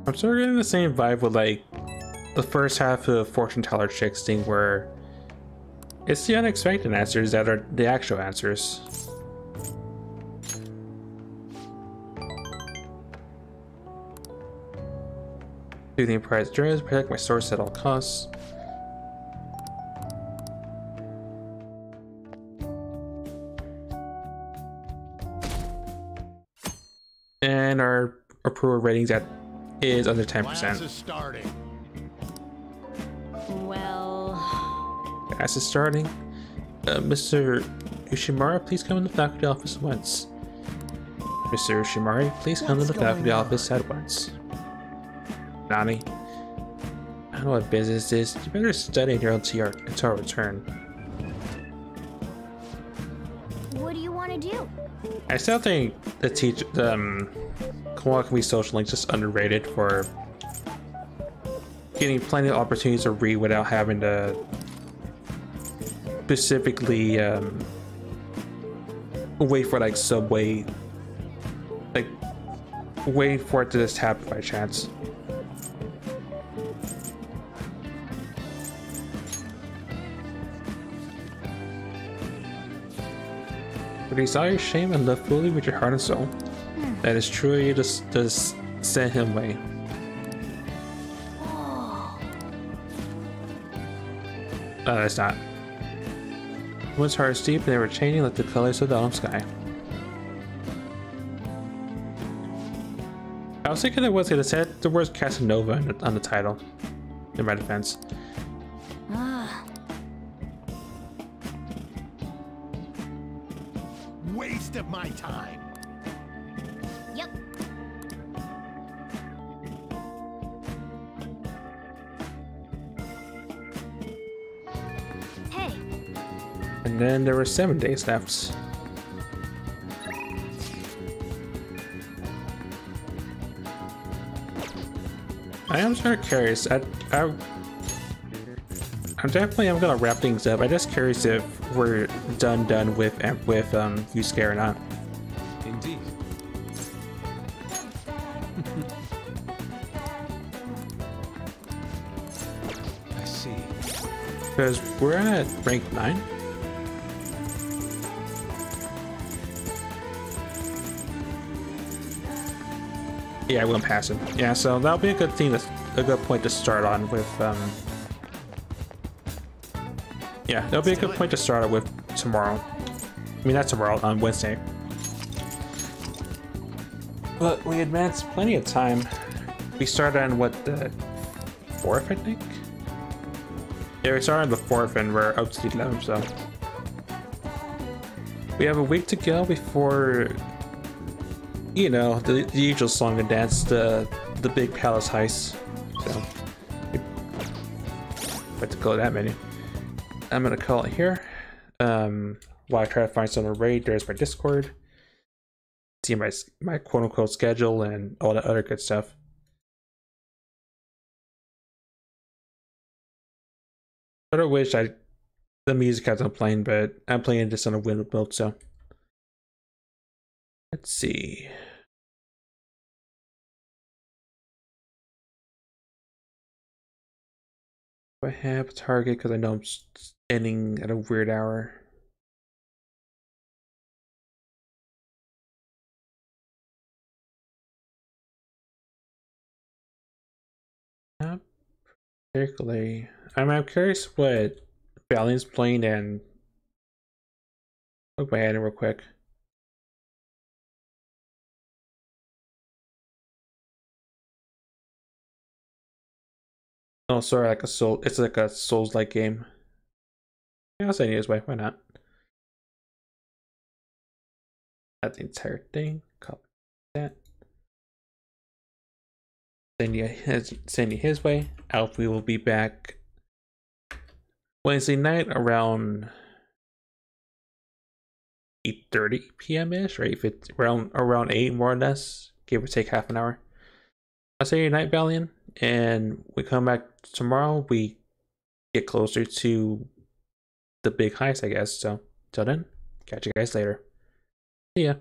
I'm sort of getting the same vibe with like the first half of Fortune Teller Chicks thing, where it's the unexpected answers that are the actual answers. Soothing price journeys, protect my source at all costs. And our approval ratings at is under 10%. Class is starting. Well, Class is starting. Mr. Ushimara, please come in the faculty office at once. Mr. Ushimari, please come to the faculty office at once. Nani, I don't know what business this is. You better study here until our return. what do you want to do? I still think the Kawakami Social Link is just underrated for getting plenty of opportunities to read without having to specifically wait for like subway, like waiting for it to just happen by chance. But he saw your shame and lived fully with your heart and soul. That is true, you just send him away. No, that's not. One's heart is deep and they were changing like the colors of the autumn sky. I was thinking it was gonna say the word Casanova on the title, in my defense. Waste of my time. Yep. Hey. And then there were 7 days left. I am sort of curious. I'm definitely gonna wrap things up. I'm just curious if we're done with you scare or not. Indeed. I see. Because we're at rank 9. Yeah, I won't pass it. Yeah, so that'll be a good thing, a good point to start on with. Yeah, that'll be a good point to start on with tomorrow. I mean, not tomorrow, on Wednesday. But we advanced plenty of time. We started on what, the 4th, I think? Yeah, we started on the 4th and we're up to the 11th, so. We have a week to go before, you know, the usual song and dance, the big palace heist. So, but to go that many. I'm gonna call it here. While I try to find some raid, there's my Discord. See my quote unquote schedule and all that other good stuff. I wish the music hasn't playing, but I'm playing this on a Windows build, so let's see. Do I have a target because I know I'm ending at a weird hour. Not particularly. I'm curious what Valiant's playing and look my head in real quick. Oh, sorry, like a soul. It's like a Souls-like game. Yeah, I'll send you his way. Why not? Not the entire thing. Copy that. Send you his way. Alfie will be back Wednesday night around 8:30 p.m. ish, right? If it's around 8 more or less, give or take half an hour. I'll say your night, Valiant, and we come back tomorrow. We get closer to the big heist, I guess. So till then, catch you guys later. See ya.